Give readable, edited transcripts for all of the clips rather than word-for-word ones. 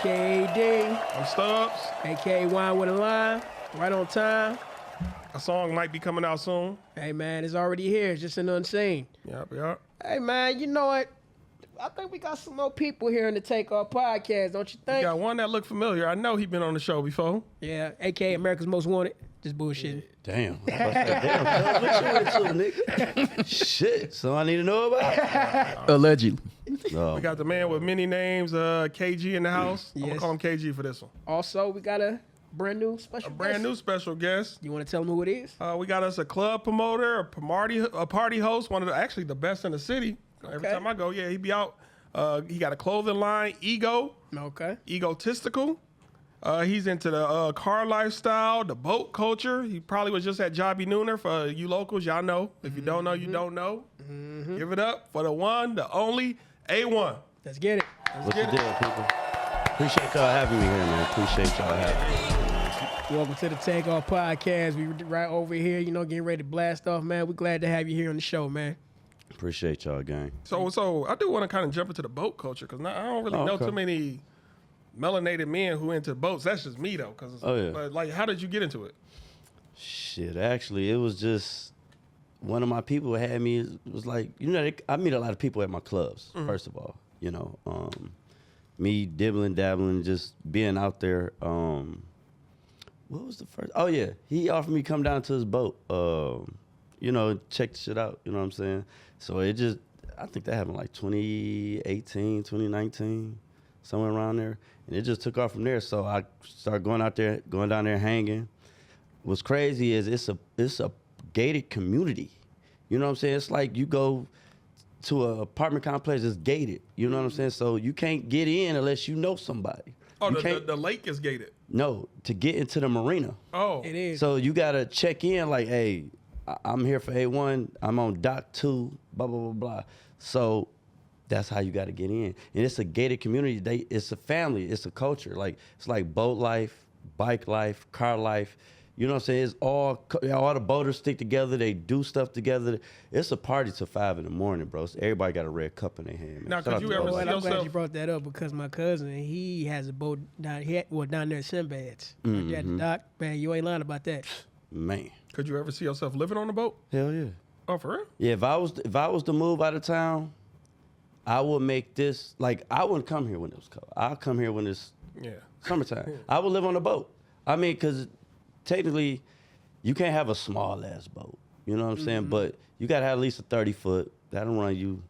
a.k.a. D, I'm Stubbs. a.k.a. Wine with a Line, right on time. A song might be coming out soon. Hey, man, it's already here. It's just an unseen. Yep. Hey, man, you know what? I think we got some more people here in the Takeoff podcast, don't you We think? got one that looked familiar. I know he been on the show before. Yeah, a.k.a. America's Most Wanted. Just bullshitting. Damn. Damn, what you into, nigga? Shit, so I need to know about? Allegedly. No. We got the man with many names, KG in the house. I'm Yes. gonna call him KG for this one. Also, we got a brand new special Brand new special guest. You want to tell them who it is? We got us a club promoter, a party host, one of the best in the city. Every Okay. time I go, he be out. He got a clothing line, Egotistical. He's into the car lifestyle, the boat culture. He probably was just at Jobby Nooner. For you locals, y'all know. If you don't know, you don't know. Give it up for the one, the only, A1. Let's get it. What's the deal, people? Appreciate y'all having me here, man. Appreciate y'all having me. Welcome to the Takeoff podcast. We right over here, getting ready to blast off, man. We're glad to have you here on the show, man. Appreciate y'all, gang. So I do want to kind of jump into the boat culture because I don't really know too many melanated men who into boats. That's just me though. But like, how did you get into it? Shit, actually, it was just one of my people had me. It was like, I meet a lot of people at my clubs. First of all, me dibbling, dabbling, just being out there. What was the first? Oh yeah, he offered me to come down to his boat. Check the shit out. You know what I'm saying? So I think that happened like 2018, 2019, somewhere around there. And it just took off from there. So I started going down there hanging. What's crazy is it's a gated community. You know what I'm saying? It's like you go to an apartment complex that's gated. You know what I'm saying? So you can't get in unless you know somebody. Oh, the lake is gated? No, to get into the marina. Oh. It is. So you got to check in like, hey, I'm here for A1. I'm on dock 2, blah, blah, blah, blah. So that's how you got to get in. And it's a gated community. It's a family. It's a culture. It's like boat life, bike life, car life. You know what I'm saying? It's all the boaters stick together. They do stuff together. It's a party till 5 a.m, bro. So everybody got a red cup in their hand. Man. Now, could you ever see I'm glad yourself? you brought that up because my cousin, he has a boat down there at Sinbad's. Right there at the dock. Man, you ain't lying about that. Man. Could you ever see yourself living on a boat? Hell yeah. Oh, for real? Yeah, if I was to move out of town, I would make this, I wouldn't come here when it was cold. I'll come here when it's summertime. I would live on a boat. I mean, because technically, you can't have a small-ass boat. You know what I'm saying? But you got to have at least a 30-foot. That'll run you.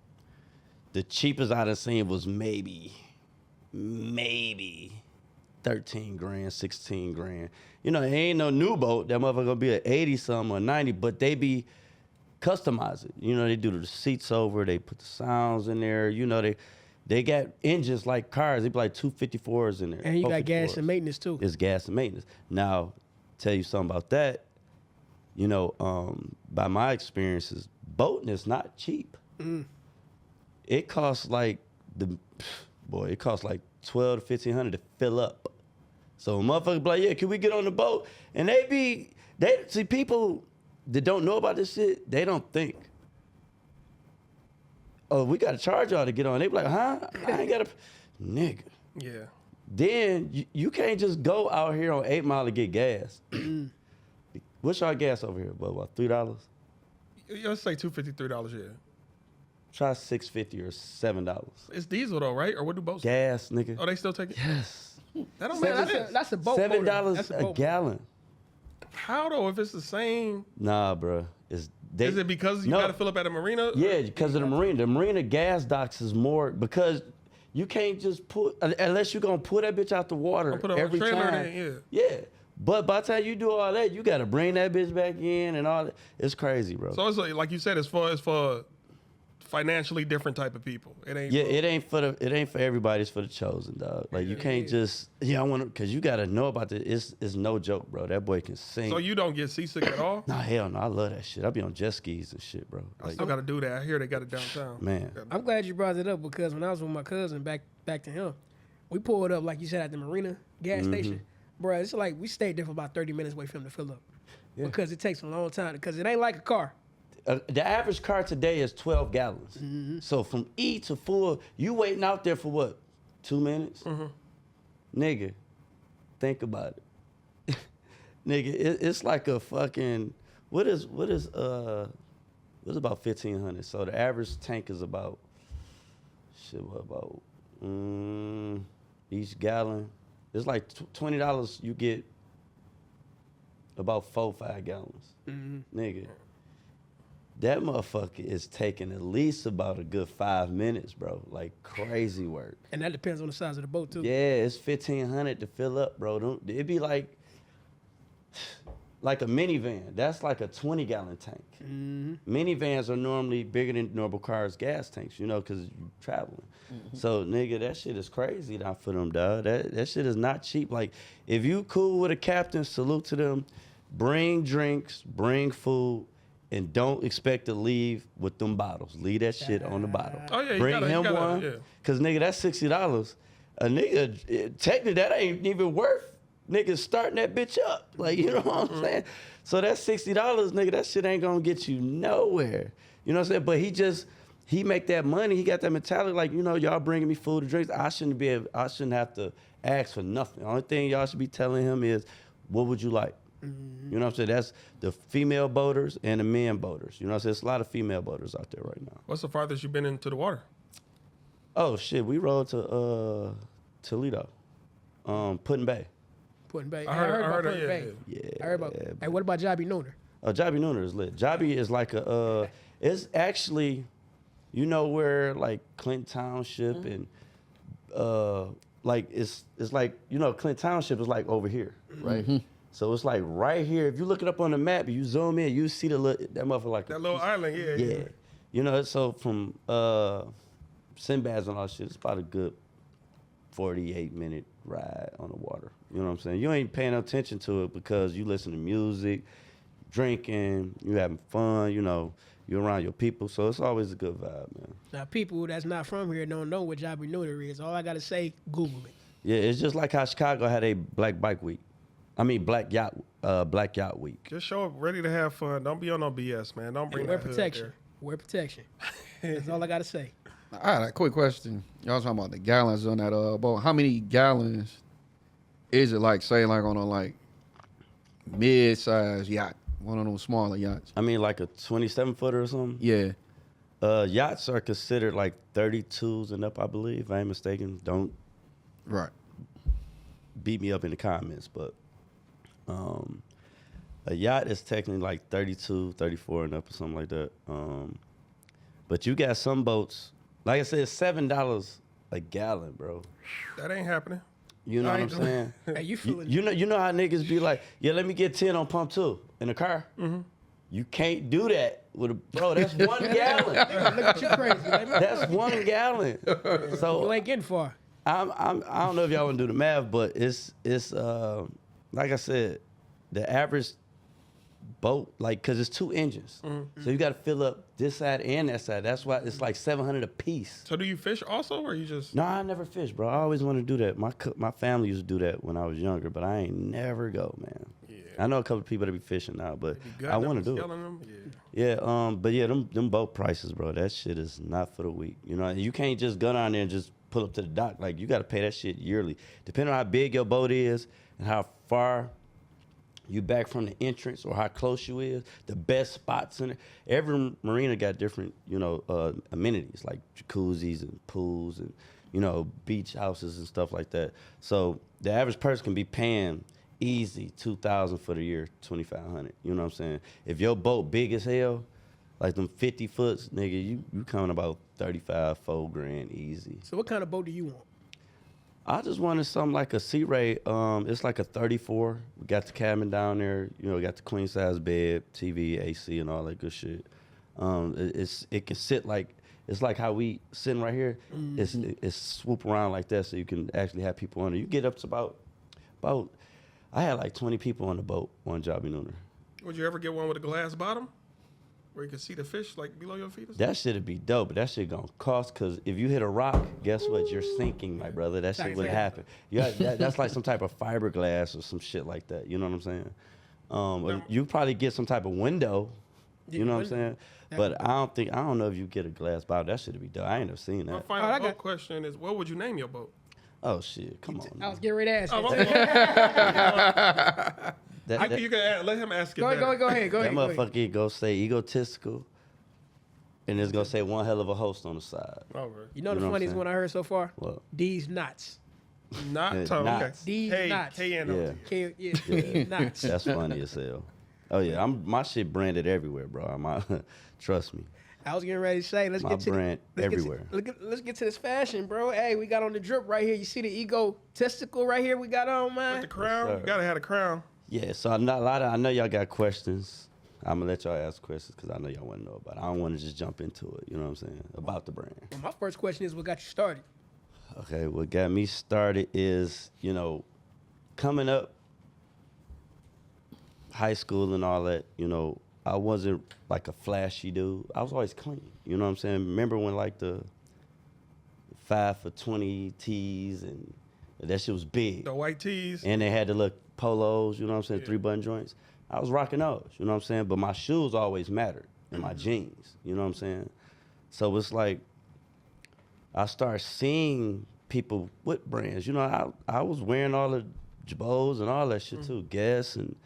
The cheapest I done seen was maybe 13 grand, 16 grand. It ain't no new boat. That motherfucker gonna be an 80-something or 90, but they be customized. They do the seats over, they put the sounds in there. They got engines like cars. They be like 254s in there. And you got gas 454s. and maintenance, too. It's gas and maintenance. Now, tell you something about that, by my experiences, boating is not cheap. It costs like it costs like $1,200 to $1,500 to fill up. So a motherfucker be like, yeah, can we get on the boat? And they see people that don't know about this shit, they don't think, oh, we got to charge y'all to get on. They be like, huh? I ain't got to, nigga. Yeah. Then you can't just go out here on 8 Mile to get gas. What's our gas over here? What, $3? Let's say $2.50, $3, yeah. Try $6.50 or $7. It's diesel though, right? Or what do boats? Gas, nigga. Oh, they still take it? Yes. That don't make sense. That's a boat motor. That's $7 a boat gallon. How though? If it's the same, Nah, bro. is it because you got to fill up at a marina? Yeah, because of the marina. The marina gas docks is more because you can't just unless you're gonna pull that bitch out the water Put on every a trailer time. then, Yeah. But by the time you do all that, you gotta bring that bitch back in and all that. It's crazy, bro. So it's like you said, it's for financially different type of people. It ain't. Yeah, it ain't for everybody. It's for the chosen, dog. Like you can't just I want to because you gotta know about this. It's no joke, bro. That boy can sing. So you don't get seasick at all? Nah, hell no. I love that shit. I be on jet skis and shit, bro. I still got to do that. I hear they got it downtown. Man. I'm glad you brought it up because when I was with my cousin, back to him, we pulled up, like you said, at the marina gas station. Bro, it's like we stayed there for about 30 minutes waiting for him to fill up. Yeah. Because it takes a long time. Because it ain't like a car. The average car today is 12 gallons. So from E to full, you waiting out there for what? 2 minutes? Nigga, think about it. Nigga, it's like a fucking, what is about 1,500. So the average tank is about, each gallon. It's like $20 you get about 4-5 gallons. Nigga, that motherfucker is taking at least about a good 5 minutes, bro. Like crazy work. And that depends on the size of the boat too. Yeah, it's 1,500 to fill up, bro. It'd be like a minivan. That's like a 20-gallon tank. Minivans are normally bigger than normal cars' gas tanks, you know, because you're traveling. So, nigga, that shit is crazy now for them, dog. That shit is not cheap. Like, if you cool with a captain, salute to them. Bring drinks, bring food, and don't expect to leave with them bottles. Leave that shit on the bottle. Oh, yeah, bring him one. Yeah. Because, nigga, that's $60. A nigga, technically, that ain't even worth niggas starting that bitch up. Like, you know what I'm saying? So that $60, nigga, that shit ain't gonna get you nowhere. You know what I'm saying? But he make that money. He got that mentality like, you know, y'all bringing me food and drinks. I shouldn't have to ask for nothing. The only thing y'all should be telling him is, what would you like? You know what I'm saying? That's the female boaters and the men boaters. You know what I'm saying? There's a lot of female boaters out there right now. What's the farthest you've been into the water? Oh, shit. We rode to Toledo, Putin Bay. Putin Bay. I heard about of Putin it, Bay. Yeah. I heard about. Yeah, Hey, what about Jobby Nooner? Jobby Nooner is lit. Jobby is like it's actually, you know where like Clinton Township and like it's like, you know, Clinton Township is like over here, right? So it's like right here. If you look it up on the map, you zoom in, you see that motherfucker like That little island, yeah. You know, so from Sinbad's and all that shit, it's about a good 48-minute ride on the water. You know what I'm saying? You ain't paying attention to it because you listen to music, drinking, you having fun, you know, you're around your people. So it's always a good vibe, man. Now, people that's not from here don't know what Jobby Nooner is. All I got to say, Google it. Yeah, it's just like how Chicago had a Black Yacht Week. Just show up ready to have fun. Don't be on no BS, man. Don't bring that hood there. Wear protection. That's all I got to say. I had a quick question. Y'all talking about the gallons on that boat. How many gallons is it, like, say, like on a like mid-size yacht, one of those smaller yachts? I mean, like a 27-footer or something? Yeah. Yachts are considered like 32s and up, I believe, if I ain't mistaken. Don't beat me up in the comments, but a yacht is technically like 32, 34 and up or something like that. But you got some boats, like I said, $7 a gallon, bro. That ain't happening. You know what I'm saying? Hey, you feeling? You know how niggas be like, yeah, let me get 10 on pump 2 in the car. You can't do that with a bro. That's 1 gallon. Look at you crazy, baby. That's 1 gallon. So You ain't getting far. I don't know if y'all want to do the math, but it's like I said, the average boat, like, cause it's 2 engines, so you got to fill up this side and that side. That's why it's like $700 a piece. So do you fish also, or you just? No, I never fish, bro. I always wanted to do that. My family used to do that when I was younger, but I ain't never go, man. Yeah. I know a couple of people that be fishing now, but I want to do it. Them? Yeah, but yeah, them boat prices, bro, that shit is not for the weak. You know, you can't just go down there and just pull up to the dock. Like, you got to pay that shit yearly. Depending on how big your boat is and how far you back from the entrance or how close you is, the best spots in it. Every marina got different, you know, amenities like jacuzzis and pools and, you know, beach houses and stuff like that. So the average person can be paying easy $2,000 for the year, $2,500. You know what I'm saying? If your boat big as hell, like them 50 foots, nigga, you coming about 35, $4,000 easy. So what kind of boat do you want? I just wanted something like a Sea Ray. It's like a 34. We got the cabin down there. You know, got the queen size bed, TV, AC, and all that good shit. It can sit like, it's like how we sitting right here. It's swoop around like that, so you can actually have people on it. You get up to about. I had like 20 people on the boat on Jobby Nooner. Would you ever get one with a glass bottom, where you can see the fish like below your feet? That shit'd be dope, but that shit gonna cost, because if you hit a rock, guess what? You're sinking, my brother. That shit wouldn't happen. That's like some type of fiberglass or some shit like that. You know what I'm saying? You probably get some type of window. You know what I'm saying? But I don't know if you get a glass bottle. That shit'd be dope. I ain't never seen that. My final boat question is, what would you name your boat? Oh shit! Come on. I was getting ready to ask. Oh, you. okay. That You can let him ask it. Go ahead. Go ahead. motherfucker go say egotistical, and it's gonna say one hell of a host on the side. Over. You know the You know what I'm funniest saying? one I heard so far? What? These knots. Not Yeah, okay. knots. These knots. K-N-O-T. Yeah. These knots. That's funny as hell. Oh yeah, my shit branded everywhere, bro. Trust me. I was getting ready to say, let's My get to brand everywhere. Let's get to this fashion, bro. Hey, we got on the drip right here. You see the egotistical right here? We got on, man. With the crown, Yes, you gotta have a crown. Yeah, so I'm not a lot of. I know y'all got questions. I'm gonna let y'all ask questions because I know y'all want to know about it. I don't want to just jump into it. You know what I'm saying? About the brand. Well, my first question is, what got you started? Okay, what got me started is, coming up, high school and all that, I wasn't like a flashy dude. I was always clean. You know what I'm saying? Remember when like the 5 for 20 tees and that shit was big. The white tees. And they had the little polos, you know what I'm saying? Yeah. 3-button joints. I was rocking those, you know what I'm saying? But my shoes always mattered and my jeans, you know what I'm saying? So it's like, I started seeing people with brands. I was wearing all the Jabos and all that shit too. Guess and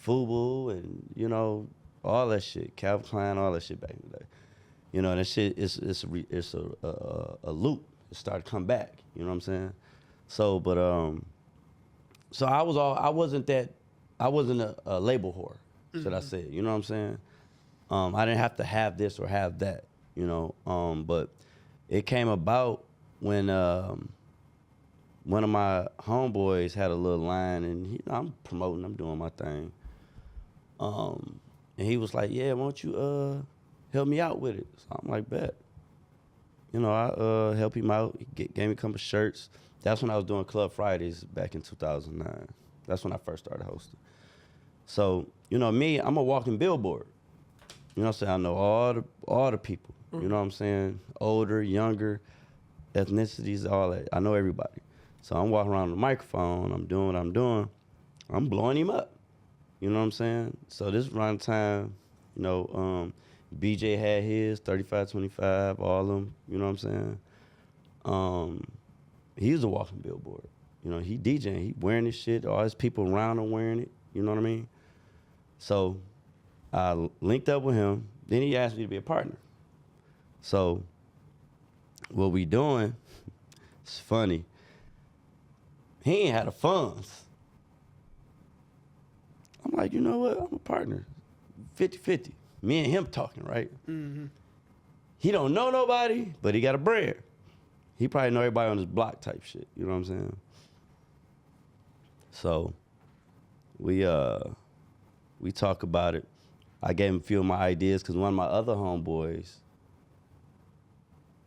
FUBU and, all that shit. Calvin Klein, all that shit back in the day. And that shit is a loop. It started to come back, you know what I'm saying? So, but, so I wasn't a label whore, should I say, you know what I'm saying? I didn't have to have this or have that, but it came about when one of my homeboys had a little line, and I'm promoting, I'm doing my thing. And he was like, "Yeah, why don't you help me out with it?" So I'm like, "Bet." I helped him out. He gave me a couple shirts. That's when I was doing Club Fridays back in 2009. That's when I first started hosting. So, me, I'm a walking billboard. You know what I'm saying? I know all the people. You know what I'm saying? Older, younger, ethnicities, all that. I know everybody. So I'm walking around with the microphone. I'm doing what I'm doing. I'm blowing him up. You know what I'm saying? So this around the time, BJ had his 3525, all of them. You know what I'm saying? He was a walking billboard. He DJing. He wearing this shit. All his people around him wearing it. You know what I mean? So I linked up with him. Then he asked me to be a partner. So what we doing, it's funny. He ain't had the funds. I'm like, you know what? I'm a partner. 50-50. Me and him talking, right? Mm-hmm. He don't know nobody, but he got a brand. He probably know everybody on his block type shit. You know what I'm saying? So we talk about it. I gave him a few of my ideas because one of my other homeboys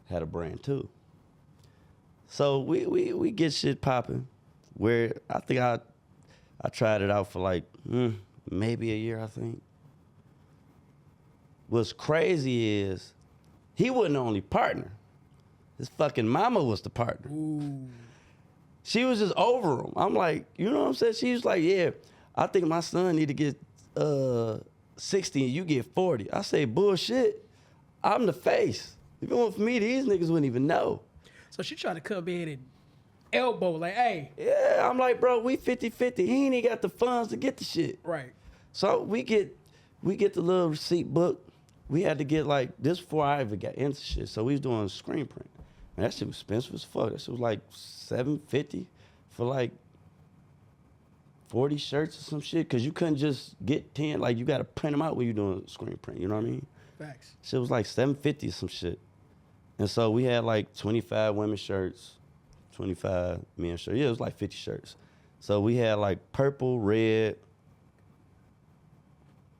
had a brand too. So we get shit popping. Where I think I tried it out for like maybe a year, I think. What's crazy is he wasn't the only partner. His fucking mama was the partner. Ooh. She was just over him. I'm like, you know what I'm saying? She was like, yeah, I think my son need to get 60 and you get 40. I say, bullshit. I'm the face. If it weren't for me, these niggas wouldn't even know. So she tried to come in and elbow, like, hey. Yeah, I'm like, bro, we 50-50. He ain't even got the funds to get the shit. Right. So we get the little receipt book. We had to get like this before I ever got into shit. So we was doing screen print. Man, that shit was expensive as fuck. That shit was like $750 for like 40 shirts or some shit. Cause you couldn't just get 10. Like you gotta print them out when you doing screen print. You know what I mean? Facts. Shit was like $750 or some shit. And so we had like 25 women's shirts, 25 men's shirts. Yeah, it was like 50 shirts. So we had like purple, red,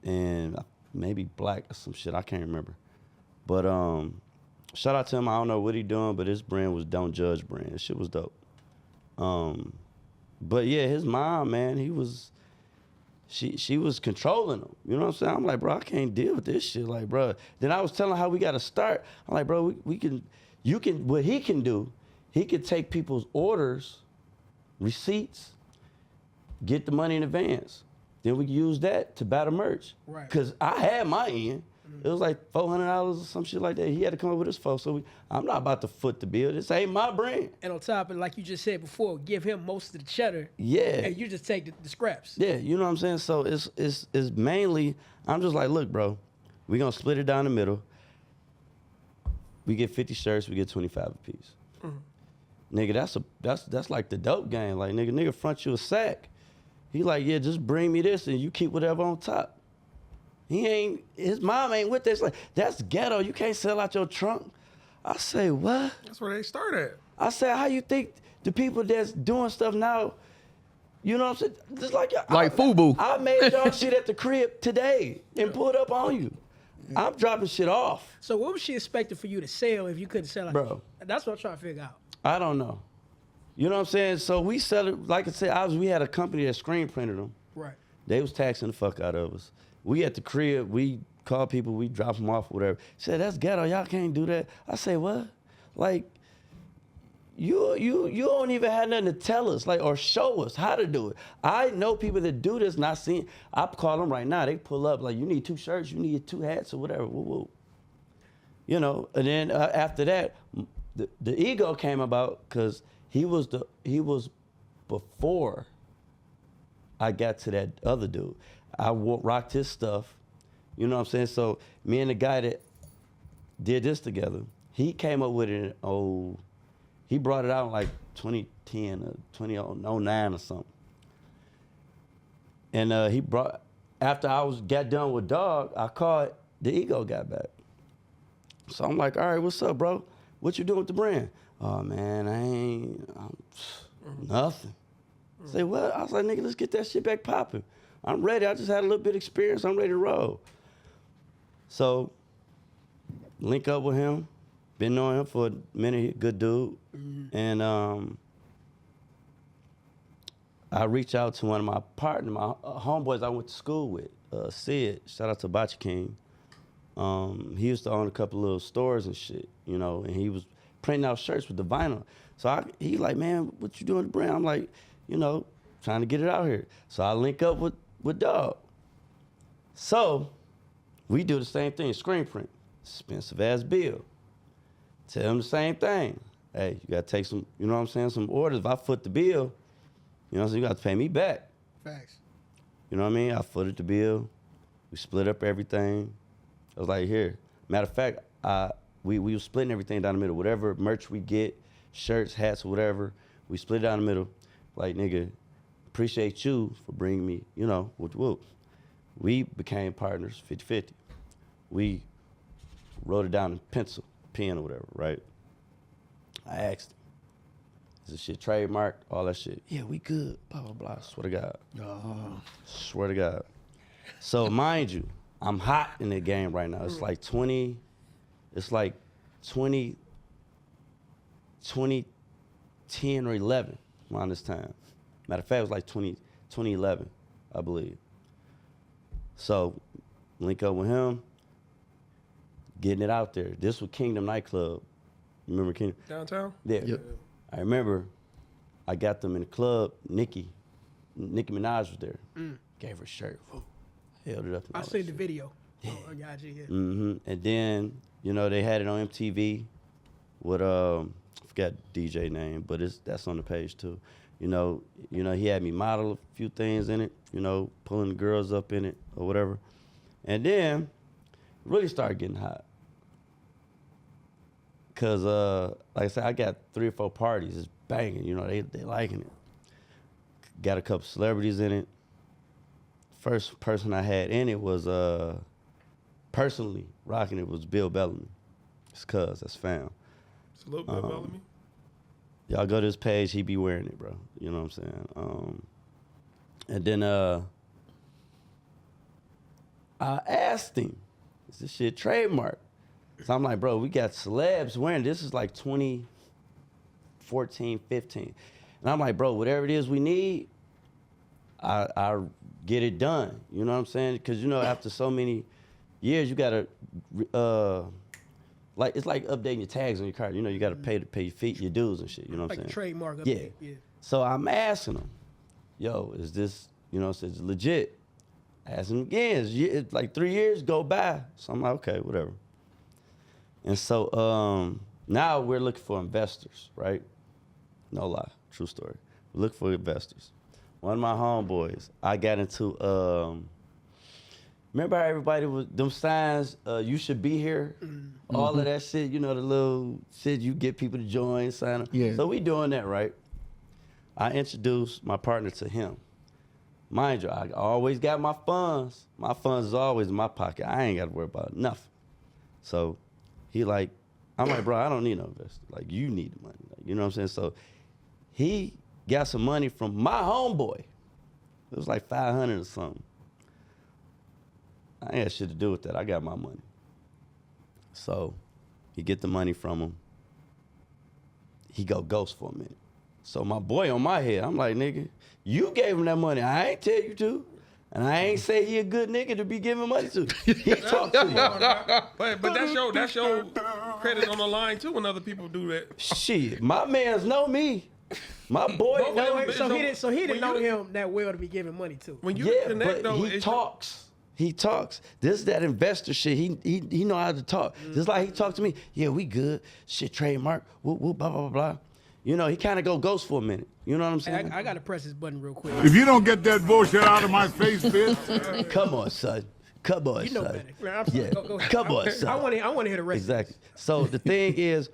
and maybe black or some shit. I can't remember. But shout out to him. I don't know what he doing, but his brand was Don't Judge brand. This shit was dope. But yeah, his mom, man, she was controlling him. You know what I'm saying? I'm like, bro, I can't deal with this shit. Like, bro. Then I was telling her how we got to start. I'm like, bro, what he can do, he could take people's orders, receipts, get the money in advance. Then we can use that to buy the merch. Right. Because I had my end. It was like $400 or some shit like that. He had to come up with his folks. So I'm not about to foot the bill. This ain't my brand. And on top of, like you just said before, give him most of the cheddar. Yeah. And you just take the scraps. Yeah, you know what I'm saying? So it's mainly, I'm just like, look, bro, we gonna split it down the middle. We get 50 shirts, we get 25 apiece. Nigga, that's like the dope game. Like, nigga front you a sack. He like, yeah, just bring me this and you keep whatever on top. His mom ain't with this. Like, that's ghetto. You can't sell out your trunk. I say, what? That's where they start at. I said, how you think the people that's doing stuff now, you know what I'm saying? Just like FUBU. I made y'all shit at the crib today and pulled up on you. I'm dropping shit off. So what was she expecting for you to sell if you couldn't sell it? Bro. That's what I'm trying to figure out. I don't know. You know what I'm saying? So we sell it, like I said, we had a company that screen printed them. Right. They was taxing the fuck out of us. We at the crib, we call people, we drop them off, whatever. Said, that's ghetto, y'all can't do that. I say, what? Like, you don't even have nothing to tell us, like, or show us how to do it. I know people that do this, not seeing. I call them right now. They pull up like, you need 2 shirts, you need 2 hats, or whatever. Woo woo. You know. And then after that, the ego came about because he was before I got to that other dude. I rocked his stuff. You know what I'm saying? So me and the guy that did this together, he came up with it in he brought it out in like 2010 or 2009 or something. And after I got done with Dog, I called the ego guy back. So I'm like, all right, what's up, bro? What you doing with the brand? Oh man, I'm nothing. Say what? I was like, nigga, let's get that shit back popping. I'm ready. I just had a little bit of experience. I'm ready to roll. So, link up with him. Been knowing him for a minute. He a good dude. And I reached out to one of my partners, my homeboys I went to school with, Sid. Shout out to Bachi King. He used to own a couple little stores and shit, you know, and he was printing out shirts with the vinyl. So he like, man, what you doing with the brand? I'm like, you know, trying to get it out here. So I link up with Dog. So we do the same thing, screen print, expensive ass bill. Tell him the same thing. Hey, you gotta take some, you know what I'm saying, some orders. If I foot the bill, you know what I'm saying, you got to pay me back. Facts. You know what I mean? I footed the bill. We split up everything. I was like, here. Matter of fact, we were splitting everything down the middle. Whatever merch we get, shirts, hats, whatever, we split it down the middle. Like, nigga, appreciate you for bringing me, you know, whoop. We became partners, 50-50. We wrote it down in pencil, pen or whatever, right? I asked him, is this shit trademarked? All that shit. Yeah, we good, blah, blah, blah. Swear to God. Swear to God. So, mind you, I'm hot in the game right now. It's like 2010 or 11 around this time. Matter of fact, it was like 2011, I believe. So, link up with him, getting it out there. This was Kingdom Nightclub. You remember Kingdom? Downtown? Yeah. Yep. I remember I got them in the club. Nicki Minaj was there. Gave her a shirt. Held it up. I seen the video. Yeah. Oh, I got you. Yeah. And then, you know, they had it on MTV with I forgot DJ name, but that's on the page too. You know, he had me model a few things in it, you know, pulling the girls up in it or whatever. And then it really started getting hot. Cause like I said, I got 3 or 4 parties. It's banging, you know, they liking it. Got a couple celebrities in it. First person I had in it was personally rocking it was Bill Bellamy. It's cuz, that's fam. Salute Bill Bellamy. Y'all go to his page, he be wearing it, bro. You know what I'm saying? And then I asked him, is this shit trademark? So I'm like, bro, we got celebs wearing it. This is like 2014, 15. And I'm like, bro, whatever it is we need, I get it done. You know what I'm saying? Because, you know, after so many years, you got to, it's like updating your tags on your car. You know, you got to pay your dues and shit. You know what I'm saying? Like trademark Yeah. update. Yeah. So I'm asking him, yo, is this, you know, is it legit? Ask him again. It's like 3 years go by. So I'm like, okay, whatever. And so now we're looking for investors, right? No lie, true story. We look for investors. One of my homeboys, I got into, remember how everybody was, them signs, you should be here? Mm-hmm. All of that shit, you know, the little shit you get people to join, sign up. Yeah. So we doing that, right? I introduced my partner to him. Mind you, I always got my funds. My funds is always in my pocket. I ain't got to worry about nothing. So he like, I'm like, bro, I don't need no investor. Like, you need the money. Like, you know what I'm saying? So he got some money from my homeboy. It was like 500 or something. I ain't got shit to do with that. I got my money. So he get the money from him. He go ghost for a minute. So my boy on my head, I'm like, nigga, you gave him that money. I ain't tell you to. And I ain't say he a good nigga to be giving money to. He talked to you. But that's your credit on the line too when other people do that. Shit, my mans know me. My boy know him. So he didn't know him that well to be giving money to. When you connect, but he talks. He talks. This is that investor shit. He know how to talk. Just like he talked to me. Yeah, we good. Shit, trademark. Whoop, whoop, blah, blah, blah, blah. You know, he kind of go ghost for a minute. You know what I'm saying? I got to press this button real quick. If you don't get that bullshit out of my face, bitch. Come on, son. Come on, you know son. Better. Yeah. Go ahead. Come on, son. I want to hear the rest. Exactly. So the thing is,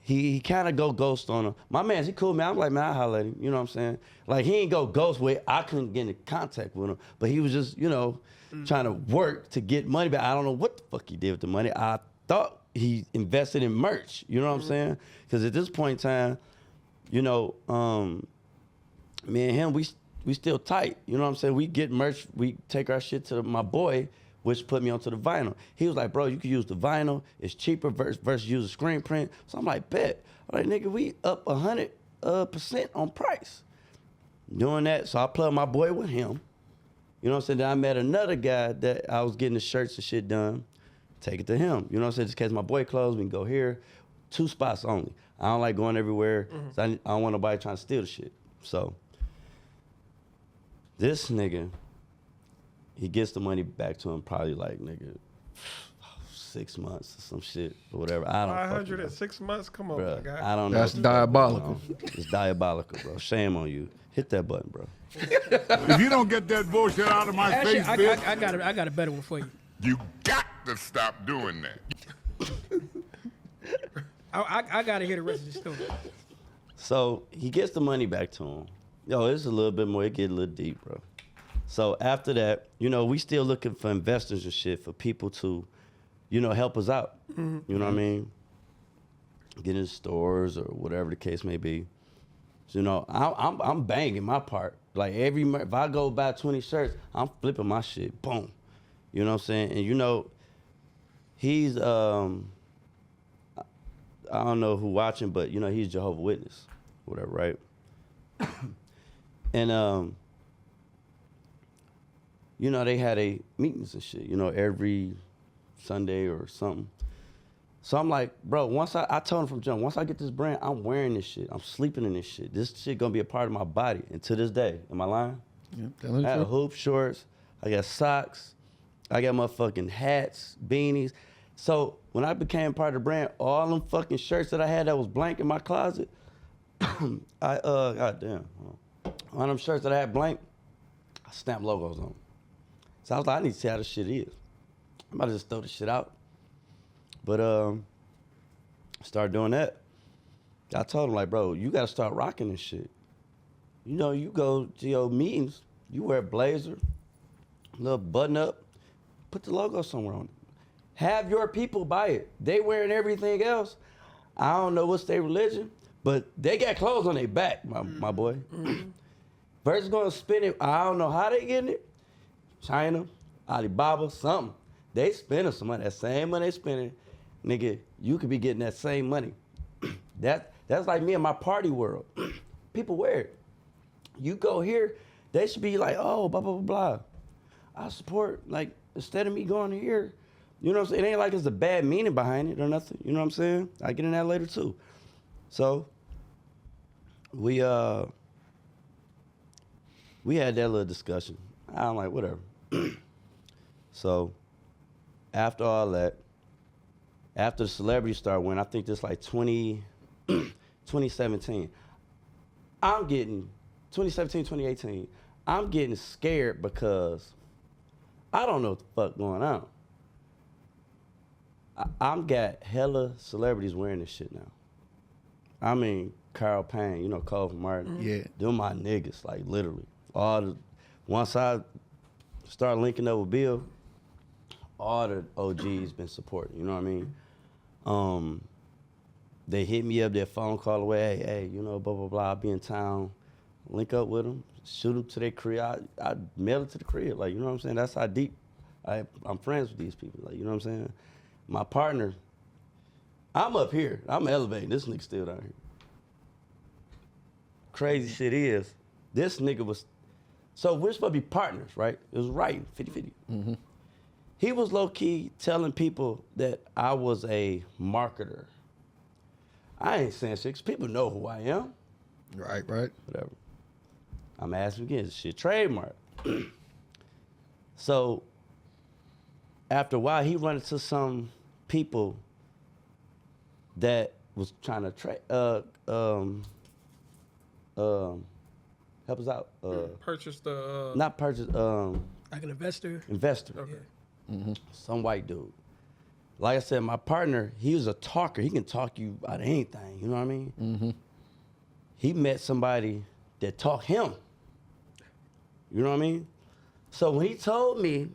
he kind of go ghost on him. My man, he cool, man. I'm like, man, I holler at him. You know what I'm saying? Like, he ain't go ghost where I couldn't get in contact with him. But he was just, you know, trying to work to get money back. I don't know what the fuck he did with the money. I thought he invested in merch. You know what I'm saying? Because at this point in time, you know, me and him, we still tight. You know what I'm saying? We get merch. We take our shit to my boy, which put me onto the vinyl. He was like, bro, you can use the vinyl. It's cheaper versus use a screen print. So I'm like, bet. I'm like, nigga, we up 100% on price. Doing that, so I plugged my boy with him. You know what I'm saying? Then I met another guy that I was getting the shirts and shit done. Take it to him. You know what I'm saying? Just in case my boy closed, we can go here. 2 spots only. I don't like going everywhere. So I don't want nobody trying to steal the shit. So this nigga, he gets the money back to him probably like, nigga, 6 months or some shit or whatever. I don't 500 in 6 months? Come on, bro, my guy. I don't know. That's diabolical. It's diabolical, bro. Shame on you. Hit that button, bro. If you don't get that bullshit out of my Actually, face, bitch. I got a better one for you. You got to stop doing that. I got to hear the rest of the story. So he gets the money back to him. Yo, it's a little bit more. It get a little deep, bro. So after that, you know, we still looking for investors and shit for people to, you know, help us out. You know what I mean? Get in stores or whatever the case may be. So, you know, I'm banging my part. Like if I go buy 20 shirts, I'm flipping my shit. Boom. You know what I'm saying? And you know, he's I don't know who watching, but you know, he's Jehovah's Witness, whatever, right? And you know, they had meetings and shit, you know, every Sunday or something. So I'm like, bro, once I told him from jump, once I get this brand, I'm wearing this shit. I'm sleeping in this shit. This shit gonna be a part of my body. And to this day, am I lying? Yeah, I got hoop shorts, I got socks, I got motherfucking hats, beanies. So when I became part of the brand, all them fucking shirts that I had that was blank in my closet, goddamn, one of them shirts that I had blank, I stamped logos on them. So I was like, I need to see how this shit is. I'm about to just throw this shit out. But started doing that. I told him, like, bro, you gotta start rocking this shit. You know, you go to your meetings, you wear a blazer, little button up, put the logo somewhere on it. Have your people buy it. They wearing everything else. I don't know what's their religion, but they got clothes on their back, my boy. Versus gonna spend it, I don't know how they getting it. China, Alibaba, something. They spending some money. That same money they spending, nigga, you could be getting that same money. That's like me in my party world. People wear it. You go here, they should be like, oh, blah, blah, blah, blah. I support, like, instead of me going here, you know what I'm saying? It ain't like it's a bad meaning behind it or nothing. You know what I'm saying? I get in that later too. So we had that little discussion. I'm like, whatever. So after all that, after the celebrity star went, I think this like 2017. I'm getting 2017, 2018. I'm getting scared because I don't know what the fuck going on. I'm got hella celebrities wearing this shit now. I mean, Carl Payne, you know, Cole from Martin. Yeah. Them my niggas, like literally. Once I start linking up with Bill, all the OGs been supporting, you know what I mean? They hit me up, their phone call away, hey, you know, blah, blah, blah, I'll be in town. Link up with them, shoot them to their crib. I mail it to the crib, like, you know what I'm saying? That's how deep I'm friends with these people, like, you know what I'm saying? My partner, I'm up here, I'm elevating, this nigga still down here. Crazy shit is, this nigga was, so we're supposed to be partners, right? It was writing, 50-50. Mm-hmm. He was low-key telling people that I was a marketer. I ain't saying shit, 'cause people know who I am. Right. Whatever. I'm asking again, this shit trademark. So, after a while, he run into some people that was trying to help us out. Purchase the. Not purchase, Like an investor. investor. Okay. Yeah. Some white dude. Like I said, my partner, he was a talker. He can talk you about anything, you know what I mean? Mm-hmm. He met somebody that taught him. You know what I mean? So when he told me,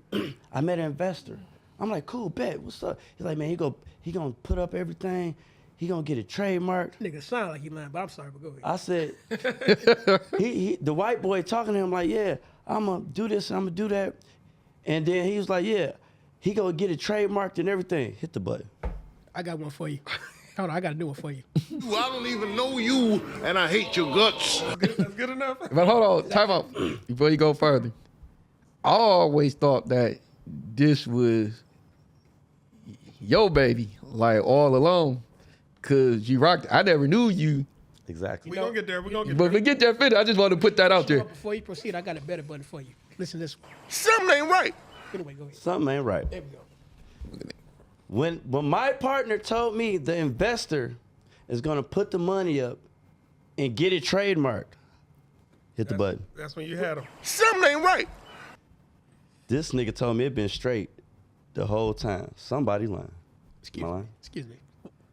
I met an investor. I'm like, cool, bet, what's up? He's like, man, he gonna put up everything. He gonna get it trademarked. Nigga sound like he lying, but I'm sorry, but go ahead. I said, the white boy talking to him like, yeah, I'm gonna do this and I'm gonna do that. And then he was like, yeah, he gonna get it trademarked and everything. Hit the button. I got one for you. Hold on, I got to do it for you. I don't even know you, and I hate your guts. That's good enough. But hold on, time out before you go further. I always thought that this was your baby, like all along, cause you rocked. I never knew you. Exactly. We gonna get there. We gonna get But there. forget that fit. I just want to put that out there. Before you proceed, I got a better button for you. Listen to this one. Something ain't right. Anyway, go ahead. Something ain't right. There we go. When my partner told me the investor is gonna put the money up and get it trademarked, hit the button. That's when you had him. Something ain't right. This nigga told me it been straight the whole time. Somebody lying. Excuse Am I me. lying? Excuse me.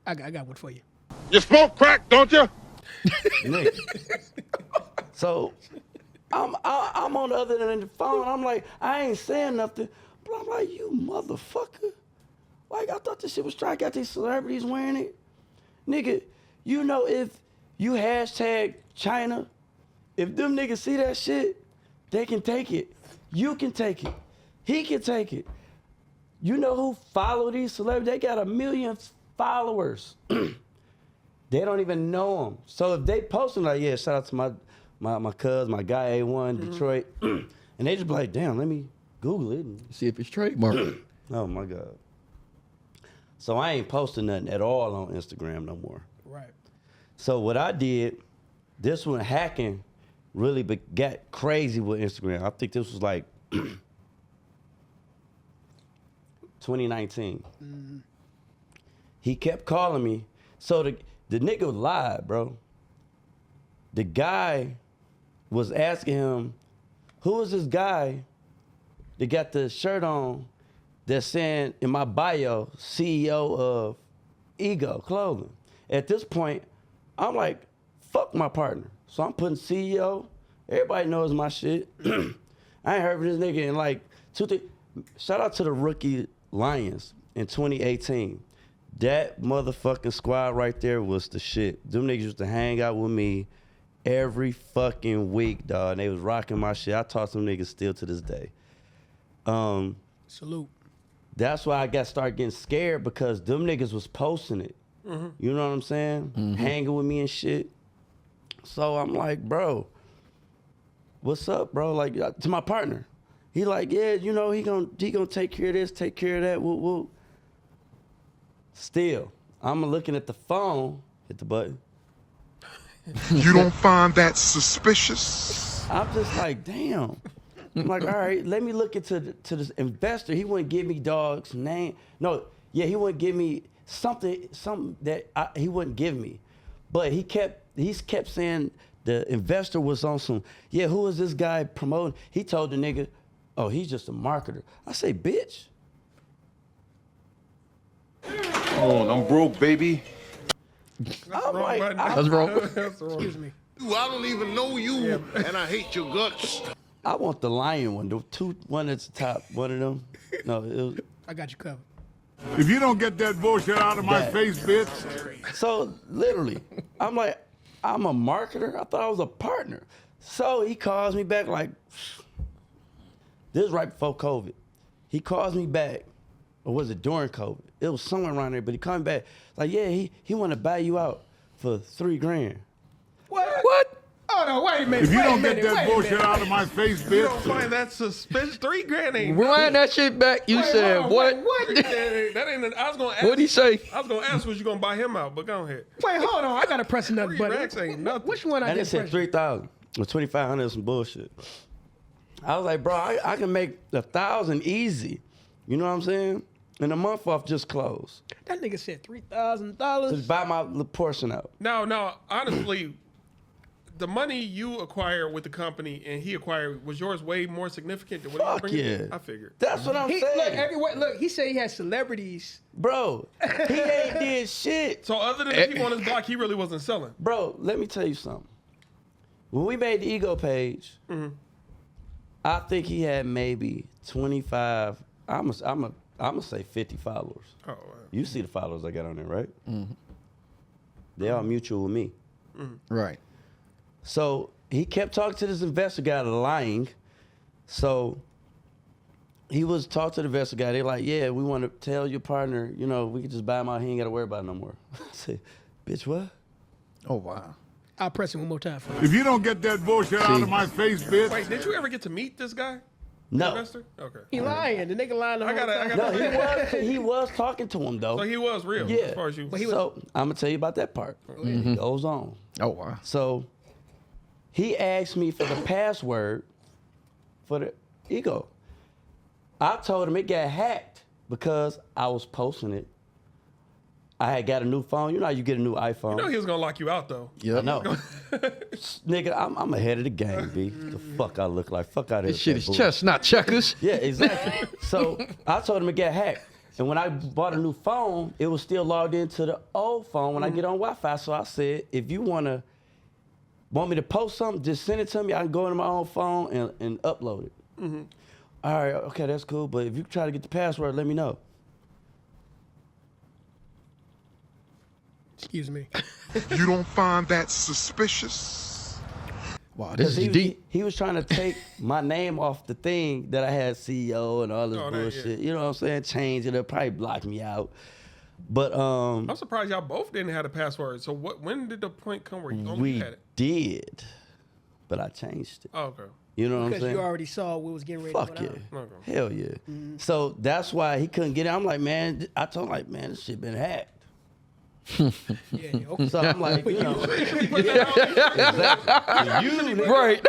I got one for you. You smoke crack, don't you? Nigga. So I'm on the other end of the phone. I'm like, I ain't saying nothing, but I'm like, you motherfucker. Like, I thought this shit was strike. Got these celebrities wearing it. Nigga, you know if you hashtag China, if them niggas see that shit, they can take it. You can take it. He can take it. You know who follow these celebrities? They got 1 million followers. They don't even know them. So if they post them, like, yeah, shout out to my cuz, my guy A1, Detroit. And they just be like, damn, let me Google it. And, See if it's trademark. oh my God. So I ain't posting nothing at all on Instagram no more. Right. So what I did, this one hacking really got crazy with Instagram. I think this was like 2019. Mm-hmm. He kept calling me. So the nigga lied, bro. The guy was asking him, who is this guy that got the shirt on that's saying in my bio, CEO of Ego Clothing. At this point, I'm like, fuck my partner. So I'm putting CEO. Everybody knows my shit. I ain't heard from this nigga in like shout out to the rookie Lions in 2018. That motherfucking squad right there was the shit. Them niggas used to hang out with me every fucking week, dog. And they was rocking my shit. I talk to them niggas still to this day. Salute. That's why I started getting scared because them niggas was posting it. Mm-hmm. You know what I'm saying? Mm-hmm. Hanging with me and shit. So I'm like, bro, what's up, bro? Like, to my partner. He like, yeah, you know, he gonna take care of this, take care of that. Woo. Still, I'm looking at the phone, hit the button. You don't find that suspicious? I'm just like, damn. I'm like, all right, let me look into to this investor. He wouldn't give me dog's name. No, yeah, he wouldn't give me something that he wouldn't give me. But he kept saying the investor was on some, yeah, who is this guy promoting? He told the nigga, oh, he's just a marketer. I say, bitch. Come on, I'm broke, baby. I'm like, That's wrong. Excuse me. I don't even know you, and I hate your guts. I want the lion one, one at the top, one of them. No, it was, I got you covered. If you don't get that bullshit out of my That. face, bitch. so literally, I'm like, I'm a marketer. I thought I was a partner. So he calls me back like, this is right before COVID. He calls me back, or was it during COVID? It was somewhere around there, but he called me back. Like, yeah, he want to buy you out for $3,000. What? Oh no! Wait a minute. If you wait a don't get minute, that wait a bullshit minute. out of my face, You don't bitch. find that suspicious? $3,000 ain't. Rewind that shit back. You Wait, said hold on, what? What? That ain't. I was gonna ask. What'd he say? I was gonna ask, was you gonna buy him out? But go ahead. Wait, hold on. I gotta press another $3 button. ain't nothing. Which one I And they did said press? 3,000 or 2,500 or some bullshit. I was like, bro, I can make 1,000 easy. You know what I'm saying? And the month off just closed. That nigga said $3,000. Just buy my little portion out. No. Honestly, the money you acquired with the company and he acquired, was yours way more significant than what he was Fuck bringing? yeah. I figured. That's what I'm He, saying. look, everywhere. Look, he said he had celebrities. Bro, he ain't did shit. So other than the people on his block, he really wasn't selling. Bro, let me tell you something. When we made the ego page, I think he had maybe 25, I'm gonna say 50 followers. Oh, wow. You see the followers I got on there, right? They all mutual with me. Right. So he kept talking to this investor guy lying. So he was talking to the investor guy. They're like, yeah, we want to tell your partner, you know, we can just buy him out. He ain't got to worry about it no more. I said, bitch, what? Oh wow. I'll press it one more time for you. If you don't get that bullshit out of my face, bitch. Wait, did you ever get to meet this guy? No. Investor? Okay. He lying. The nigga lying the whole time. No, he was talking to him, though. So he was real Yeah. as far as you. So I'm going to tell you about that part. It goes on. Oh wow. So he asked me for the password for the ego. I told him it got hacked because I was posting it. I had got a new phone. You know how you get a new iPhone. You know he was gonna lock you out though. Yep. I know. Nigga, I'm ahead of the game, B. The fuck I look like. Fuck out of here. This shit with is that bull- chess, not checkers. Yeah, exactly. So I told him it got hacked. And when I bought a new phone, it was still logged into the old phone when I get on Wi-Fi. So I said, if you want me to post something, just send it to me. I can go into my own phone and upload it. All right, okay, that's cool. But if you try to get the password, let me know. Excuse me. You don't find that suspicious? Wow, this is He, deep. he was trying to take my name off the thing that I had CEO and all this Oh, that, bullshit. yeah. You know what I'm saying? Change it. It'll probably block me out. But I'm surprised y'all both didn't have a password. So when did the point come where you only we had it? did. But I changed it. Oh, okay. You know what I'm Because saying? you already saw what was getting ready Fuck to yeah. go down. Okay. Hell yeah. So that's why he couldn't get it. I'm like, man, I told him, like, man, this shit been hacked. Yeah, okay. So I'm like, you know. Right.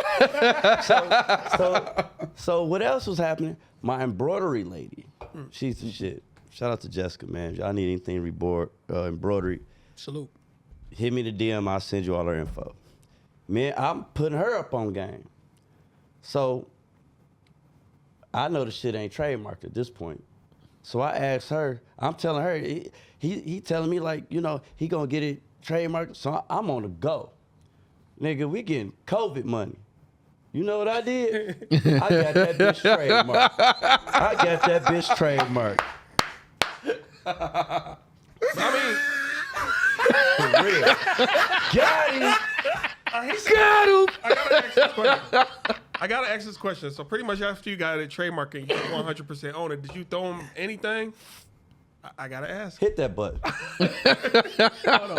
So what else was happening? My embroidery lady. She's the shit. Shout out to Jessica, man. Y'all need anything embroidery, Salute. hit me the DM. I'll send you all her info. Man, I'm putting her up on game. So I know the shit ain't trademarked at this point. So I asked her, I'm telling her, he telling me like, you know, he gonna get it trademarked. So I'm on the go. Nigga, we getting COVID money. You know what I did? I got that bitch trademarked. I mean, For real. Got him. I gotta ask this question. So pretty much after you got it trademarked and you 100% own it, did you throw him anything? I gotta ask. Hit that button. Hold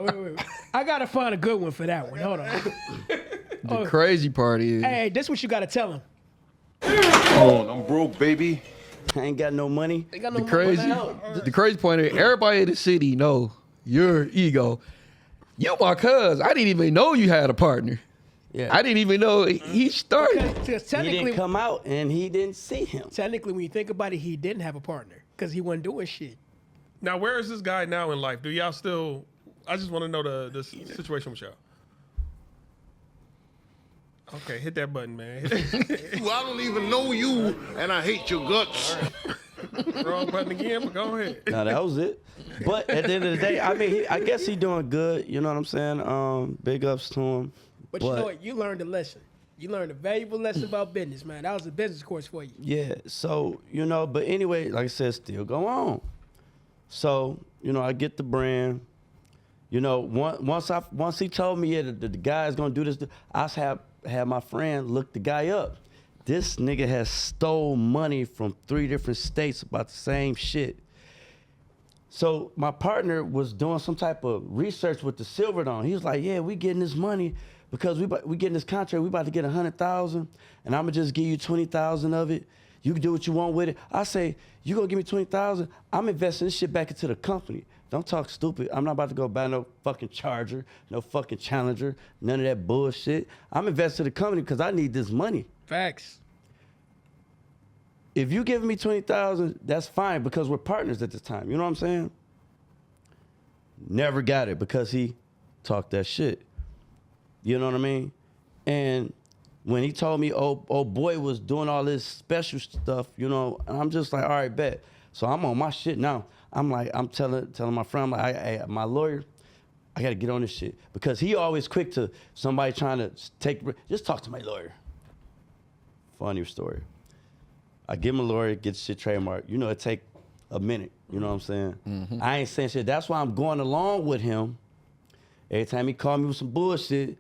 on. Wait. I gotta find a good one for that one. Hold on. The crazy part is Hey, this what you gotta tell him. Come on, I'm broke, baby. I ain't got no money. They got no the money crazy. now. The crazy point is everybody in the city know your ego. You my cuz. I didn't even know you had a partner. Yeah. I didn't even know he started. Because He technically, didn't come out and he didn't see him. technically, when you think about it, he didn't have a partner because he wasn't doing shit. Now, where is this guy now in life? Do y'all still? I just want to know the situation with y'all. Okay, hit that button, man. Well, I don't even know you, and I hate your guts. Wrong button again, but go ahead. No, that was it. But at the end of the day, I mean, I guess he doing good. You know what I'm saying? Big ups to him. But you know what? You learned a lesson. You learned a valuable lesson about business, man. That was a business course for you. Yeah. So, but anyway, like I said, still go on. So, I get the brand. Once he told me the guy's gonna do this, I had my friend look the guy up. This nigga has stole money from 3 different states about the same shit. So my partner was doing some type of research with the Silverdome. He was like, yeah, we getting this money because we getting this contract. We about to get 100,000 and I'm gonna just give you 20,000 of it. You can do what you want with it. I say, you gonna give me 20,000? I'm investing this shit back into the company. Don't talk stupid. I'm not about to go buy no fucking Charger, no fucking Challenger, none of that bullshit. I'm investing in the company because I need this money. Facts. If you giving me 20,000, that's fine because we're partners at this time. You know what I'm saying? Never got it because he talked that shit. You know what I mean? And when he told me, oh boy was doing all this special stuff, and I'm just like, all right, bet. So I'm on my shit now. I'm like, I'm telling my friend, I'm like, hey, my lawyer, I got to get on this shit because he always quick to somebody trying to just talk to my lawyer. Funny story. I give him a lawyer, get shit trademarked. It take a minute. You know what I'm saying? Mm-hmm. I ain't saying shit. That's why I'm going along with him. Every time he called me with some bullshit,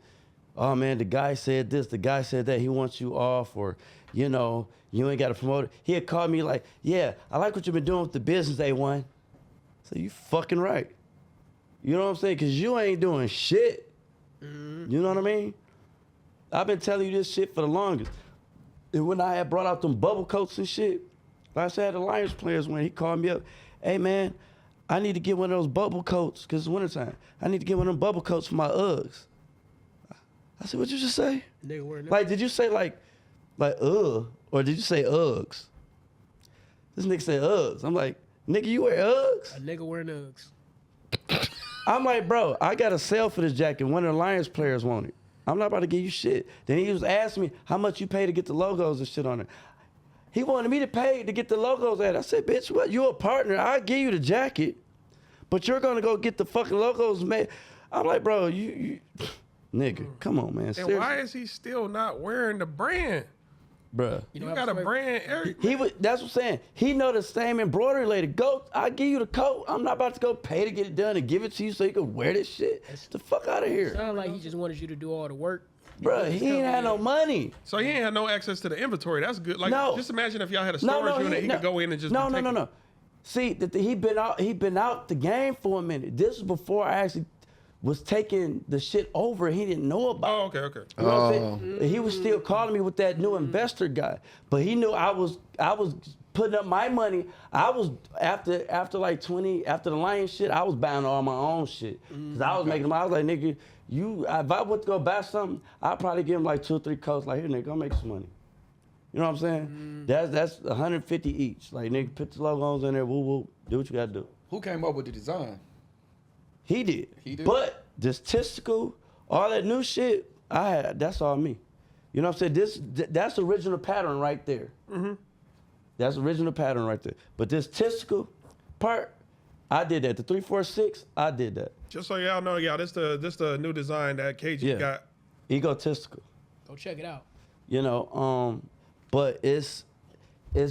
oh man, the guy said this, the guy said that, he wants you off, or you ain't got to promote it. He'd call me like, yeah, I like what you've been doing with the business, A1. So you fucking right. You know what I'm saying? Because you ain't doing shit. Mm-hmm. You know what I mean? I've been telling you this shit for the longest. And when I had brought out them bubble coats and shit, like I said, the Lions players, when he called me up, hey man, I need to get one of those bubble coats, because it's wintertime. I need to get one of them bubble coats for my Uggs. I said, what'd you just say? Like, did you say like, or did you say Uggs? This nigga said Uggs. I'm like, nigga, you wear Uggs? A nigga wearing Uggs. I'm like, bro, I got a sale for this jacket. One of the Lions players want it. I'm not about to give you shit. Then he was asking me how much you pay to get the logos and shit on it. He wanted me to pay to get the logos at it. I said, bitch, what? You a partner. I'll give you the jacket, but you're going to go get the fucking logos made. I'm like, bro, you nigga, come on, man. And why is he still not wearing the brand? Bruh. You got a brand. That's what I'm saying. He know the same embroidery lady. Go, I give you the coat. I'm not about to go pay to get it done and give it to you so you can wear this shit. Get the fuck out of here. Sound like he just wanted you to do all the work. Bruh, he ain't had no money. So he ain't had no access to the inventory. That's good. Like, just imagine if y'all had a storage unit, he could go in and just No. See, he been out the game for a minute. This was before I actually was taking the shit over. He didn't know about. Oh, okay. You know what I'm saying? He was still calling me with that new investor guy, but he knew I was putting up my money. I was after like 20 after the Lions shit. I was buying all my own shit because I was making them. I was like, nigga, if I went to go buy something, I'd probably give him like 2 or 3 coats. Like, here, nigga, go make some money. You know what I'm saying? That's 150 each. Like, nigga, put the logos in there. Woo woo. Do what you gotta do. Who came up with the design? He did. But the statistical, all that new shit, that's all me. You know what I'm saying? That's the original pattern right there. Mm-hmm. That's the original pattern right there. But this statistical part, I did that. The 346, I did that. Just so y'all know, this the new design that KG got. Egotistical. Go check it out. But it's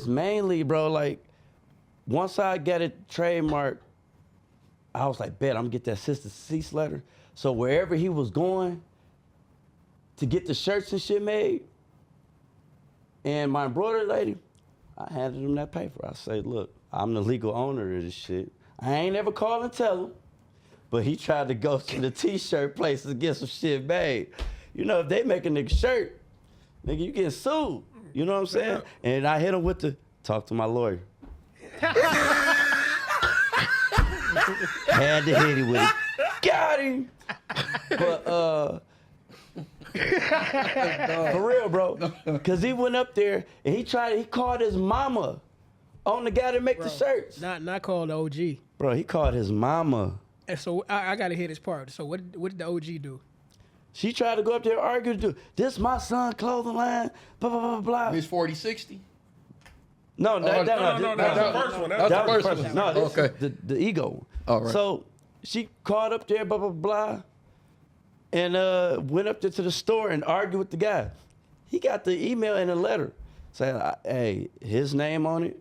mainly, bro, like, once I get it trademarked, I was like, bet, I'm gonna get that sister cease letter. So wherever he was going to get the shirts and shit made, and my embroidery lady, I handed him that paper. I say, look, I'm the legal owner of this shit. I ain't ever called and tell him, but he tried to go to the t-shirt place to get some shit made. You know, if they make a nigga shirt, nigga, you getting sued. You know what I'm saying? And I hit him with the, talk to my lawyer. Had to hit him with it. Got him. But For real, bro. Because he went up there and he called his mama on the guy that make the shirts. Not called the OG. Bro, he called his mama. And so I gotta hear this part. So what did the OG do? She tried to go up there and argue. This my son clothing line. Blah blah blah blah. Miss 4060. No, No, that's the first one. That's that the was first the one. No, this Okay. is the ego one. All right. So she called up there, blah blah blah, and went up there to the store and argued with the guy. He got the email and a letter saying, "Hey, his name on it.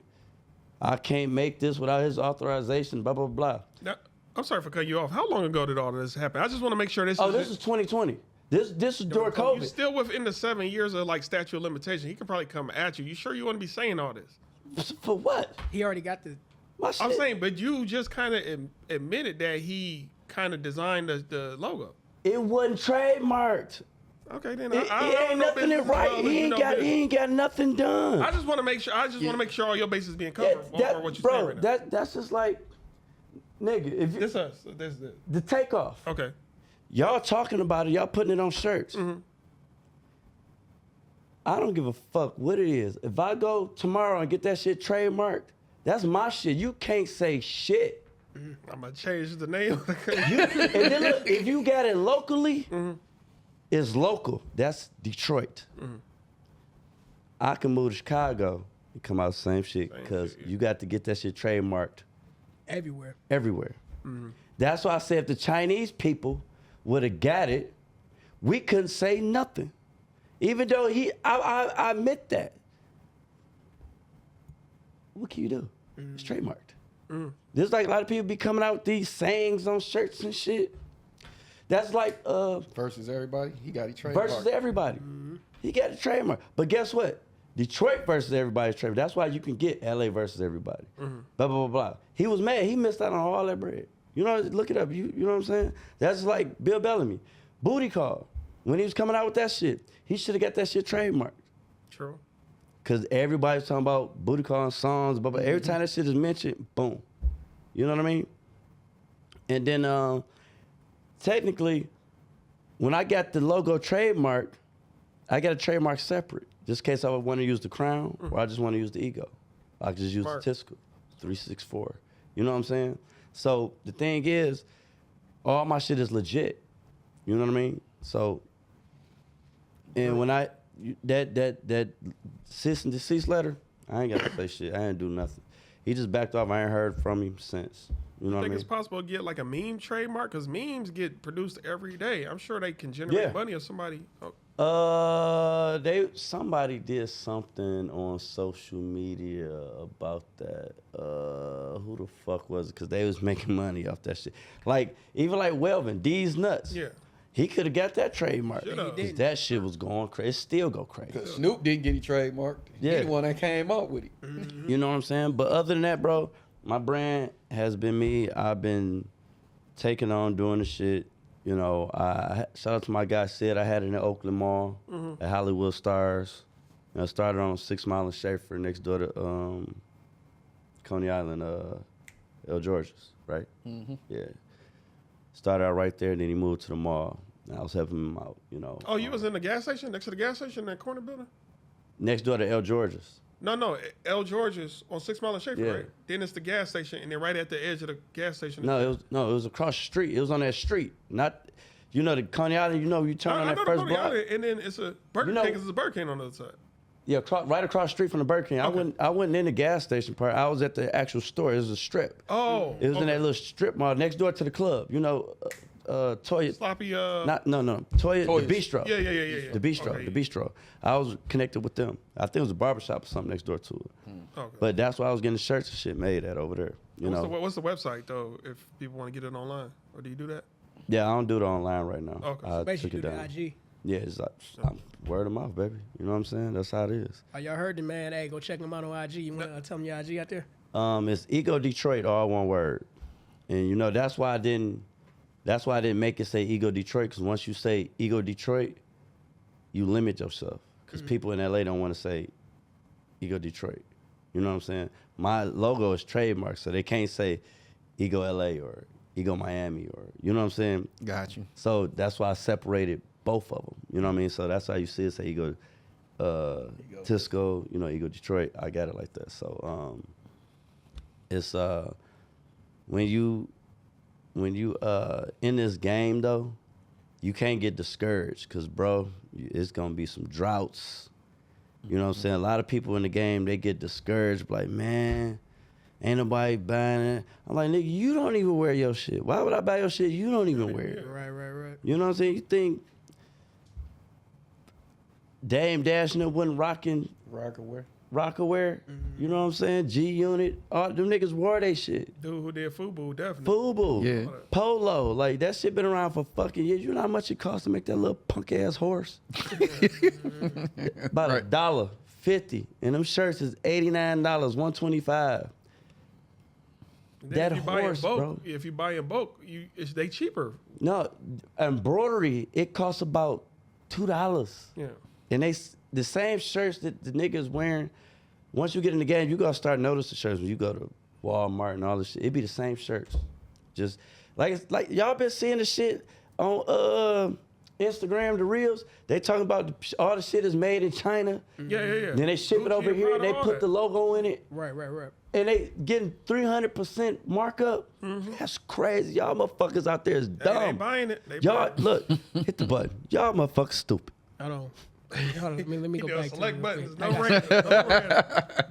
I can't make this without his authorization." Blah blah blah. Now, I'm sorry for cutting you off. How long ago did all this happen? I just want to make sure this This is 2020. This is during COVID. You're still within the 7 years of like statute of limitation. He can probably come at you. You sure you want to be saying all this? For what? He already got the. My shit. I'm saying, but you just kind of admitted that he kind of designed the logo. It wasn't trademarked. Okay, then It I ain't don't know nothing business right. about He you ain't know got. business. He ain't got nothing done. I just want to make sure. I just want to make sure all your bases being covered for what you're saying right now. That's just like, nigga. If This us. This. the takeoff, Okay. y'all talking about it, y'all putting it on shirts. Mm-hmm. I don't give a fuck what it is. If I go tomorrow and get that shit trademarked, that's my shit. You can't say shit. I'm gonna change the name. And then look, if you got it locally, Mm-hmm. it's local. That's Detroit. I can move to Chicago and come out the same shit because you got to get that shit trademarked Everywhere. everywhere. That's why I said if the Chinese people would have got it, we couldn't say nothing. Even though I admit that. What can you do? It's trademarked. There's like a lot of people be coming out with these sayings on shirts and shit. That's like Versus everybody. He got it trademarked. versus everybody. He got a trademark. But guess what? Detroit versus everybody's trademark. That's why you can get LA versus everybody. Blah, blah, blah, blah. He was mad. He missed out on all that bread. You know, look it up. You know what I'm saying? That's like Bill Bellamy. Booty call. When he was coming out with that shit, he should have got that shit trademarked. True. Because everybody's talking about booty calling songs, but every time that shit is mentioned, boom. You know what I mean? And then technically, when I got the logo trademarked, I got a trademark separate. Just in case I would want to use the crown or I just want to use the ego. I could just use Smart. the Tiscal 364. You know what I'm saying? So the thing is, all my shit is legit. You know what I mean? So, and when that cease and desist letter, I ain't got to say shit. I ain't do nothing. He just backed off. I ain't heard from him since. You know I what I think mean? it's possible to get like a meme trademark because memes get produced every day. I'm sure they can generate money if somebody. Somebody did something on social media about that. Who the fuck was it? Because they was making money off that shit. Like even like Welvin, D's Nuts. Yeah. He could have got that trademark. Shoulda. Because that shit was going crazy. It still go crazy. Because Snoop didn't get it trademarked. Yeah. He the one that came up with it. You know what I'm saying? But other than that, bro, my brand has been me. I've been taking on doing the shit. You know, shout out to my guy Sid. I had it in Oakland Mall at Hollywood Stars. You know, started on 6 Mile and Schaefer next door to Coney Island, El George's, right? Yeah. Started out right there, and then he moved to the mall. And I was helping him out, you know. Oh, you was in the gas station next to the gas station in that corner building? Next door to El George's. No, El George's on 6 Mile and Schaefer, Yeah. right? Then it's the gas station, and then right at the edge of the gas station. No, it was across the street. It was on that street. Not, you know, the Coney Island, you know, you turn on I that know first the Coney block. Island, and then it's a Burger You know- King, because it's a Burger King on the other side. Yeah, right across the street from the Burger King. Okay. I wasn't in the gas station part. I was at the actual store. It was a strip. Oh. It was in okay. that little strip mall next door to the club. You know, Toya. Sloppy, No. Toya, Toya's. the bistro. Yeah. The bistro, Okay, the bistro. I was connected with them. I think it was a barbershop or something next door to it. Okay. But that's why I was getting shirts and shit made at over there. You know. What's the website, though, if people want to get it online? Or do you do that? Yeah, I don't do it online right now. Okay. I Basically, took it do the down. IG. Yeah, it's like I'm word of mouth, baby. You know what I'm saying? That's how it is. Oh, y'all heard the man. Hey, go check him out on IG. You want to tell him your IG out there? It's Ego Detroit, all one word. And you know that's why I didn't make it say Ego Detroit, because once you say Ego Detroit, you limit yourself. Because people in LA don't want to say Ego Detroit. You know what I'm saying? My logo is trademarked, so they can't say Ego LA or Ego Miami or, you know what I'm saying? Got you. So that's why I separated both of them. You know what I mean? So that's how you see it. Say Ego Tisco, you know, Ego Detroit. I got it like that. So it's when you in this game though, you can't get discouraged because bro, it's gonna be some droughts. You know what I'm saying? A lot of people in the game, they get discouraged, like, man, ain't nobody buying it. I'm like, nigga, you don't even wear your shit. Why would I buy your shit? You don't even wear it. Right. You know what I'm saying? You think Dame Dash and them wasn't rocking Rockaware? You know what I'm saying? G-Unit, all them niggas wore they shit. Dude who did Fubu, definitely. Fubu, Yeah. Polo, like that shit been around for fucking years. You know how much it costs to make that little punk ass horse? About $1.50, and them shirts is $89, $125. Then That if you buy in horse, bulk, bro. If you buy in bulk, they cheaper. No, embroidery it costs about $2. Yeah. And the same shirts that the niggas wearing. Once you get in the game, you gotta start noticing the shirts when you go to Walmart and all this shit. It be the same shirts, just like y'all been seeing the shit on Instagram, the reels. They talking about all the shit is made in China. Yeah. Then they ship it Gucci over and here. Prada, They all put that. the logo in it. Right. And they getting 300% markup. That's crazy. Y'all motherfuckers out there is Hey, dumb. they buying it. They Y'all buying it. look, hit the button. Y'all motherfuckers stupid, I don't. Hold on, let me go You know, back to select it real buttons. quick. No I got random. No random.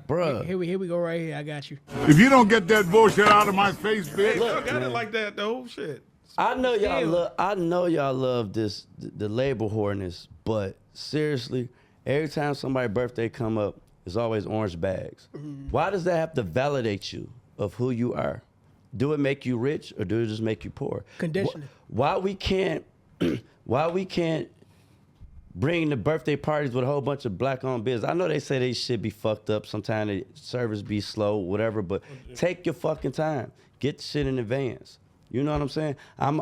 bruh. you. Here we go right here. I got you. If you don't get that bullshit out of my face, Hey, bitch. y'all got it like that though. Shit. I know y'all Still. love. I know y'all love this the label whoreness, but seriously, every time somebody's birthday come up, it's always orange bags. Why does that have to validate you of who you are? Do it make you rich or do it just make you poor? Conditioning. Why we can't? Why we can't bring the birthday parties with a whole bunch of black-owned business? I know they say they should be fucked up. Sometimes the service be slow, whatever. But take your fucking time. Get the shit in advance. You know what I'm saying? I'm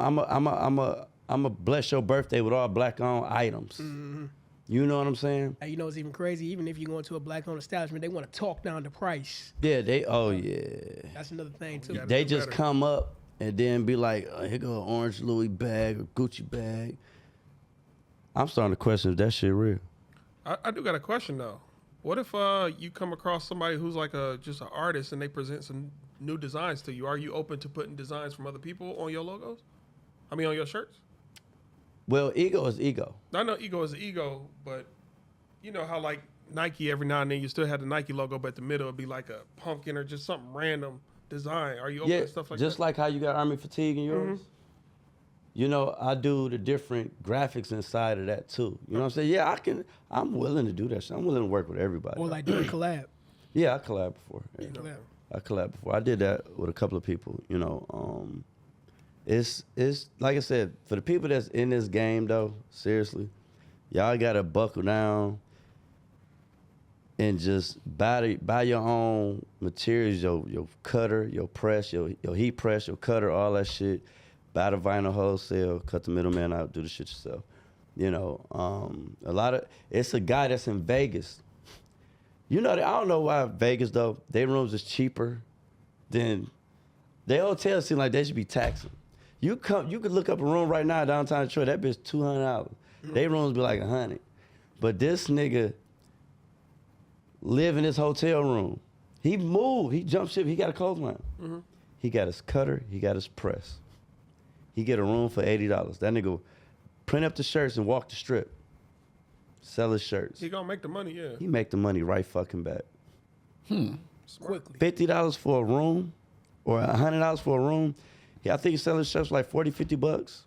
a bless your birthday with all black-owned items. You know what I'm saying? You know, it's even crazy. Even if you go into a black-owned establishment, they want to talk down the price. Yeah, oh yeah. That's another thing too. They just come up and then be like, here go an orange Louis bag or Gucci bag. I'm starting to question if that shit real. I do got a question though. What if you come across somebody who's like just an artist and they present some new designs to you? Are you open to putting designs from other people on your logos? I mean, on your shirts? Well, ego is ego. I know ego is ego, but you know how like Nike every now and then you still have the Nike logo, but the middle would be like a pumpkin or just something random design. Are you open Yeah, to stuff like just that? like how you got Army Fatigue in yours. You know, I do the different graphics inside of that too. You know what I'm saying? Yeah, I'm willing to do that shit. I'm willing to work with everybody. Or like doing a collab. Yeah, I collabed before. Yeah. Collab. I collabed before. I did that with a couple of people. You know, it's like I said, for the people that's in this game though, seriously, y'all gotta buckle down and just buy your own materials, your cutter, your press, your heat press, your cutter, all that shit. Buy the vinyl wholesale, cut the middleman out, do the shit yourself. You know, it's a guy that's in Vegas. You know, I don't know why Vegas though, their rooms is cheaper than their hotels seem like they should be taxing. You could look up a room right now downtown Detroit, that bitch $200. Their rooms be like $100. But this nigga live in his hotel room. He moved, he jumped ship, he got a clothesline. He got his cutter, he got his press. He get a room for $80. That nigga print up the shirts and walk the strip. Sell his shirts. He gonna make the money, yeah. He make the money right fucking back. Quickly. $50 for a room or $100 for a room. Yeah, I think he's selling shirts for like $40-$50.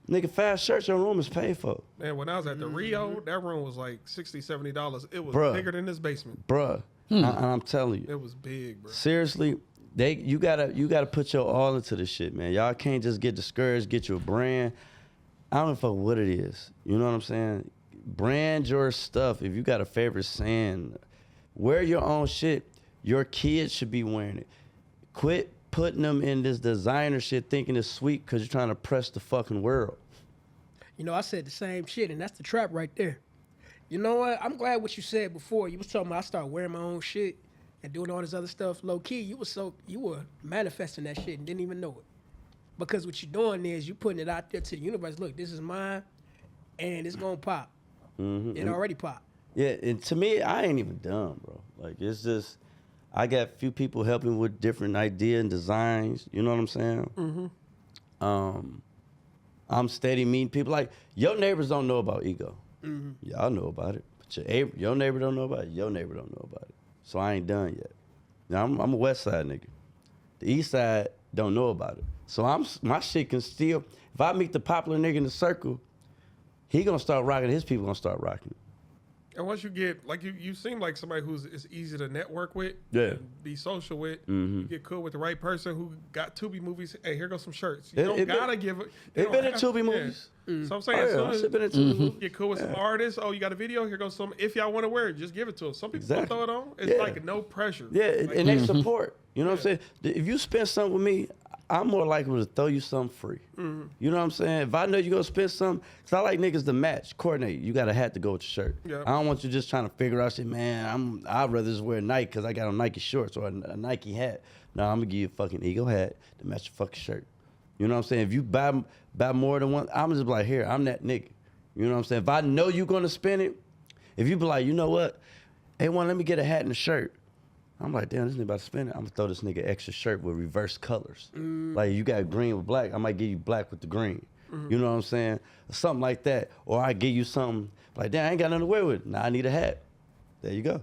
Nigga, 5 shirts your room is paid for. Man, when I was at the Rio, that room was like $60-$70. It was Bruh. bigger than this basement. Bruh, I'm telling you. It was big, bro. Seriously, you gotta put your all into this shit, man. Y'all can't just get discouraged, get you a brand. I don't know fuck what it is. You know what I'm saying? Brand your stuff. If you got a favorite saying, wear your own shit. Your kids should be wearing it. Quit putting them in this designer shit thinking it's sweet because you're trying to press the fucking world. You know, I said the same shit, and that's the trap right there. You know what? I'm glad what you said before. You was talking about I started wearing my own shit and doing all this other stuff low key. You were manifesting that shit and didn't even know it. Because what you're doing is you putting it out there to the universe. Look, this is mine. and it's gonna pop. It already popped. Yeah, and to me, I ain't even done, bro. Like, it's just, I got a few people helping with different ideas and designs. You know what I'm saying? I'm steady meeting people. Like, your neighbors don't know about Ego. Y'all know about it. But your neighbor don't know about it. Your neighbor don't know about it. So I ain't done yet. Now, I'm a West Side nigga. The East Side don't know about it. So my shit can still, if I meet the popular nigga in the circle, he gonna start rocking, his people gonna start rocking. And once you get, like, you seem like somebody who's it's easy to network with, Yeah. be social with. You get cool with the right person who got Tubi movies. Hey, here goes some shirts. You don't gotta give it. It been in Tubi movies. So I'm saying, I shit been in Tubi movies. get cool with some artists. Oh, you got a video? Here goes some. If y'all want to wear it, just give it to them. Some people Exactly. throw it on. It's like no pressure. Yeah, Like, and they support. You know what I'm saying? If you spend something with me, I'm more likely to throw you something free. You know what I'm saying? If I know you're going to spend something, because I like niggas to match, coordinate. You got a hat to go with your shirt. Yeah. I don't want you just trying to figure out shit, man, I'd rather just wear Nike because I got on Nike shorts or a Nike hat. No, I'm going to give you a fucking Ego hat to match your fucking shirt. You know what I'm saying? If you buy more than one, I'm just like, here, I'm that nigga. You know what I'm saying? If I know you're going to spend it, if you be like, you know what? Hey, let me get a hat and a shirt. I'm like, damn, this nigga about to spend it. I'm gonna throw this nigga extra shirt with reverse colors. Like, you got green with black, I might give you black with the green. You know what I'm saying? Or something like that. Or I give you something like, damn, I ain't got nothing to wear with it. Now I need a hat. There you go.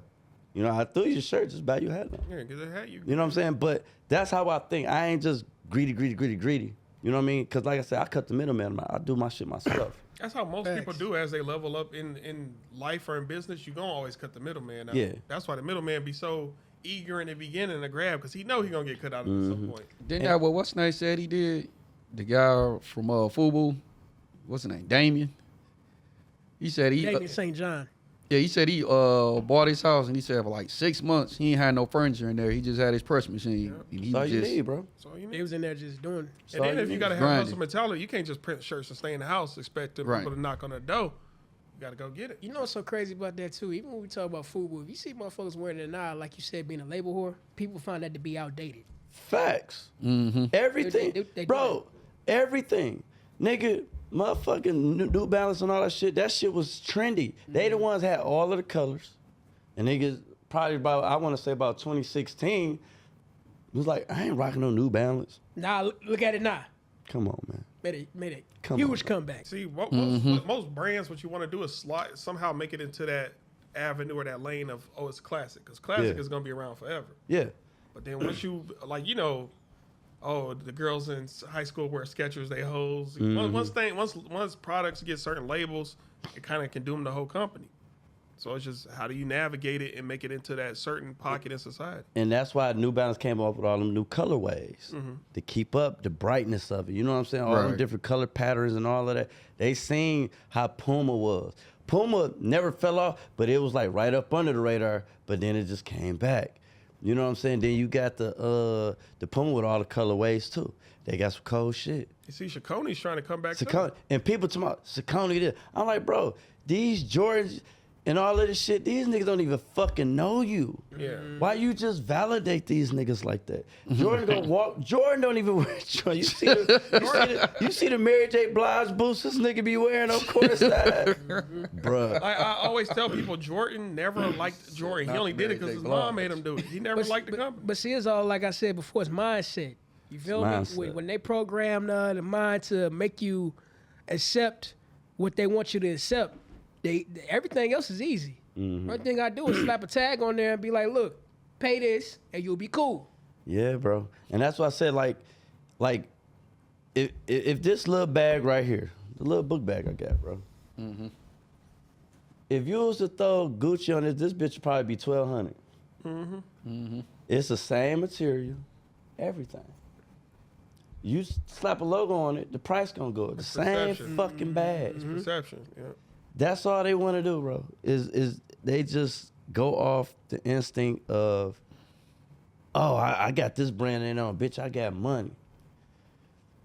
You know, I threw you your shirt, just buy you a hat now. Yeah, get a hat. You know what I'm saying? But that's how I think. I ain't just greedy. You know what I mean? Because like I said, I cut the middleman. I do my shit myself. That's how most people do as they level up in life or in business. You gonna always cut the middleman out. Yeah. That's why the middleman be so eager in the beginning to grab, because he know he gonna get cut out of it at some point. Didn't that what what's name said he did? The guy from Fubu, what's his name? Damien. He said he Damien St. John. yeah, he said he bought his house and he said for like 6 months he ain't had no furniture in there. He just had his press machine. And he That's all you just need, bro. So you They need. was in there just doing. And then if you gotta have Grinding. hustle mentality, you can't just print shirts and stay in the house expecting Right. people to knock on the door. You gotta go get it. You know what's so crazy about that too? Even when we talk about FUBU, if you see motherfuckers wearing it now, like you said, being a label whore, people find that to be outdated. Facts. Everything. They Bro, everything. Nigga, motherfucking New Balance and all that shit was trendy. They the ones had all of the colors. And niggas probably about, I want to say about 2016, was like, I ain't rocking no New Balance. Now look at it now. Come on, man. Made a Come huge on. comeback. See, most brands, what you want to do is somehow make it into that avenue or that lane of, oh, it's classic. Because classic Yeah. is going to be around forever. Yeah. But then once you, like, you know, oh, the girls in high school wear Skechers, they hoes. Once products get certain labels, it kind of can doom the whole company. So it's just, how do you navigate it and make it into that certain pocket in society? And that's why New Balance came up with all them new colorways to keep up the brightness of it. You know what I'm saying? All them Right. different color patterns and all of that. They seen how Puma was. Puma never fell off, but it was like right up under the radar, but then it just came back. You know what I'm saying? Then you got the Puma with all the colorways too. They got some cold shit. You see, Saucony's trying to come back. Saucony, and people talking about Saucony this. I'm like, bro, these Jordans and all of this shit, these niggas don't even fucking know you. Yeah. Why you just validate these niggas like that? Jordan gonna walk. Jordan don't even wear Jordan. You see the Mary J. Blige boots this nigga be wearing on courtside, bruh. I always tell people Jordan never liked Jordan. He only did it because his mom made him do it. He never liked the company. But see, it's all like I said before. It's mindset. You feel me? Mindset. When they program the mind to make you accept what they want you to accept, everything else is easy. Only thing I do is slap a tag on there and be like, "Look, pay this, and you'll be cool." Yeah, bro. And that's why I said like, if this little bag right here, the little book bag I got, bro. If you was to throw Gucci on this bitch would probably be $1,200. It's the same material, everything. You slap a logo on it, the price gonna go up. The same perception. fucking bag. It's perception. Yeah. That's all they want to do, bro. Is they just go off the instinct of, oh, I got this brand name on, bitch. I got money.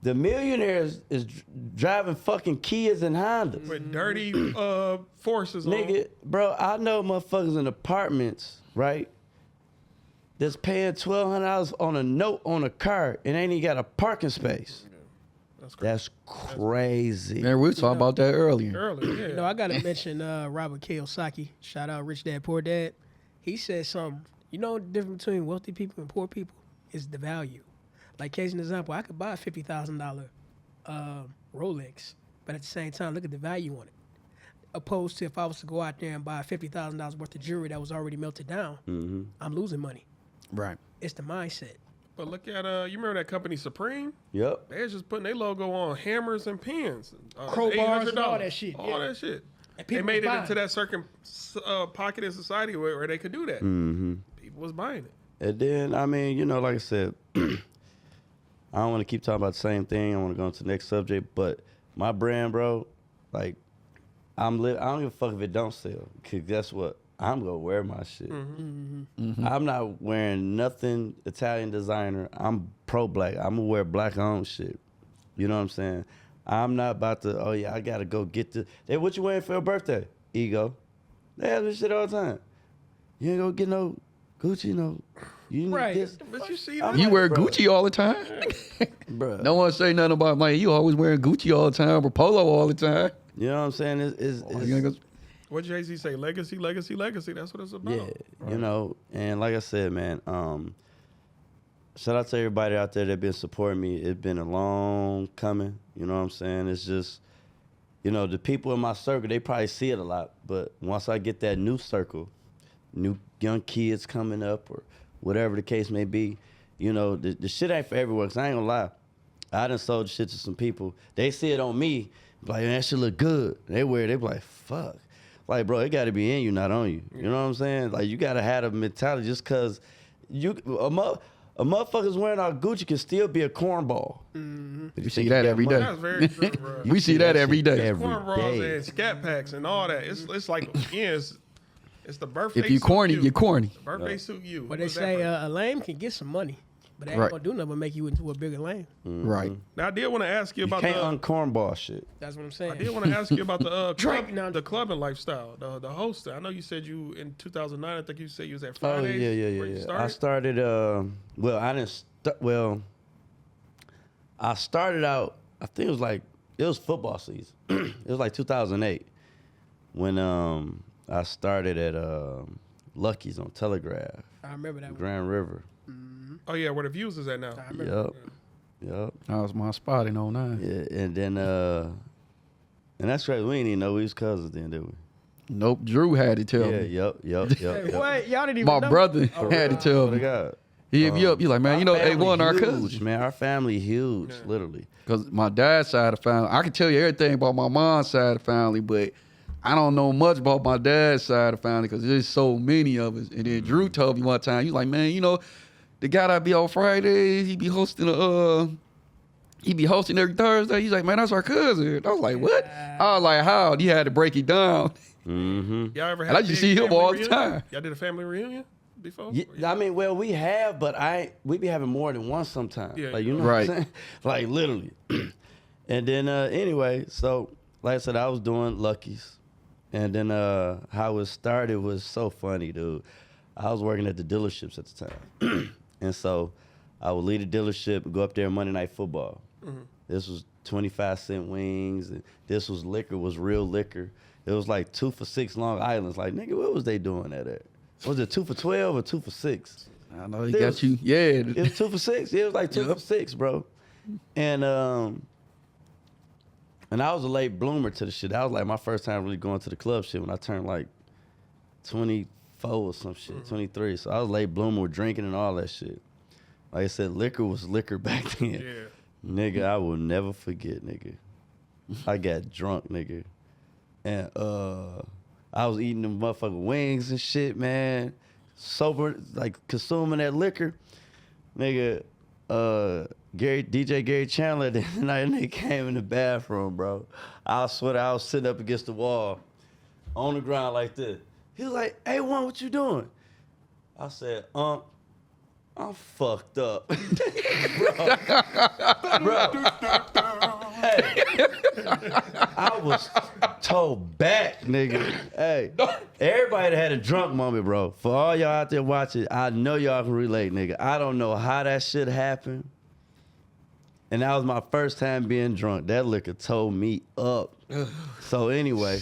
The millionaires is driving fucking Kias and Hondas. With dirty forces on. Nigga, bro, I know motherfuckers in apartments, right? That's paying $1,200 on a note on a car and ain't even got a parking space. That's crazy. Man, we were talking about that earlier. Early, yeah. You know, I gotta mention Robert Kiyosaki. Shout out Rich Dad Poor Dad. He said something. You know, the difference between wealthy people and poor people is the value. Like, case in example, I could buy a $50,000 Rolex, but at the same time, look at the value on it. Opposed to if I was to go out there and buy $50,000 worth of jewelry that was already melted down, I'm losing money. Right. It's the mindset. But look at you remember that company Supreme? Yep. They're just putting their logo on hammers and pens, Crowbars and all $800. that shit, All yeah. that shit. And They people made it was into buying. that certain pocket in society where they could do that. People was buying it. And then, I mean, you know, like I said, I don't want to keep talking about the same thing. I want to go into the next subject. But my brand, bro, like, I don't give a fuck if it don't sell. Because guess what? I'm going to wear my shit. I'm not wearing nothing Italian designer. I'm pro-black. I'm going to wear black-owned shit. You know what I'm saying? I'm not about to, oh, yeah, I got to go get the... Hey, what you wearing for your birthday? Ego. They have this shit all the time. You ain't going to get no Gucci, no... You Right. This, But you see I'm that? You wear bro. Gucci all the time? Bruh. No one say nothing about, man, you always wearing Gucci all the time or Polo all the time. You know what I'm saying? You ain't What Jay-Z say? Legacy, legacy, legacy. That's what it's about. yeah, you know, and like I said, man, shout out to everybody out there that been supporting me. It's been a long coming. You know what I'm saying? It's just, you know, the people in my circle, they probably see it a lot. But once I get that new circle, new young kids coming up or whatever the case may be, you know, the shit ain't for everyone. Cause I ain't gonna lie. I done sold shit to some people. They see it on me, like, man, that shit look good. They wear it, they be like, fuck. Like, bro, it got to be in you, not on you. You know what I'm saying? Like, you got to have a mentality just because a motherfucker's wearing our Gucci can still be a cornball. You see that every day. That's very true, bro. We see that every day. every Cornrows day. and scat packs and all that. It's like, again, it's the birthday If you suit corny, you. you're corny. The birthday suit you. But they What's that say for? a lame can get some money, but they ain't Right. gonna do nothing but make you into a bigger lame. Right. Now, I did want to ask you You about can't the... uncornball shit. That's what I'm saying. I did want to ask you about the Drink now. the clubbing lifestyle, the host. I know you said you in 2009. I think you said you was at Oh, Fridays. yeah. Where you I started, well, I didn't, I started out, I think it was football season. It was like 2008 when I started at Lucky's on Telegraph, I remember that one. Grand River. Oh yeah, where the views is at now. I remember. Yep. That was my spot in 09. Yeah, and then, and that's crazy. We didn't even know we was cousins then, did we? Nope. Drew had to tell Yeah, me. yep. Hey, what? Y'all didn't even My know? brother had to tell Oh, my me. God. He hit me up. You like, man, you know, they family won our huge, cousins. man. Our family huge, literally. Because my dad's side of the family, I can tell you everything about my mom's side of the family, but I don't know much about my dad's side of the family because there's so many of us. And then Drew told me one time, he was like, man, you know, the guy that be on Fridays, he be hosting every Thursday. He's like, man, that's our cousin. I was like, what? I was like, how? He had to break it down. Mm-hmm. Y'all ever had And I a just big see him family all the reunion? time. Y'all did a family reunion before? Yeah, I mean, well, we have, but we be having more than one sometimes. Yeah, like, you know right. what I'm saying? Like, literally. And then, anyway, so, like I said, I was doing Lucky's. And then how it started was so funny, dude. I was working at the dealerships at the time. And so I would leave the dealership, go up there Monday Night Football. This was 25-cent wings. And this was liquor, was real liquor. It was like 2 for $6 Long Island's. Like, nigga, what was they doing at? Was it 2 for $12 or 2 for $6? I know he got you. Yeah. It was 2 for $6. Yeah, it was like 2 for $6, bro. And I was a late bloomer to the shit. That was like my first time really going to the club shit when I turned like 24 or some shit, 23. So I was late bloomer with drinking and all that shit. Like I said, liquor was liquor back then. Yeah. Nigga, I will never forget, nigga. I got drunk, nigga. And I was eating them motherfucking wings and shit, man. Sober, like consuming that liquor. Nigga, DJ Gary Chandler that night, nigga came in the bathroom, bro. I swear I was sitting up against the wall on the ground like this. He was like, hey, Juan, what you doing? I said, I'm fucked up. Bro. Hey, I was told back, nigga. Hey, everybody that had a drunk moment, bro. For all y'all out there watching, I know y'all can relate, nigga. I don't know how that shit happened. And that was my first time being drunk. That liquor tore me up. So anyway,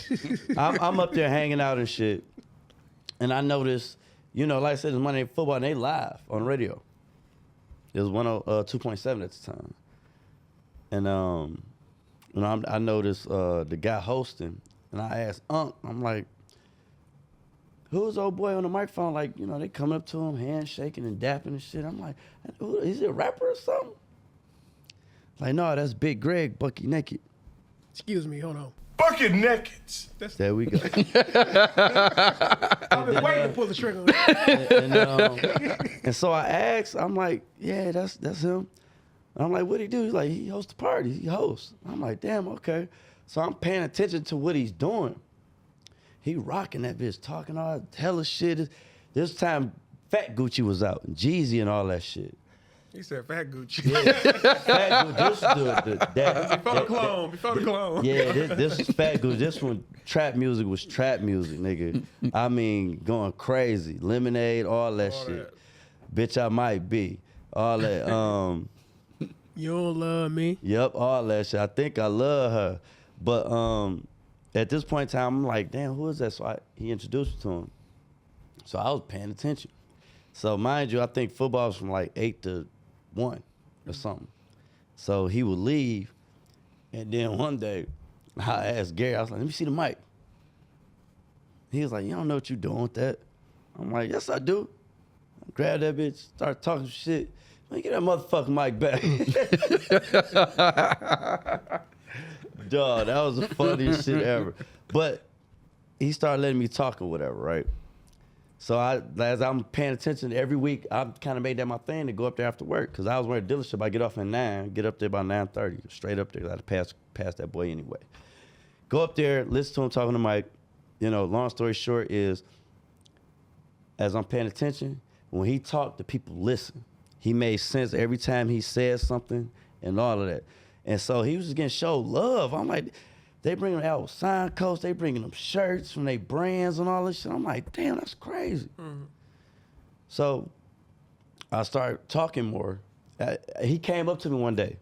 I'm up there hanging out and shit. And I noticed, you know, like I said, it's Monday Night Football, and they live on the radio. It was 2.7 at the time. And you know, I noticed the guy hosting, and I asked Unc, I'm like, who's old boy on the microphone? Like, you know, they coming up to him, handshaking and dapping and shit. I'm like, is he a rapper or something? Like, no, that's Big Greg, Bucky Naked. Excuse me, hold on. Bucket naked. There we go. I've been waiting to pull the trigger on that. And so I asked, I'm like, yeah, that's him. And I'm like, what'd he do? He's like, he hosts the party. He hosts. I'm like, damn, okay. So I'm paying attention to what he's doing. He rocking that bitch, talking all hella shit. This time, Fat Gucci was out, and Jeezy and all that shit. He said Fat Gucci. Yeah, Fat Gucci. Before the clone. Yeah, this is Fat Gucci. This one, trap music was trap music, nigga. I mean, going crazy. Lemonade, all that shit. Bitch, I might be. All that. You don't love me. Yep, all that shit. I think I love her. But at this point in time, I'm like, damn, who is that? So he introduced me to him. So I was paying attention. So mind you, I think football was from like 8 to 1 or something. So he would leave, and then one day, I asked Gary, I was like, let me see the mic. He was like, you don't know what you're doing with that. I'm like, yes, I do. I grabbed that bitch, started talking shit. Man, get that motherfucking mic back. Dog, that was the funniest shit ever. But he started letting me talk or whatever, right? So as I'm paying attention every week, I kind of made that my thing to go up there after work. Because I was working at a dealership. I get off at 9, get up there by 9:30, straight up there. I had to pass that boy anyway. Go up there, listen to him talking to Mike. You know, long story short is, as I'm paying attention, when he talked, the people listen. He made sense every time he said something and all of that. And so he was just getting showed love. I'm like, they bringing them out with sign coats, they bringing them shirts from their brands and all this shit. I'm like, damn, that's crazy. Mm-hmm. So I started talking more. He came up to me one day.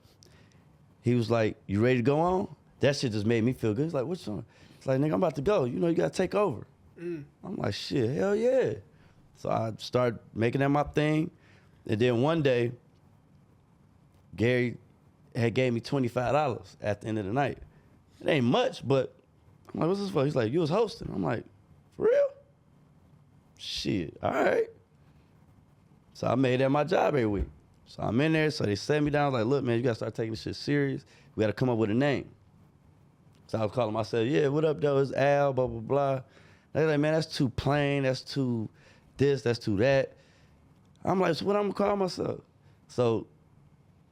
He was like, you ready to go on? That shit just made me feel good. He's like, what's on? It's like, nigga, I'm about to go. You know, you got to take over. I'm like, shit, hell yeah. So I started making that my thing. And then one day, Gary had gave me $25 at the end of the night. It ain't much, but I'm like, what's this for? He's like, you was hosting. I'm like, for real? Shit, all right. So I made that my job every week. So I'm in there, so they set me down, like, look, man, you gotta start taking this shit serious. We gotta come up with a name. So I was calling myself, yeah, what up, though? It's Al, blah, blah, blah. They're like, man, that's too plain, that's too this, that's too that. I'm like, so what I'm gonna call myself? So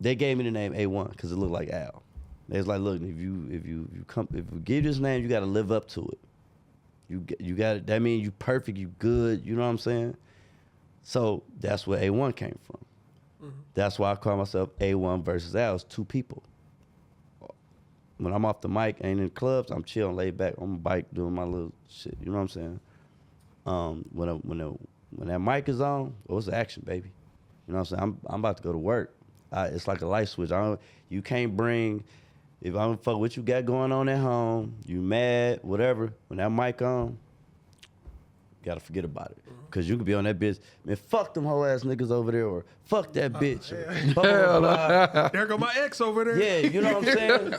they gave me the name A1 because it looked like Al. They was like, look, if you give this name, you got to live up to it. You got it. That means you perfect, you good. You know what I'm saying? So that's where A1 came from. Mm-hmm. That's why I call myself A1 versus Al. It's two people. When I'm off the mic, ain't in the clubs, I'm chilling, laid back on my bike, doing my little shit. You know what I'm saying? When that mic is on, it's action, baby. You know what I'm saying? I'm about to go to work. It's like a light switch. You can't bring. If I don't fuck what you got going on at home, you mad, whatever, when that mic on, you gotta forget about it. Because you could be on that bitch, man, fuck them whole ass niggas over there, or fuck that bitch. Or blah, blah, blah. There go my ex over there. Yeah, you know what I'm saying?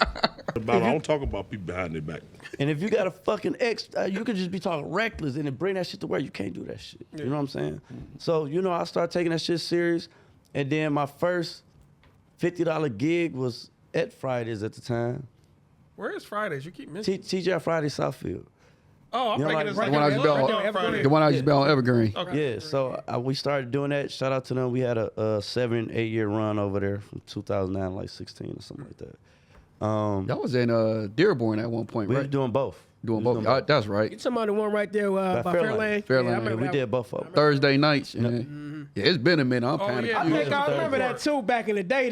I don't talk about people behind their back. And if you got a fucking ex, you could just be talking reckless and then bring that shit to where you can't do that shit. You know what I'm saying? So, you know, I started taking that shit serious. And then my first $50 gig was at Fridays at the time. Where is Fridays? You keep missing. TGI Friday Southfield. Oh, I'm You know, thinking like it's right like when I used to be on- Friday. The one I used to be on Evergreen. Okay. Yeah, so we started doing that. Shout out to them. We had a 7-8 year run over there from 2009, like 16 or something like that. That was in Dearborn at one point, We right? were doing both. Doing We both. was That's right. You talking about the one right there by Fairlane? Fairlane. Yeah, I Yeah, remember we that did both of them. Thursday nights. Yeah, it's been a minute. I'm kind yeah. I of think I remember that too back in the day.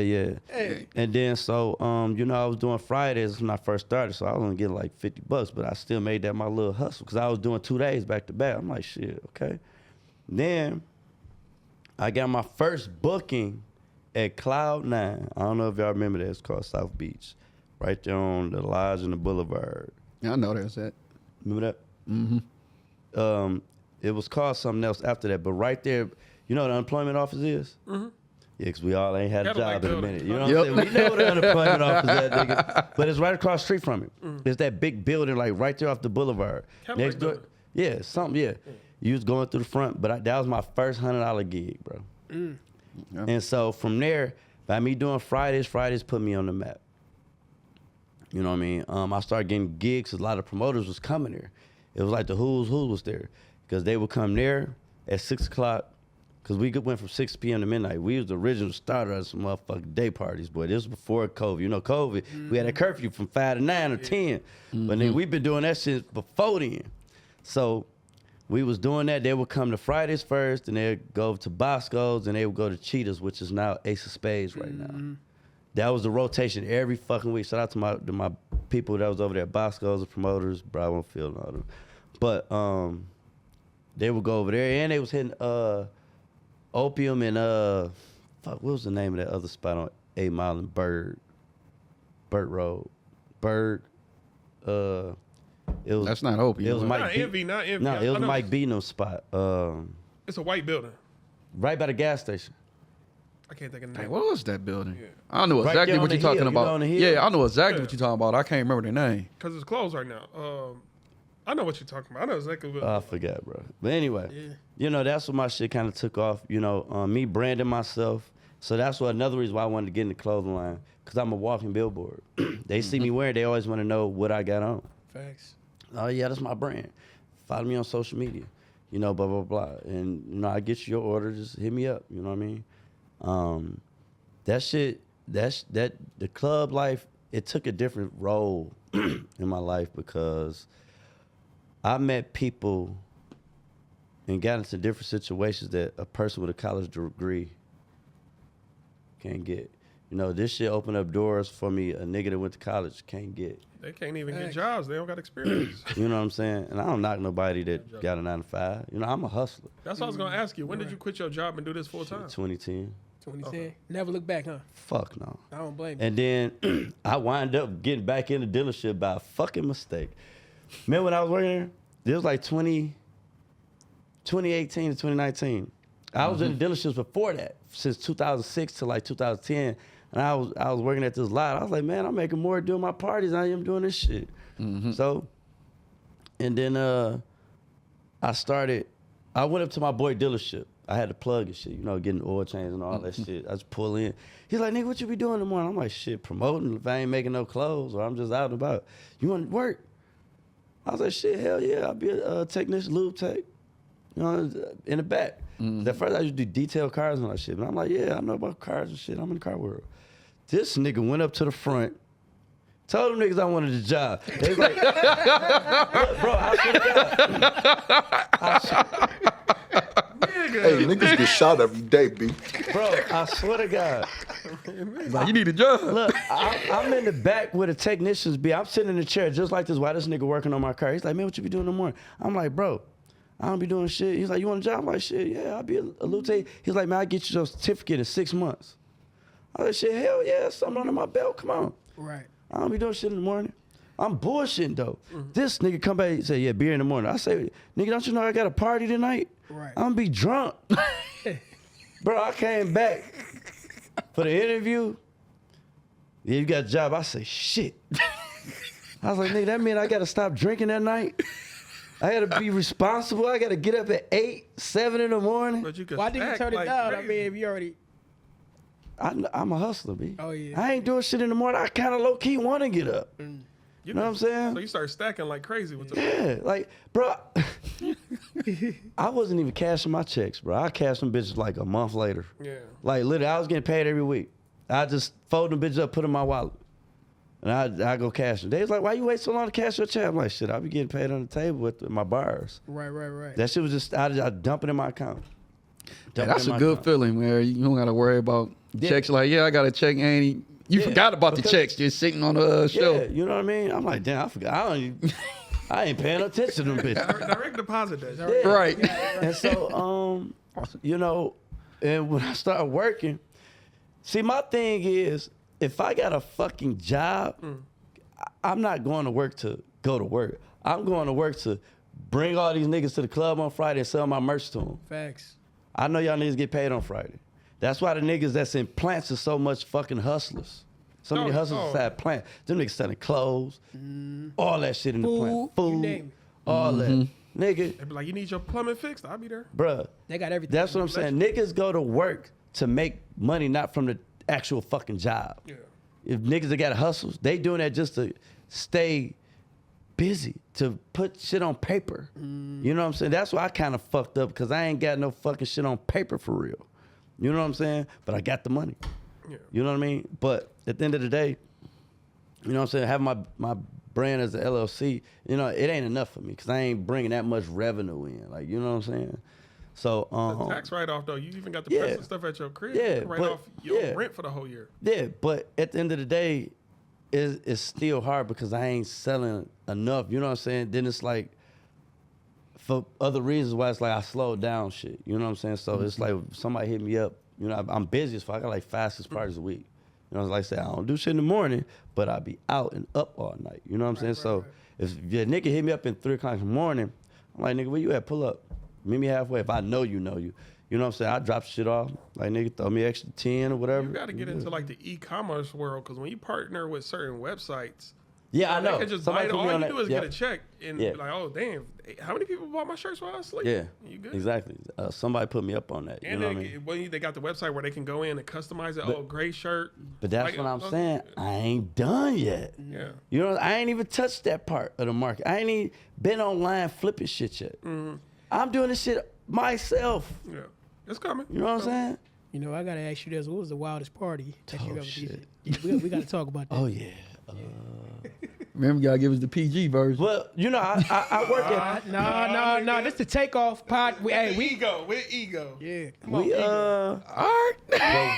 Yeah. Hey. And then so you know, I was doing Fridays when I first started, so I was only getting like $50, but I still made that my little hustle because I was doing 2 days back to back. I'm like, shit, okay. Then I got my first booking at Cloud 9. I don't know if y'all remember that. It's called South Beach. Right there on the Lodge and the Boulevard. Yeah, I know that's that. Remember that? Mm-hmm. It was called something else after that, but right there, you know what the unemployment office is? Mm-hmm. Yeah, because we all ain't had a job in a minute. You know what I'm saying? We know where the unemployment office is, nigga. But it's right across the street from it. It's that big building, like right there off the boulevard. Next door. Yeah, something, yeah. You was going through the front, but that was my first $100 gig, bro. Yeah. And so from there, by me doing Fridays put me on the map. You know what I mean? I started getting gigs because a lot of promoters was coming there. It was like the who's who was there because they would come there at 6 o'clock because we went from 6 p.m. to midnight. We was the original starter of some motherfucking day parties, boy. This was before COVID. You know, COVID, we had a curfew from 5 to 9 or 10. But then we've been doing that shit before then. So we was doing that. They would come to Fridays first, and they'd go to Bosco's, and they would go to Cheetah's, which is now Ace of Spades right now. That was the rotation every fucking week. Shout out to my people that was over there at Bosco's, the promoters, Bravo Field, and all them. But they would go over there, and they was hitting Opium and what was the name of that other spot on 8 Mile and Burt Road? It was, that's not Opium. It was Mike not Envy. No, it was Mike Beanham's spot. It's a white building. Right by the gas station. I can't think of the Hey, name. what was that building? Yeah. I know Right exactly there what on you're the talking hill. You know about. on the hill? Yeah, I know exactly what you're talking about. I can't remember the name. Because it's closed right now. I know what you're talking about. I know exactly what. I forgot, bro. But anyway, you know, that's what my shit kind of took off. You know, me branding myself. So that's what another reason why I wanted to get in the clothing line. Because I'm a walking billboard. They see me wearing, they always want to know what I got on. Facts. Oh, yeah, that's my brand. Follow me on social media. You know, blah, blah, blah. And, you know, I get you your order. Just hit me up. You know what I mean? That shit, the club life, it took a different role in my life because I met people and got into different situations that a person with a college degree can't get. You know, this shit opened up doors for me a nigga that went to college can't get. They can't even get jobs. They don't got experience. You know what I'm saying? And I don't knock nobody that got a 9 to 5. You know, I'm a hustler. That's what I was going to ask you. When did you quit your job and do this full time? 2010. 2010. Never look back, huh? Fuck no. I don't blame you. And then I wind up getting back in the dealership by a fucking mistake. Remember when I was working there? It was like 2018 to 2019. I was in the dealerships before that, since 2006 to like 2010. And I was working at this lot. I was like, man, I'm making more doing my parties than I am doing this shit. So, and then I went up to my boy dealership. I had to plug and shit, you know, getting oil change and all that shit. I just pull in. He's like, nigga, what you be doing in the morning? I'm like, shit, promoting if I ain't making no clothes or I'm just out and about. You want to work? I was like, shit, hell yeah. I'll be a technician, lube tech, you know, in the back. At first I used to do detailed cars and all that shit. But I'm like, yeah, I know about cars and shit. I'm in the car world. This nigga went up to the front, told them niggas I wanted the job. They was like, look, bro, I swear to God. Hey, niggas get shot every day, B. Bro, I swear to God. Like, you need a job. Look, I'm in the back where the technicians be. I'm sitting in the chair just like this while this nigga working on my car. He's like, man, what you be doing in the morning? I'm like, bro, I don't be doing shit. He's like, you want a job? I'm like, shit, yeah, I'll be a lieutenant. He's like, man, I'll get you your certificate in 6 months. I was like, shit, hell yeah, something under my belt, come on. Right. I don't be doing shit in the morning. I'm bullshitting though. This nigga come back and say, yeah, beer in the morning. I say, nigga, don't you know I got a party tonight? Right. I'm gonna be drunk. Bro, I came back for the interview. Yeah, you got a job. I say, shit. I was like, nigga, that mean I gotta stop drinking that night? I gotta be responsible. I gotta get up at 8, 7 in the morning. But you could Why didn't you act turn it like down? crazy. I mean, if you already... I'm a hustler, B. Oh, yeah. I ain't doing shit in the morning. I kind of low key want to get up. You know what I'm saying? So you start stacking like crazy with the. Yeah, like, bro, I wasn't even cashing my checks, bro. I cashed them bitches like a month later. Yeah. Like, literally, I was getting paid every week. I just fold them bitches up, put them in my wallet, and I go cash them. They was like, why you wait so long to cash your check? I'm like, shit, I be getting paid on the table with my bars. Right. That shit was just, I dump it in my account. Man, that's a good feeling, man. You don't gotta worry about checks. Like, yeah, I got a check, and you forgot about the checks just sitting on the shelf. Yeah, you know what I mean? I'm like, damn, I forgot. I ain't paying no attention to them bitches. Direct deposit days. Yeah. Right. And so, you know, and when I started working, See, my thing is, if I got a fucking job, I'm not going to work to go to work. I'm going to work to bring all these niggas to the club on Friday and sell my merch to them. Facts. I know y'all niggas get paid on Friday. That's why the niggas that's in plants are so much fucking hustlers. So many hustlers inside plants. Them niggas selling clothes, all that shit in the plant. You Food, name all that. Nigga, They be like, you need your plumbing fixed? I'll be there. bruh. They got everything. That's what I'm saying. Niggas go to work to make money, not from the actual fucking job. Yeah. If niggas that got hustles, they doing that just to stay busy, to put shit on paper. You know what I'm saying? That's why I kind of fucked up, because I ain't got no fucking shit on paper for real. You know what I'm saying? But I got the money. Yeah. You know what I mean? But at the end of the day, you know what I'm saying, having my brand as an LLC, you know, it ain't enough for me, because I ain't bringing that much revenue in. Like, you know what I'm saying? So, The tax write-off, though, you even got the Yeah. press and stuff at your crib. Yeah, You can write but- off your yeah. rent for the whole year. yeah, but at the end of the day, it's still hard because I ain't selling enough. You know what I'm saying? Then it's like, for other reasons why it's like I slowed down shit. You know what I'm saying? So it's like somebody hit me up. You know, I'm busy as fuck. I got like 5-6 parties a week. You know, like I said, I don't do shit in the morning, but I be out and up all night. You know what I'm saying? So if your nigga hit me up in 3 o'clock in the morning, I'm like, nigga, where you at? Pull up. Meet me halfway. If I know you, know you. You know what I'm saying? I drop shit off. Like, nigga, throw me extra 10 or whatever. You got to get into like the e-commerce world, because when you partner with certain websites, Yeah, I they know. can just Somebody bite. put All me you on do that. is Yep. get a check and Yeah. be like, oh damn, how many people bought my shirts while I was asleep? Yeah, You good? exactly. Somebody put me up on that. And you know they, what I mean? when they got the website where they can go in and customize it. Gray shirt. But that's Like, what I'm okay. saying. I ain't done yet. Yeah. You know, I ain't even touched that part of the market. I ain't even been online flipping shit yet. I'm doing this shit myself. Yeah. It's coming. You know what I'm saying? You know, I gotta ask you this: what was the wildest party that you Oh, ever shit. did? Yeah, we gotta talk about that. Oh yeah. Remember, you gotta give us the PG version. Well, you know, I work at No. This the Takeoff pod. With ego. Yeah. the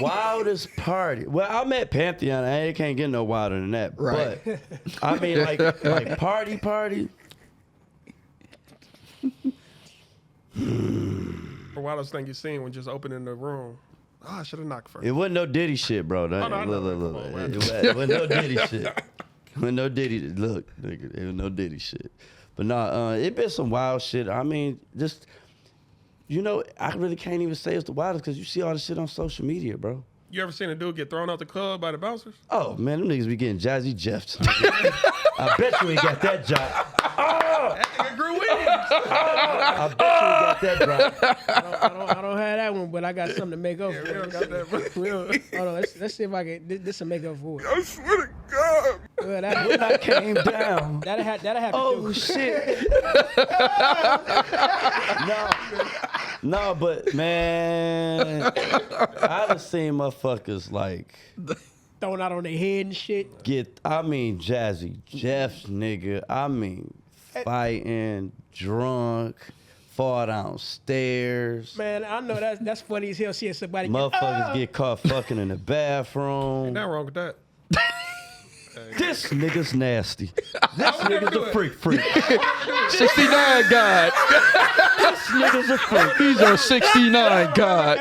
wildest party. Well, I'm at Pantheon. I can't get no wilder than that. Right. But I mean, like party. The wildest thing you seen when just opening the room. Oh, I should have knocked first. It wasn't no Diddy shit, bro. That, Oh, no, I know. look. Come on, man. It wasn't no Diddy shit. It wasn't no Diddy. Look, nigga, it was no Diddy shit. But nah, it been some wild shit. I mean, just, you know, I really can't even say it's the wildest because you see all the shit on social media, bro. You ever seen a dude get thrown out the club by the bouncers? Oh, man, them niggas be getting Jazzy Jeffs. I bet you ain't got that job. That nigga grew wings. I bet you ain't got that drop. I don't have that one, but I got something to make up Yeah, for. we don't got that, bro. Hold on, let's see if I can. This will make up for it. I swear to God. Well, I came down. that'll have to do Oh it. shit! no, but man, I done seen motherfuckers like Throwing out on their head and shit. Jazzy Jeff's nigga. I mean, fighting, drunk, fall downstairs. Man, I know that's funny as hell seeing somebody. Motherfuckers get caught fucking in the bathroom. Nothing wrong with that. This nigga's nasty. This nigga's a freak. 69 God. This nigga's a freak. He's a 69 God.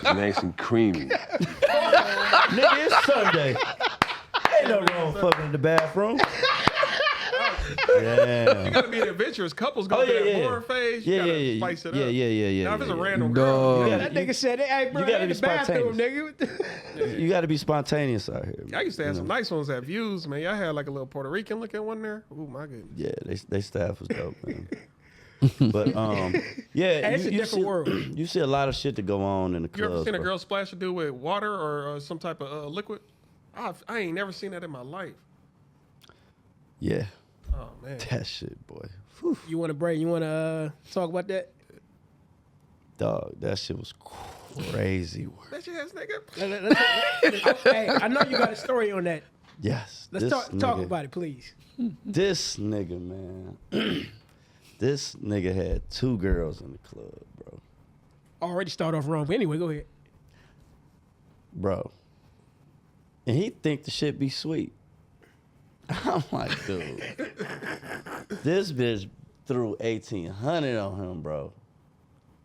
Nice and creamy. Nigga, it's Sunday. Ain't no wrong with fucking in the bathroom. You Yeah. gotta be an adventurous. Couples go Oh, through yeah, that yeah. horror phase. You Yeah, gotta yeah, spice it yeah, up. yeah. Now if it's a yeah. random Dog. girl, Yeah. That nigga said, "Hey, bro, you gotta in be the bathroom, nigga." You gotta be spontaneous out here. I used to have some nice ones at Views, man. I had like a little Puerto Rican looking one there. Ooh, my goodness. Yeah, they staff was dope, man. But yeah, Hey, it's a different see, world. You see a lot of shit that go on in the You clubs. ever seen a bro. girl splash a dude with water or some type of liquid? I ain't never seen that in my life. Yeah, Oh man. that shit, boy. Whew. You want to break? You want to talk about that? Dog, that shit was crazy. That your ass nigga. Hey, I know you got a story on that. Yes. Let's this talk nigga- about it, please. This nigga, man. This nigga had 2 girls in the club, bro. Already start off wrong, but anyway, go ahead. Bro. And he think the shit be sweet. I'm like, dude. This bitch threw 1,800 on him, bro.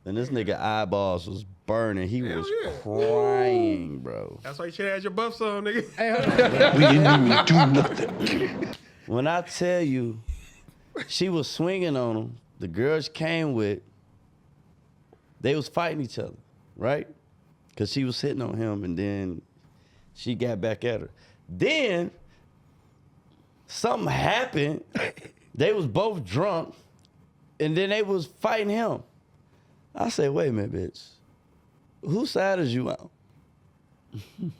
And this nigga eyeballs was burning. He was yeah. crying, bro. That's why you should have had your buffs on, nigga. Hey, hold on. We didn't even do nothing. When I tell you, she was swinging on him. The girls came with. They was fighting each other, right? Because she was hitting on him, and then she got back at her. Then something happened. They was both drunk, and then they was fighting him. I said, wait a minute, bitch. Whose side is you on?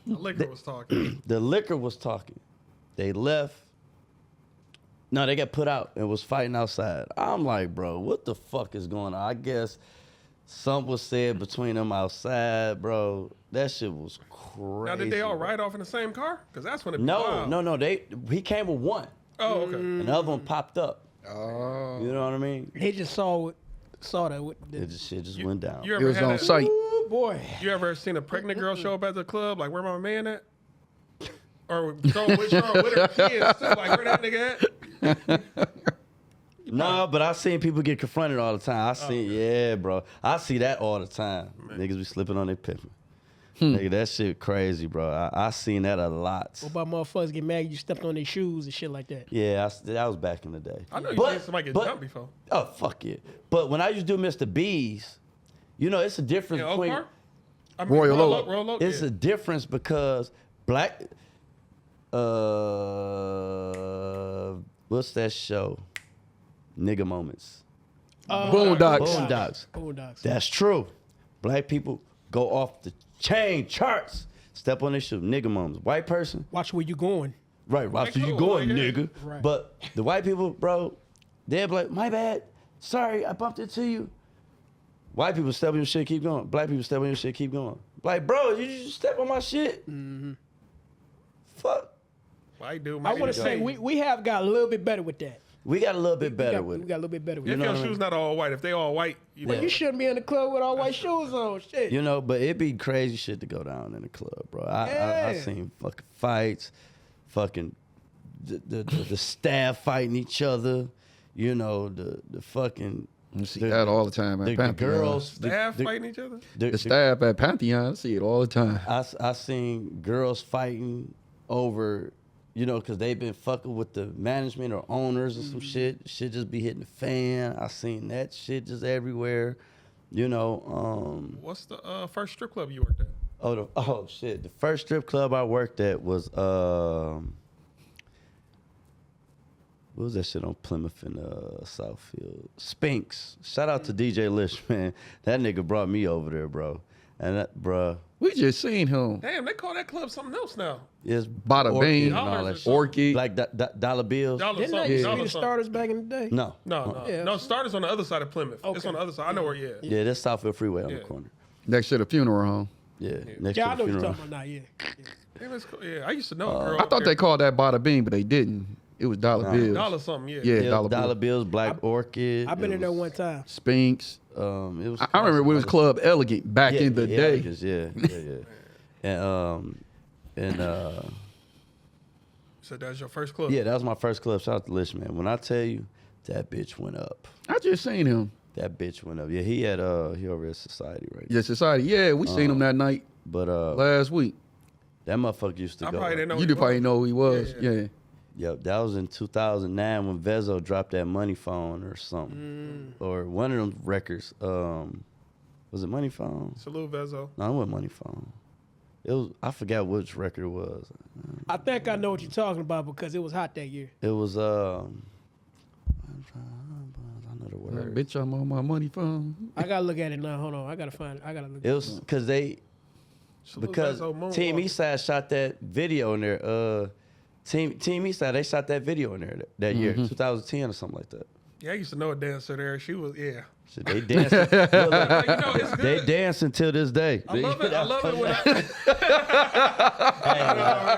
The liquor was talking. The liquor was talking. They left. No, they got put out and was fighting outside. I'm like, bro, what the fuck is going on? I guess something was said between them outside, bro. That shit was crazy. Now, did they all bro. ride off in the same car? Because that's when it be No, wild. no. He came with one. Oh, okay. And the other one popped up. Oh. You know what I mean? He just saw that. With the, Shit just went down. You It ever was had on that- site. Ooh, boy. You ever seen a pregnant girl show up at the club? Like, where my man at? Or show with her kids too. Like, where that nigga at? No, but I seen people get confronted all the time. Yeah, bro. I see that all the time. Niggas be slipping on their pimping. Nigga, that shit crazy, bro. I seen that a lot. What about motherfuckers get mad you stepped on their shoes and shit like that? Yeah, that was back in the day. I know you seen somebody get jumped before. Oh, fuck it. But when I used to do Mr. B's, you know, it's a difference In Oak between... Park? I mean, Royal Royal Oak. Oak, It's yeah. a difference because black... what's that show? Nigga Moments. Boondocks. Boondocks. That's true. Black people go off the chain charts. Step on their shoe. Nigga Moments. White person... Watch where you going. Right, watch where you cool, going, nigga. nigga. Right. But the white people, bro, they're like, my bad. Sorry, I bumped into you. White people step on your shit, keep going. Black people step on your shit, keep going. Like, bro, you just step on my shit. Mm-hmm. Fuck. White dude, I want to say we have got a little bit better with that. We got a little bit better with We it. got a little bit better with If it. your shoes not all white, if they all white, you know. You shouldn't be in the club with all white shoes on. Shit. You know, but it be crazy shit to go down in the club, bro. I Yeah. seen fucking fights, fucking the staff fighting each other. You know, the fucking... You see that all the time at The Pantheon. girls... Staff fighting each other? The staff at Pantheon, I see it all the time. I seen girls fighting over, you know, because they've been fucking with the management or owners or some shit. Shit just be hitting the fan. I seen that shit just everywhere. You know, What's the first strip club you worked at? oh shit. The first strip club I worked at was what was that shit on Plymouth in Southfield? Spinks. Shout out to DJ Lish, man. That nigga brought me over there, bro. And that, bruh, We just seen him. Damn, they call that club something else now. is Bada Orchid Bing, and all that Dollars or shit. Orchid. Like dollar bills. Dollar Didn't that something. used to be Dollar the something. starters back in the day? No. No. Yeah. No, Starters on the other side of Plymouth. It's Okay. on the other side. I know where, yeah. Yeah, that's Southfield Freeway on the Yeah. corner. Next to the funeral home. Yeah, next Yeah, I to know the what you're funeral. talking about now. Yeah. Damn, it's cool. Yeah, I used to know a girl. I up thought there. they called that Bada Bing, but they didn't. It was dollar bills. Dollar something, yeah. Yeah, Yeah, dollar dollar bills. bills, Black Orchid. I've been It in there was- one time. Spinks. It was. I remember it was Club Elegant back in the day. And So that was your first club? yeah, that was my first club. Shout out to Lish, man. When I tell you, that bitch went up. I just seen him. That bitch went up. Yeah, he over at Society right now. Yeah, Society. Yeah, we seen him that night But last week. that motherfucker used to I go. probably didn't know. You who did he probably was. know who he was. Yeah. Yeah. Yep, that was in 2009 when Vezo dropped that Money Phone or something, or one of them records. Was it Money Phone? Salute Vezo. No, it wasn't Money Phone. It was. I forgot which record it was. I think I know what you're talking about because it was hot that year. It was. I know the word. Bitch, I'm on my money phone. I gotta look at it now. Hold on. I gotta find it. I gotta look. It was because they Salute because Vezo Moonwalk. Team Eastside shot that video in there. Team Eastside they shot that video in there that year, 2010 or something like that. Yeah, I used to know a dancer there. She was, yeah. Shit, they danced. Like, you know, it's They good. dance until this day. I love it. I love it when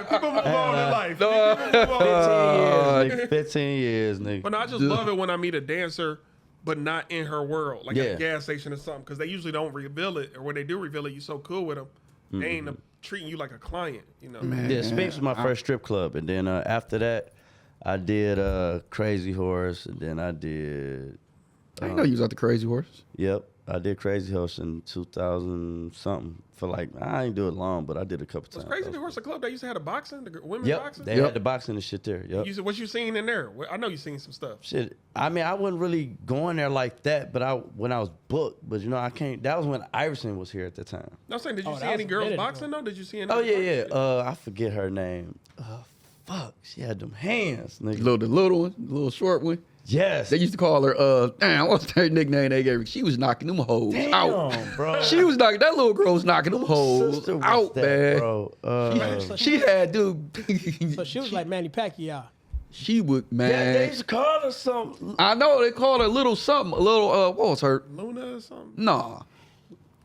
people move on in life. People move on. 15 years, nigga. But no, I just love it when I meet a dancer, but not in her world, like at Yeah. a gas station or something, because they usually don't reveal it, or when they do reveal it, you so cool with them, they ain't treating you like a client, you know. Yeah, Spinks was my first strip club, and then after that, I did Crazy Horse, and then I did. I didn't know you was at the Crazy Horse. Yep, I did Crazy Horse in 2000 something. For like, I ain't do it long, but I did a couple Was times. Crazy Horse a club that used to have the boxing, the women's Yep, boxing? they had the boxing and shit there. Yep. What you seen in there? I know you seen some stuff. Shit, I mean, I wasn't really going there like that, but when I was booked, but you know, I can't. That was when Iverson was here at the time. No, I'm saying, did you Oh, see that was any a girls minute boxing ago. though? Did you see any? Oh girls yeah, boxing? yeah. I forget her name. Fuck, she had them hands, nigga. The little one, the little short one. Yes. They used to call her, damn, what's her nickname they gave her? She was knocking them hoes out. Damn, bro. She was knocking, that little girl was knocking them hoes Sister was out, that, man. bro. She had, dude. So she was like Manny Pacquiao. She would, Yeah, they man. used to call her something. I know, they called her little something, a little, what was her? Luna or something. Nah.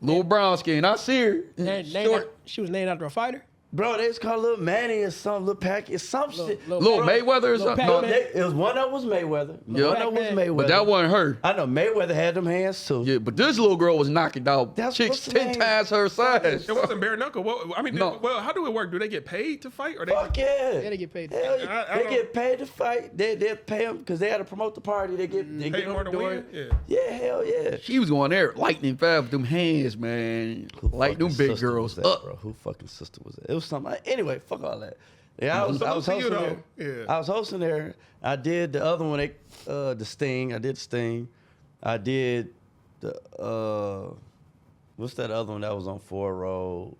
Little brown skin. I see her. She was named after a fighter. Bro, they used to call her Little Manny or something, Little Packy or some shit. Little Mayweather or Little something. Pac-Man. No, it was one of them was Mayweather. Yeah. One of them was Pac-Man. Mayweather. But that wasn't her. I know Mayweather had them hands too. Yeah, but this little girl was knocking out That's chicks what's the 10 name? times her size. It wasn't bare knuckle. No. Well, how do it work? Do they get paid to fight, or they? Fuck yeah. Yeah, they get paid. Hell yeah. I They don't- get paid to fight. They pay them because they had to promote the party. They get Pay more to them win. Yeah. Yeah, hell yeah. She was going there lightning fast with them hands, man. Like them fucking big sister girls was that, up. bro? Who fucking sister was that? It was something. Anyway, fuck all that. Yeah, I was Salute to you, hosting though. there. Yeah. I was hosting there. I did the other one. The Sting. I did Sting. I did the what's that other one that was on 4 Road?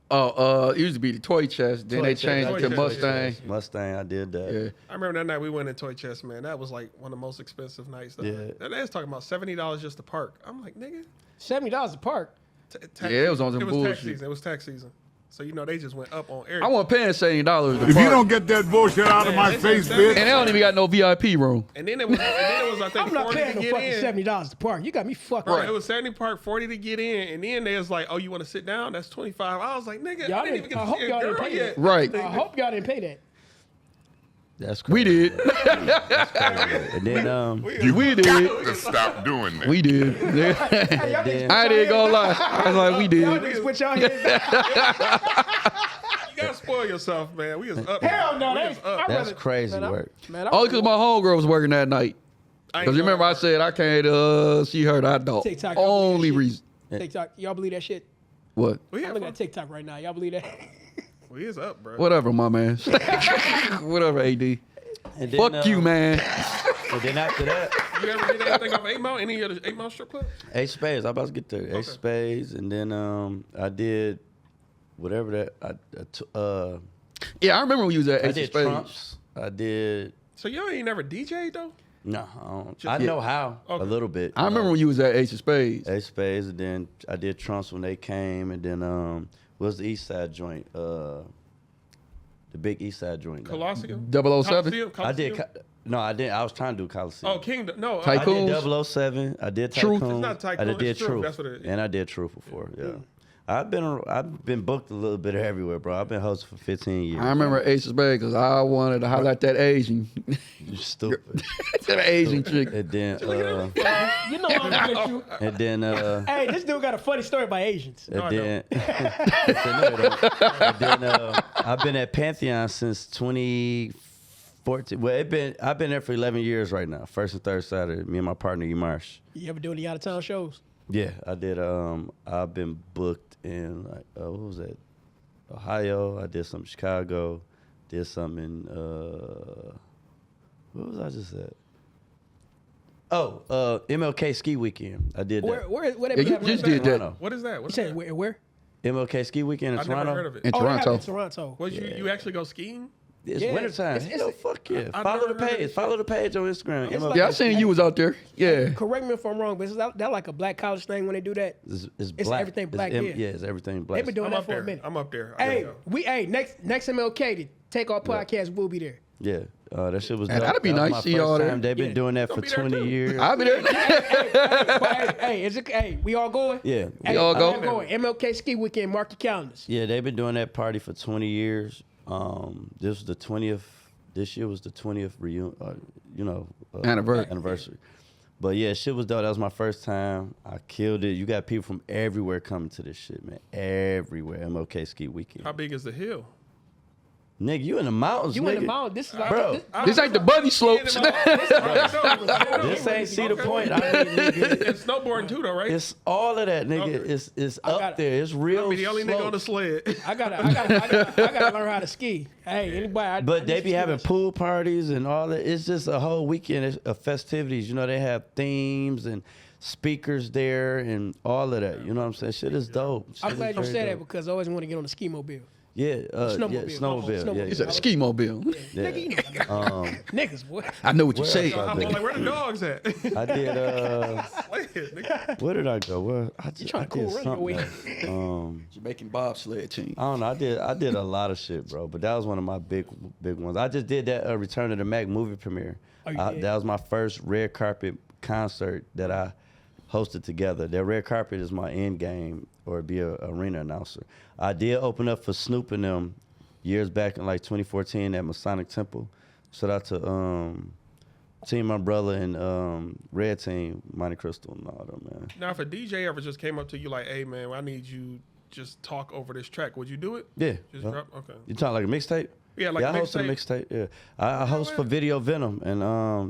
It used to be the toy chest. Then Toy they chest. changed Toy it to chest, Mustang. Mustang. I did that. Yeah. I remember that night we went in Toy Chest, man. That was like one of the most expensive nights. Though. Yeah. And they was talking about $70 just to park. I'm like, nigga. $70 a park. Tax Yeah, it was on some It was tax bullshit. season. It was tax season. So you know they just went up on air. I wasn't paying $70 to If you park. don't get that bullshit out of my Man, face, that's- bitch. And they don't even got no VIP room. And then it was I think I'm not 40 paying to no get fucking in. $70 to park. You got me fucked Bro, up. it was 70 park, 40 to get in, and then they was like, "Oh, you want to sit down? That's 25." I was like, "Nigga, Y'all I didn't even didn't- get I to hope see a y'all didn't girl pay yet." that. Right. I hope y'all didn't pay that. That's We crazy. did. And then We did. To stop doing that. We did. then- I didn't gonna lie. I was like, we Y'all did. niggas put y'all heads back. You gotta spoil yourself, man. We was up. Hell no, We they was up. I'd That's rather- crazy man, I- work. Man, I Only because my homegirl was working that night. I ain't Because remember know I that said I can't see her. I don't. TikTok, Only y'all believe reason. TikTok, y'all believe that shit? What? We I'm had looking fun. at TikTok right now. Y'all believe that? We is up, bro. Whatever, my man. Whatever, AD. And then, Fuck you, man. And then after that, You ever did anything off 8 Mile? Any of the 8 Mile strip club? Ace Spades. I'm about to get there. Ace Spades, and then I did whatever that. Yeah, I remember when you was at I Ace of did Spades. Trumps. I did. So y'all ain't never DJ'd though? No, I don't. Just- I know how Okay. a little bit. I remember when you was at Ace of Spades. Ace Spades, and then I did Trumps when they came, and then what was the East Side joint? The big East Side joint. Colosseum? 007? I did. No, I didn't. I was trying to do Coliseum. Oh, Kingdom. No. I Tycoon? did 007. I did Truth? Tycoon. It's not Tycoon, I it's did Truth. Truth. That's what it is. And I did Truth before. Yeah. I've been booked a little bit everywhere, bro. I've been hosting for 15 years. I remember Ace of Spades because I wanted to highlight that Asian. You stupid. That Asian chick. And then, You know I'm looking at you. and then, Hey, this dude got a funny story about Asians. and I then, and then I've been at Pantheon since 2014. Well, I've been there for 11 years right now. First and third Saturday. Me and my partner, Umarsh. You ever do any out of town shows? Yeah, I did. I've been booked in like what was that? Ohio. I did some in Chicago. Did some in where was I just at? Oh, MLK Ski Weekend. I did that. Where they Yeah, you have just right did now? that. Toronto. What is that? You What is said that? where? MLK Ski Weekend in I've Toronto. never heard of it. In Oh, they have it Toronto. in Toronto. Was you actually go skiing? It's Yeah, wintertime. it's- Hell, fuck yeah. I've Follow never the heard of page. this Follow the page on Instagram. It's MLK. Yeah, I seen you was out there. Yeah. Correct me if I'm wrong, but is that like a black college thing when they do that? It's It's black. everything black, It's, yeah. yeah, it's everything black. They've been doing I'm that up for there. a minute. I'm up there. I gotta Hey, go. next MLK, the Takeoff podcast will be there. Yeah, that shit was Man, dope. that'd be That was nice. my See first y'all there. time. They've been Yeah. doing that Gonna for be there 20 too. years. I'll be there. Hey, we all going? Yeah. Hey, all we go? all going. MLK ski weekend. Mark your calendars. Yeah, they've been doing that party for 20 years. This was the 20th. This year was the 20th reunion. Anniversary. But yeah, shit was dope. That was my first time. I killed it. You got people from everywhere coming to this shit, man. Everywhere. MLK Ski Weekend. How big is the hill? Nigga, you in the mountains, You nigga. in the mountain. This is like Bro. This ain't the bunny slopes. This ain't see the point. I mean, nigga, It's snowboarding too, though, right? it's all of that, nigga. Okay. It's up there. It's real. I'll be the only nigga on the slopes. sled. I gotta learn how to ski. Hey, anybody? But I they need be some having skills. pool parties and all that. It's just a whole weekend of festivities. You know, they have themes and speakers there and all of that. You know what I'm saying? Shit is dope. I'm Shit glad is you very said that dope. because I always want to get on the ski mobile. Yeah, Snowmobile. yeah, snowmobile. Yeah, It's yeah. a ski mobile. Yeah. Nigga, you know, niggas, boy. I know what you Where say. else I I'm like, where the dogs at? I did. Sled, nigga. Where did I go? Where I did trying to cool run your something. way. else. Jamaican bobsled team. I don't know. I did a lot of shit, bro. But that was one of my big ones. I just did that Return of the Mac movie premiere. Oh, you did? That was my first red carpet concert that I hosted together. That red carpet is my end game, or be a arena announcer. I did open up for Snoop and them years back in like 2014 at Masonic Temple. Shout out to Team Umbrella and Red Team, Monte Crystal and all them, man. Now, if a DJ ever just came up to you like, hey, man, I need you just talk over this track, would you do it? Yeah. Just yeah. drop? Okay. You talking like a mixtape? Yeah, like I a hosted a mixtape. Yeah, I host for Video Venom, and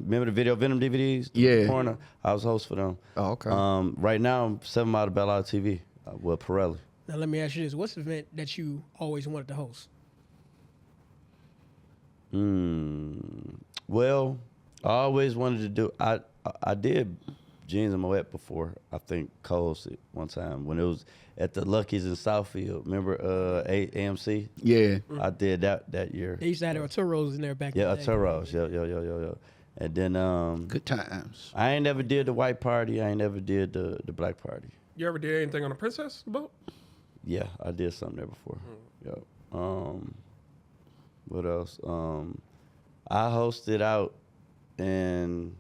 remember the Video Venom DVDs? Yeah. Corner. I was host for them. Oh, okay. Right now I'm 7 Mile to Belle Isle TV with Pirelli. Now let me ask you this: what's the event that you always wanted to host? Well, I always wanted to do. I did Jeans and Moet before. I think co-hosted one time when it was at the Lucky's in Southfield. Remember AMC? Yeah. I did that year. They used to have Arturos in there back Yeah, in the day. Arturos. Yeah. And then Good times. I ain't never did the white party. I ain't never did the black party. You ever did anything on a Princess boat? Yeah, I did something there before. Yep. What else? I hosted out, and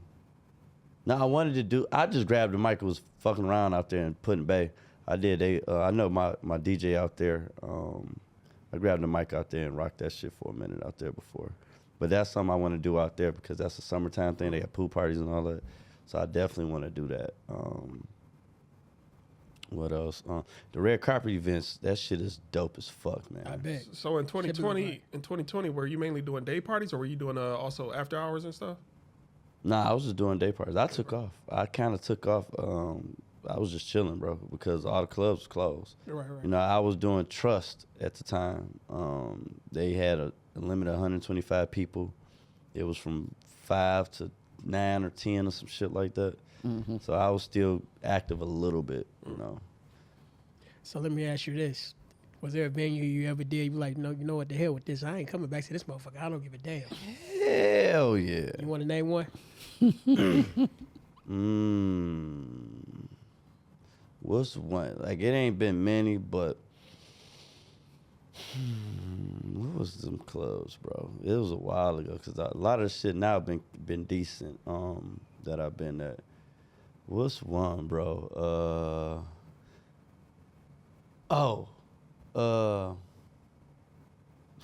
I wanted to do. I just grabbed the mic and was fucking around out there and putting bay. I did. I know my DJ out there. I grabbed the mic out there and rocked that shit for a minute out there before. But that's something I want to do out there because that's a summertime thing. They have pool parties and all that. So I definitely want to do that. What else? The red carpet events, that shit is dope as fuck, man. I bet. So in 2020, were you mainly doing day parties or were you doing also after hours and stuff? Nah, I was just doing day parties. I took off. I kind of took off. I was just chilling, bro, because all the clubs was closed. Right. You know, I was doing Trust at the time. They had a limit of 125 people. It was from 5 to 9 or 10 or some shit like that. Mm-hmm. So I was still active a little bit, you know. So let me ask you this: was there a venue you ever did? You like, no, you know what the hell with this? I ain't coming back to this motherfucker. I don't give a damn. Hell yeah. You want to name one? What's one? Like, it ain't been many, but what was them clubs, bro? It was a while ago because a lot of the shit now been decent that I've been at. What's one, bro?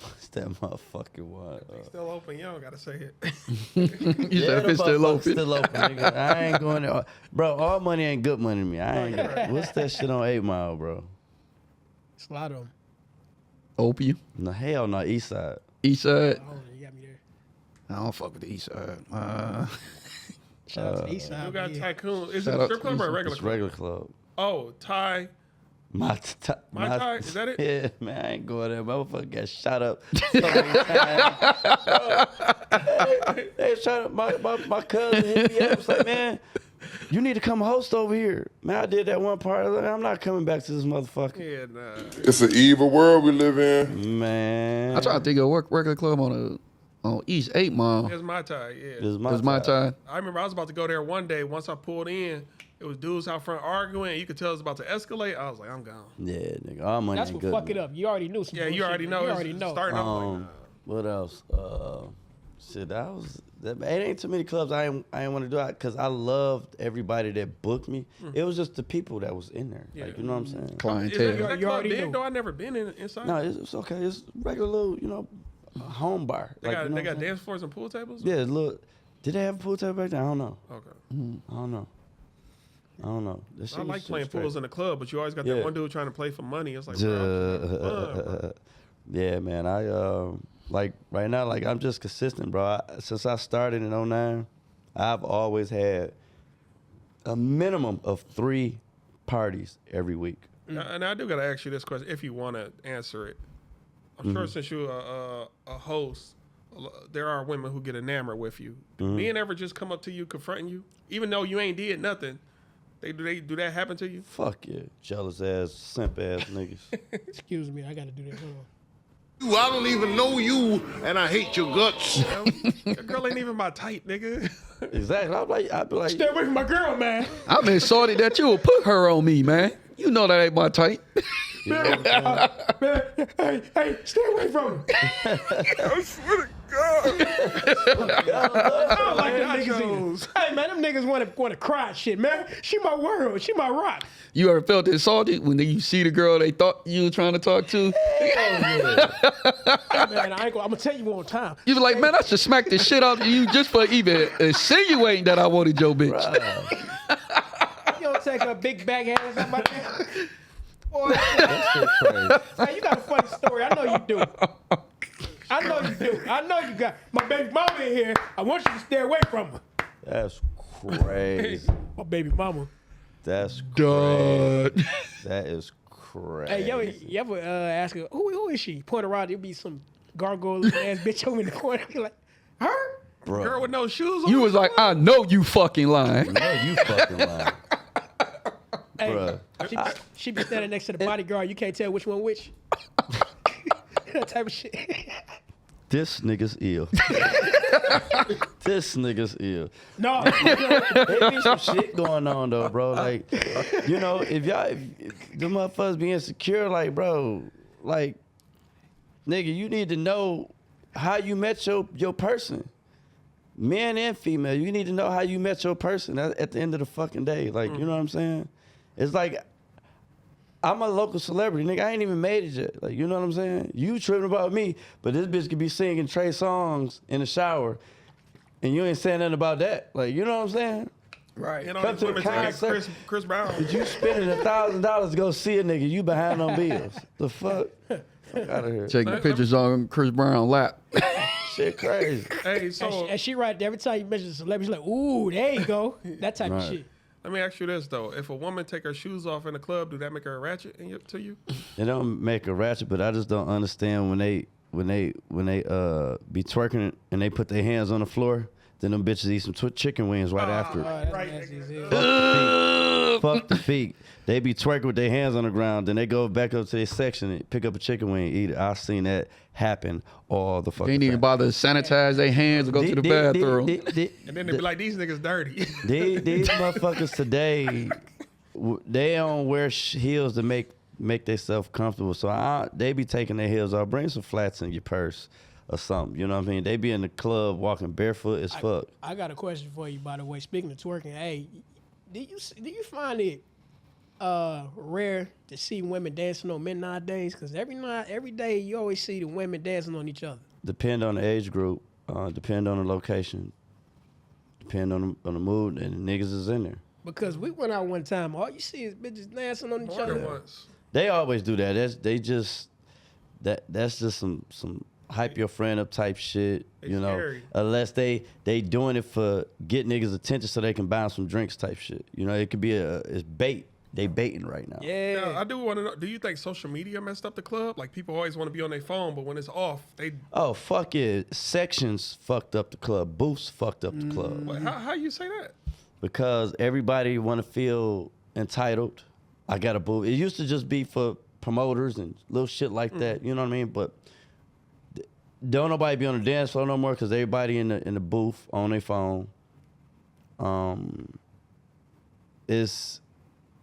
What's that motherfucking one? It's still open. You don't gotta say it. You said if it's still open. Still open, nigga. I ain't going there. Bro, all money ain't good money to me. I ain't. What's that shit on 8 Mile, bro? It's a lot of them. Opium. No, hell no, East Side. East side. Oh, you got me there. I don't fuck with the east side. Shout out to the East Side. You got yeah. Tycoon. Is Shout it a out strip to club or a East- regular It's club? regular club. Oh, Ty. My Thai, is that it? Yeah, man, I ain't going there. Motherfucker got shot up so many times. They was trying to, my cousin hit me up. Was like, man, you need to come host over here. Man, I did that one part. I was like, I'm not coming back to this motherfucker. Yeah, nah. It's an evil world we live in. Man, I try to think of a regular club on East 8 Mile. It's my tie, yeah. It's It was my time. I remember I was about to go there one day. Once I pulled in, it was dudes out front arguing. You could tell it was about to escalate. I was like, I'm gone. Yeah, nigga, all money That's ain't what good. fuck it man. up. You already knew some Yeah, you bullshit. already know. You It's already know. Starting off like, nah. What else? Shit, it ain't too many clubs I ain't want to do it because I loved everybody that booked me. It was just the people that was in there. Yeah. Like, you know what I'm saying? Is Clientele. that You club already big knew. though? I never been inside. No, it's okay. It's regular little, home bar. They Like, got you know they what got I'm saying? dance floors and pool tables. Yeah, look. Did they have a pool table back then? I don't know. Okay. I don't know. That shit I was like playing straight. pools in the club, but you always got Yeah. that one dude trying to play for money. It's like, bro, I'm just having fun, bro. Yeah, man. like right now, like I'm just consistent, bro. Since I started in 09, I've always had a minimum of 3 parties every week. And I do gotta ask you this question, if you want to answer it. I'm sure since you're a host, there are women who get enamored with you. Do men ever just come up to you, confronting you, even though you ain't did nothing? They do that happen to you? Fuck yeah, jealous ass, simp ass niggas. Excuse me, I gotta do this. Hold on. I don't even know you, and I hate your guts. That girl ain't even my type, nigga. Exactly. I'd be like, Stay away from my girl, man. I'm excited that you would put her on me, man. You know that ain't my type. Man, hey, stay away from her. I swear to God. I don't like them niggas Nachos. either. Hey, man, them niggas want to cry and shit, man. She my world. She my rock. You ever felt insulted when you see the girl they thought you were trying to talk to? Hey, man, I'm going to tell you one time. You be like, man, I should smack the shit out of you just for even insinuating that I wanted your bitch. You don't take her big bag ass out my damn. Boy, that shit crazy. hey, you got a funny story. I know you do. I know you do. I know you got. My baby mama in here. I want you to stay away from her. That's crazy. My baby mama. That's Duh. crazy. That is crazy. Hey, you ever ask her, who is she? Point around, there'll be some gargoyle ass bitch over in the corner. Be like, her? Bro. Girl with no shoes on. You was like, I know you fucking lying. No, you fucking lying. Hey, Bruh. she be standing next to the bodyguard. You can't tell which one which. That type of shit. This nigga's ill. This nigga's ill. No, There be some shit going on though, bro. Like, you know, if the motherfuckers be insecure, like, bro, like, nigga, you need to know how you met your person. Men and female, you need to know how you met your person at the end of the fucking day. Like, you know what I'm saying? It's like, I'm a local celebrity, nigga. I ain't even made it yet. Like, you know what I'm saying? You tripping about me, but this bitch could be singing Trey songs in the shower, and you ain't saying nothing about that. Like, you know what I'm saying? right. You know, Come these to the women take concert. Chris Brown. But you spending $1,000 to go see a nigga, you behind on bills. The fuck? Fuck out of here. Taking pictures on Chris Brown's lap. Shit crazy. Hey, so And she right there. Every time you mention a celebrity, she's like, ooh, there you go. That type of Right. shit. let me ask you this though: if a woman take her shoes off in the club, do that make her a ratchet to you? It don't make a ratchet, but I just don't understand when they be twerking and they put their hands on the floor, then them bitches eat some chicken wings right after. Oh, that's Right. nasty as hell. Fuck the feet. They be twerking with their hands on the ground, then they go back up to their section and pick up a chicken wing and eat it. I've seen that happen all the fucking They ain't even time. bother to sanitize their hands or go to the bathroom. And then they be like, these niggas dirty. These motherfuckers today, they don't wear heels to make themselves comfortable. So they be taking their heels off. Bring some flats in your purse or something. You know what I mean? They be in the club walking barefoot as fuck. I got a question for you, by the way. Speaking of twerking, hey, do you find it rare to see women dancing on men nowadays? Because every day you always see the women dancing on each other. Depend on the age group. Depend on the location. Depend on the mood, and the niggas is in there. Because we went out one time, all you see is bitches dancing on each More than other. once. They always do that. That's just some hype your friend up type shit. It's You know, scary. unless they doing it for get niggas attention so they can buy 'em some drinks type shit. You know, it could be it's bait. They baiting right now. Yeah. Now, I do want to know, do you think social media messed up the club? Like, people always want to be on their phone, but when it's off, they... Oh fuck it. Sections fucked up the club. Booths fucked up the club What, how you say that? because everybody want to feel entitled. I got a booth. It used to just be for promoters and little shit like that. You know what I mean? But don't nobody be on the dance floor no more because everybody in the booth on their phone.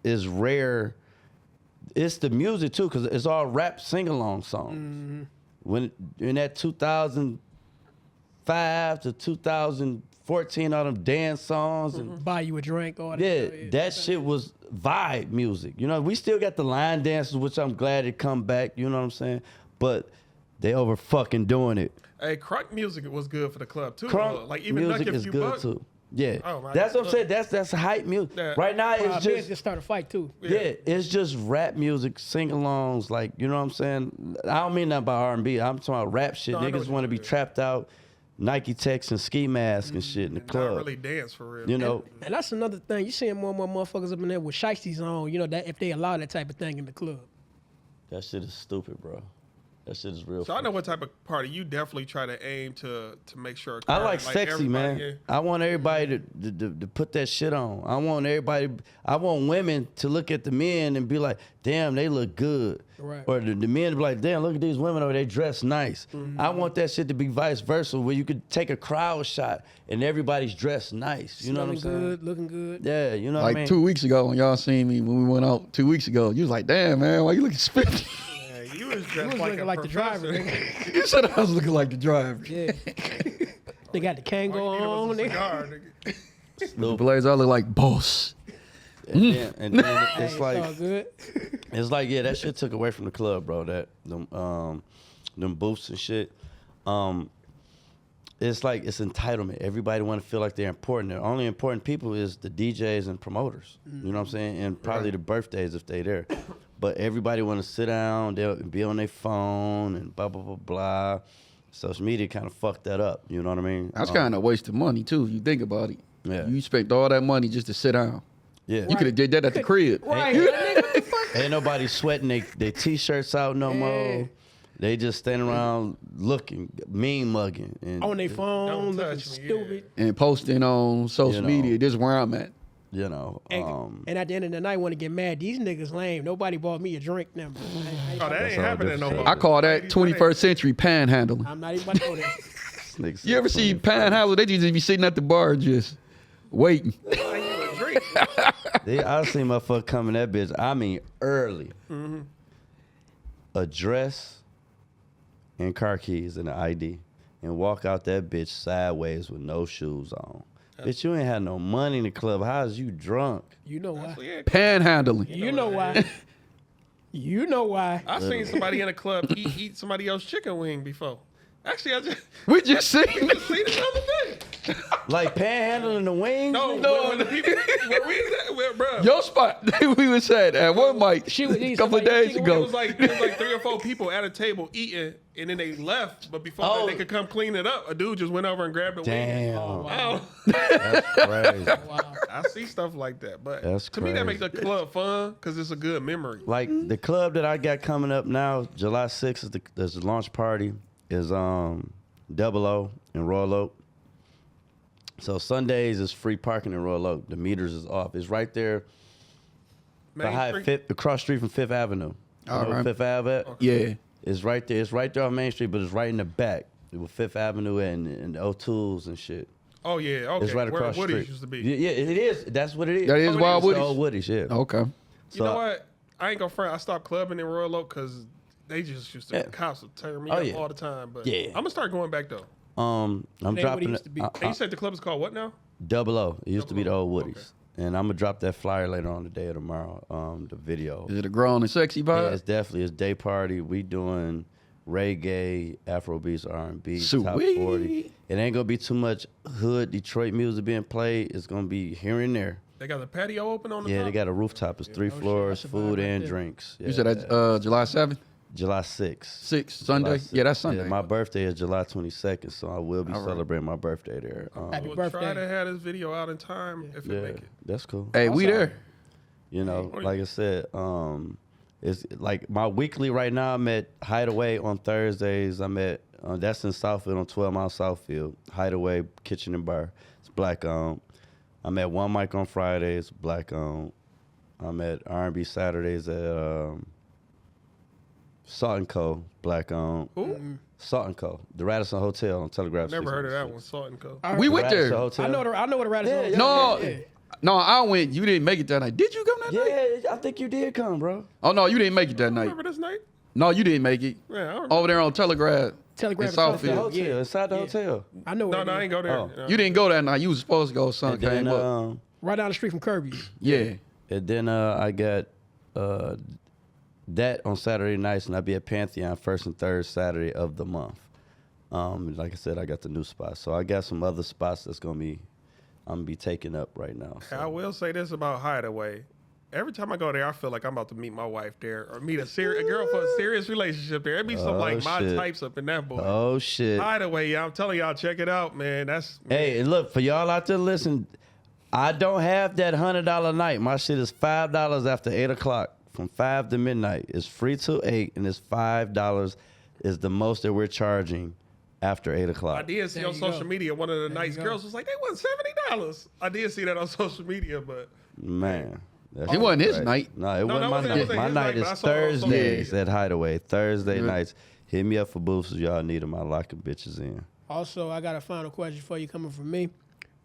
It's rare. It's the music too because it's all rap sing-along songs. When in that 2005 to 2014, all them dance songs and Buy you a drink, all that. yeah, stuff, that shit was vibe music. You know, we still got the line dances, which I'm glad it come back. You know what I'm saying? But they over fucking doing it. Hey, crunk music was good for the club, too. Crunk Like, even music Nuck If is You good Buck, too. Yeah, Oh, my that's what I'm God. saying. That's hype music. Yeah. Right now, Men's it's just just start a fight too. yeah, it's just rap music, sing-alongs. Like you know what I'm saying. I don't mean that about R&B. I'm talking about rap shit. No, I know Niggas what you want to be mean. trapped out, Nike Techs and ski masks and shit in the club. Not really dance for real. You know, And that's another thing. You seeing more and more motherfuckers up in there with shiesties on. You know that if they allow that type of thing in the club. that shit is stupid, bro. That shit is real. So I know what type of party you definitely try to aim to make sure. I like sexy, everybody, man. yeah. I want everybody to put that shit on. I want women to look at the men and be like, damn, they look good. Right. Or the men to be like, damn, look at these women over, they dress nice. I want that shit to be vice versa, where you could take a crowd shot and everybody's dressed nice. You know what I'm saying? Good, looking good. Yeah, you know what I Like mean? 2 weeks ago when y'all seen me when we went out 2 weeks ago, you was like, damn man, why you looking spiffy? Yeah, you was You dressed was like looking a like the driver. professor. Nigga. You said I was looking like the driver. Yeah. They got the Kango All you needed on. was a nigga. cigar, nigga. Blaze, I look like boss. And then Hey, it's all like, good. it's like, yeah, that shit took away from the club, bro. Them booths and shit. It's like it's entitlement. Everybody want to feel like they're important. The only important people is the DJs and promoters. You know what I'm saying? And probably the birthdays if they there. But everybody want to sit down, they'll be on their phone and blah blah blah blah. Social media kind of fucked that up. You know what I mean? That's kind of a waste of money too. If you think about it. Yeah. You spent all that money just to sit down. Yeah. You could have did that at the crib. Right. Nigga, what the fuck? Ain't nobody sweating their t-shirts out no more. They just standing around looking, mean mugging. And, On their phone, Don't looking touch me, stupid. And posting on social You know. media. This is where I'm at. you know. And at the end of the night, want to get mad. These niggas lame. Nobody bought me a drink. Now, bro. Oh, that ain't all happening no different more. I call that 21st century panhandling. I'm not even about to go there. Niggas You ever see panhandle? They just be sitting at the bar just waiting. Like you a drink. I seen motherfucker come in that bitch. I mean, early. A dress and car keys and an ID, and walk out that bitch sideways with no shoes on. Bitch, you ain't had no money in the club. How's you drunk? You know why? Yeah, Panhandling. You know why? You know why? I seen somebody in a club eat somebody else's chicken wing before. Actually, I just We just seen seen it the other day. Like panhandling the wings? No, nigga? when the people, where we was at, where, bro. your spot. We was at one mic She was eating a couple of somebody days chicken It ago. was like 3 or 4 people at a table eating, and then they left. But before Oh. they could come clean it up, a dude just went over and grabbed the wing. Damn. Oh, That's crazy. Wow. I see stuff like that, but That's to me that crazy. makes the club fun because it's a good memory. Like the club that I got coming up now, July 6th is the launch party. Is Double O in Royal Oak. So Sundays is free parking in Royal Oak. The meters is off. It's right there Main behind Street? across street from Fifth Avenue. You All know where right. Fifth Ave at? Yeah. It's right there. It's right there on Main Street, but it's right in the back with Fifth Avenue and O2s and shit. Oh yeah, okay. It's right Where across the Woody's street. used to be. Yeah, it is. That's what it is. That is Oh, it Wild is? It's the old Woody's? Woody's, yeah. Okay. You know what? I ain't gonna front. I stopped clubbing in Royal Oak because they just used to Yeah. the cops would turn me Oh, up yeah. all the time. But Yeah. I'm gonna start going back though. I'm ain't what it dropping used to be. And you said the club is called what now? Double O. It used to be the Double O, old Woody's. And I'm gonna drop that flyer later on today or tomorrow. The video. Is it a grown and sexy Yeah, vibe? it's definitely it's day party. We doing reggae, Afrobeats, R&B, top Sweet. 40. It ain't gonna be too much hood Detroit music being played. It's gonna be here and there. They got the patio open on the Yeah, top. they got a rooftop. It's 3 shit, floors, that's a vibe food right and there. drinks. You said that's July 7th, July 6th. 6th, Sunday? July 6th. Yeah, that's Sunday. Yeah, my birthday is July 22nd, so I will be All right. celebrating my birthday there. Happy We'll birthday. try to have this video out in time if it Yeah, make it. that's cool. Hey, we there. You know, Hey. like I said, it's like my weekly right now. I'm at Hideaway on Thursdays. I'm at that's in Southfield on 12 Mile Southfield. Hideaway Kitchen and Bar. It's black owned. I'm at One Mic on Fridays. Black owned. I'm at R&B Saturdays at Salt and Co. Black owned. Ooh, Salt and Co. The Radisson Hotel on Telegraph. never heard of that 606. one. Salt and Co. All We right. went Radisson there. Hotel. I know what a Radisson Yeah, is. yeah. No, Yeah. no, I went. You didn't make it that night. Did you come that night? Yeah, I think you did come, bro. Oh no, you didn't make it that night. Remember this night? No, you didn't make it. Yeah, I remember. Over there on Telegraph. Telegraph in and The Southfield. Southfield. hotel, Yeah. inside the Yeah. hotel. I know where No, it I is. ain't go there. Oh. No. You didn't go that night. You was supposed to go. Son And came then, up. Right down the street from Kirby's. Yeah. and then I got that on Saturday nights, and I'll be at Pantheon first and third Saturday of the month. Like I said, I got the new spots, so I got some other spots that's gonna be I'm gonna be taken up right now. I So. will say this about Hideaway. Every time I go there, I feel like I'm about to meet my wife there or meet a girl for a serious relationship there. It be some like my shit. types up in that boy. Oh shit! Hideaway, yeah, I'm telling y'all, check it out, man. That's Hey, and look, for y'all out there, listen. I don't have that $100 night. My shit is $5 after 8 o'clock, from 5 to midnight. It's free till 8, and it's $5 is the most that we're charging after 8 I o'clock. did see There on you social go. media one of the nice you go. girls was like, they want $70. I did see that on social media, but Man. That It wasn't his right. night. No, it No, wasn't that my wasn't- it night. wasn't My his night night, but I is saw it on social Thursdays media. at Hideaway. Thursday Yeah. nights. Hit me up for booths if y'all need them. I lock them bitches in. Also, I got a final question for you coming from me.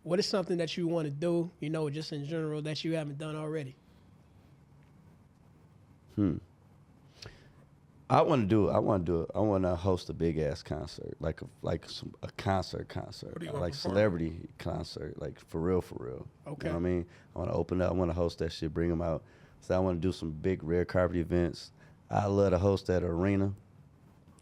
What is something that you want to do, you know, just in general, that you haven't done already? I want to host a big ass concert, like a concert, do you wanna like perform? celebrity concert, like for real. Okay. You know what I mean? I want to open up. I want to host that shit, bring them out. So I want to do some big red carpet events. I love to host that arena.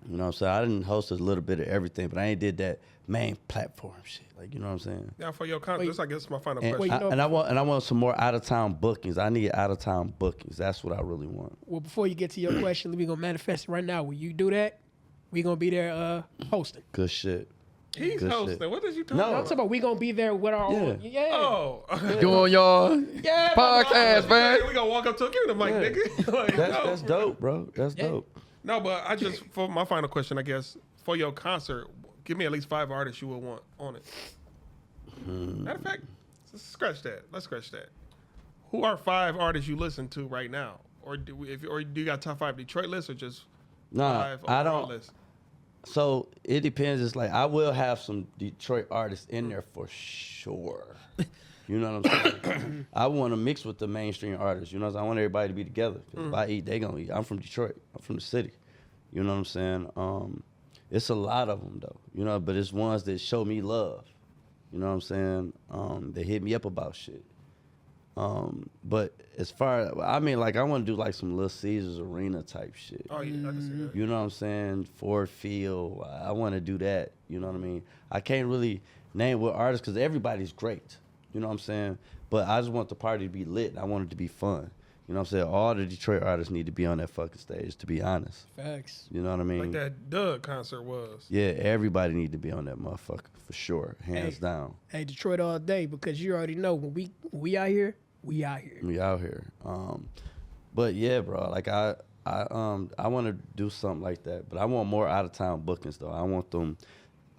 You know what I'm saying? I didn't host a little bit of everything, but I ain't did that main platform shit. Like, you know what I'm saying? now for your comment, this I guess is my final And, question. Wait, no. I want some more out of town bookings. I need out of town bookings. That's what I really want. Well, before you get to your question, we going to manifest it right now. Will you do that? We going to be there hosting. Good shit. He's good hosting. shit. What did you talking No. I'm about? talking about we going to be there with our own. Yeah. Oh. Doing y'all Yeah, podcast, man. We gonna walk up to him, give him the mic, nigga. Like, no. That's dope, bro. That's dope. No, but I just, for my final question, I guess, for your concert, give me at least 5 artists you would want on it. Matter of fact, let's scratch that. Let's scratch that. Who are 5 artists you listen to right now? Or do you got top 5 Detroit lists or just Nah, 5 I overall don't. lists? So it depends. It's like I will have some Detroit artists in there for sure. You know what I'm saying? I want to mix with the mainstream artists. You know what I'm saying? I want everybody to be together. 'Cause if I eat, they gonna eat. I'm from Detroit. I'm from the city. You know what I'm saying? It's a lot of them though. You know, but it's ones that show me love. You know what I'm saying? They hit me up about shit. But as far, I mean, like I want to do like some Little Caesars Arena type shit. Oh, yeah, I can see that. You know what I'm saying? Ford Field. I want to do that. You know what I mean? I can't really name what artists because everybody's great. You know what I'm saying? But I just want the party to be lit. I want it to be fun. You know what I'm saying? All the Detroit artists need to be on that fucking stage, to be honest. Facts. You know what I mean? Like that Doug concert was. Yeah, everybody need to be on that motherfucker for sure, hands Hey. down. Hey, Detroit all day, because you already know when we out here, we out here. We out here. But yeah, bro, like I want to do something like that, but I want more out of town bookings though. I want them.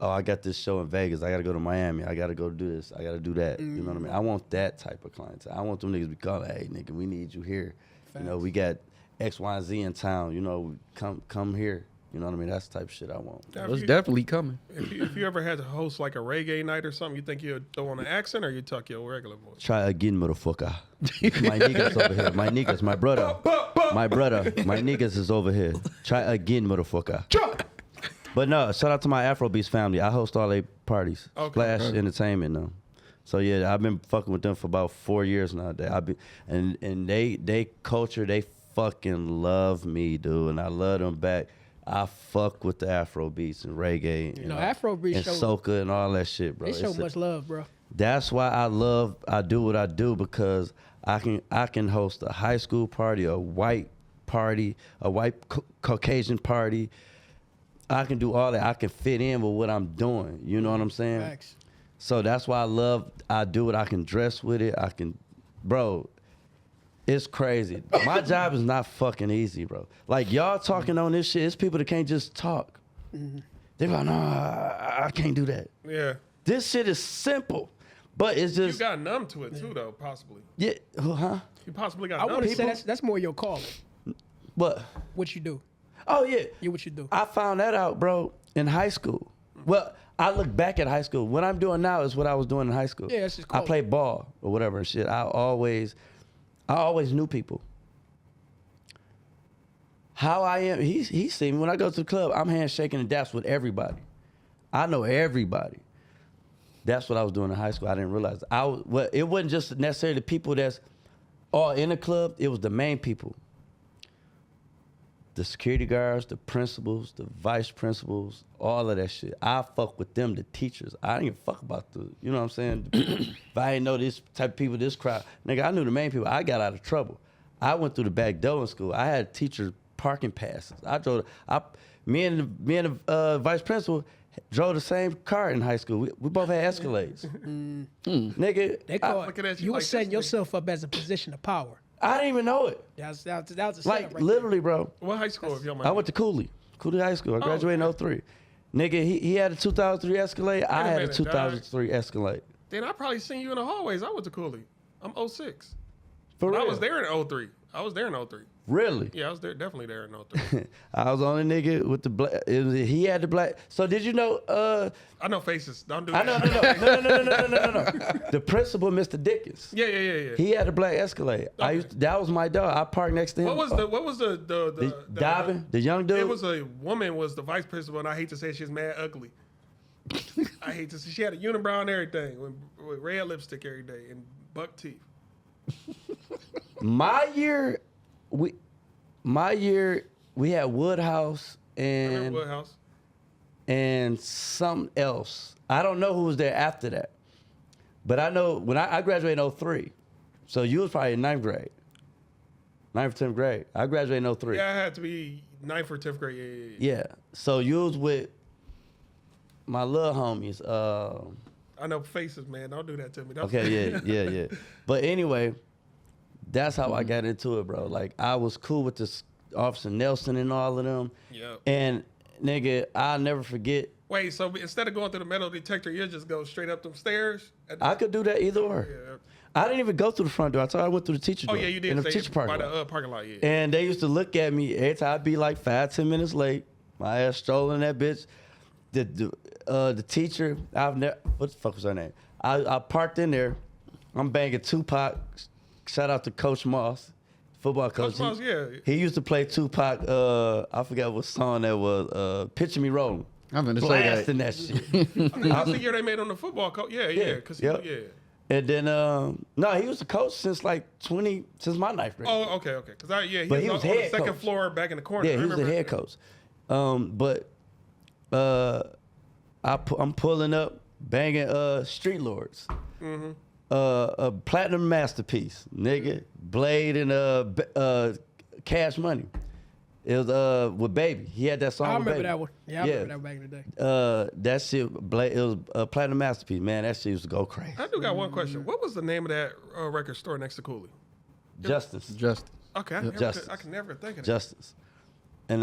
Oh, I got this show in Vegas. I got to go to Miami. I got to go do this. I got to do that. You know what I mean? I want that type of clientele. I want them niggas to be calling, hey, nigga, we need you here. You know, we got X, Y, and Z in town. You know, come here. You know what I mean? That's the type of shit I want. Now, It's definitely coming. if you ever had to host like a reggae night or something, you think you'd throw on an accent or you talk your regular voice? Try again, motherfucker. My niggas over here. My niggas, my brother. My niggas is over here. Try again, motherfucker. But no, shout out to my Afrobeats family. I host all their parties. Okay. Splash Entertainment though. So yeah, I've been fucking with them for about 4 years now. And they culture, they fucking love me, dude. And I love them back. I fuck with the Afrobeats and reggae. You know, Afrobeats and show soca and all that shit, bro. they show much love, bro. That's why I do what I do, because I can host a high school party, a white party, a white Caucasian party. I can do all that. I can fit in with what I'm doing. You know what I'm saying? Facts. So that's why I do it. I can dress with it. Bro, it's crazy. My job is not fucking easy, bro. Like y'all talking on this shit, it's people that can't just talk. They're like, no, I can't do that. Yeah. This shit is simple, but it's You just, got numb to it too, though, possibly. yeah, huh? You possibly got I numb want to to say it. that's more your calling. But, What you do. oh yeah. What you do. I found that out, bro, in high school. Well, I look back at high school. What I'm doing now is what I was doing in high school. Yeah, it's just I cool. played ball or whatever and shit. I always knew people. How I am, he's seen me when I go to the club, I'm handshaking and daps with everybody. I know everybody. That's what I was doing in high school. I didn't realize. It wasn't just necessarily the people that's all in the club. It was the main people. the security guards, the principals, the vice principals, all of that shit. I fuck with them, the teachers. I didn't even fuck about the, you know what I'm saying? If I didn't know this type of people, this crowd. Nigga, I knew the main people. I got out of trouble. I went through the back door in school. I had teacher parking passes. Me and the vice principal drove the same car in high school. We both had Escalades. Nigga, They call looking at you you were like setting this, nigga. yourself up as a position of power. I didn't even know it. That was a setup Like, right literally, bro. What high school, if you don't mind? I went to Cooley High School. I graduated in 03. Nigga, he had a 2003 Escalade. I had a minute, 2003 Escalade. Then I probably seen you in the hallways. I went to Cooley. I'm 06. For But real. I was there in 03. I was there in 03. Really? Yeah, I was there, definitely there in 03. I was the only nigga with the black. He had the black. So did you know? I know faces. Don't do I that. know. The principal, Mr. Dickens. Yeah. He had a black Escalade. Okay. That was my dog. I parked next to him. What was the Dobbin, the young dude? It was a woman was the vice principal, and I hate to say she's mad ugly. I hate to say she had a unibrow and everything with red lipstick every day and buck teeth. My year, we had Woodhouse I remember and Woodhouse. and something else. I don't know who was there after that, but I know when I graduated in 03, so you was probably in 9th grade, 9th or 10th grade. I graduated in 03. Yeah, I had to be 9th or 10th grade. Yeah. Yeah. So you was with my little homies. I know faces, man. Don't do that to me. Don't Okay, yeah. But anyway, that's how I got into it, bro. Like, I was cool with this Officer Nelson and all of them. Yep. And, nigga, I'll never forget. Wait, so instead of going through the metal detector, you'll just go straight up them stairs? I could do that either or. Yeah. I didn't even go through the front door. I told you I went through the teacher door. Oh, yeah, you did in the say teacher parking by lot. the parking lot, yeah. And they used to look at me every time I'd be like 5-10 minutes late. My ass strolling that bitch. The teacher, what the fuck was her name? I parked in there. I'm banging Tupac. Shout out to Coach Moss, football coach. Coach Moss, yeah. He used to play Tupac. I forgot what song that was. Picture Me Rolling. I'm gonna say Blasting that. that shit. I think that's the year they made on the football coach. Yeah. Cause Yep. yeah. And then no, he was the coach since like since my 9th grade. Oh, okay. Cause he But he was was on the head second coach. floor back in the corner. Yeah, I he was the remember. head coach. I'm pulling up, banging Street Lords. Mm-hmm. A platinum masterpiece, nigga. Blade and Cash Money. It was with Baby. He had that song. I with remember Baby. that one. Yeah, I remember that back in the day. That shit, it was a platinum masterpiece, man. That shit used to go crazy. I do got one question. What was the name of that record store next to Cooley? Justice. Justice. Okay, Justice. I can never think of that. Justice. And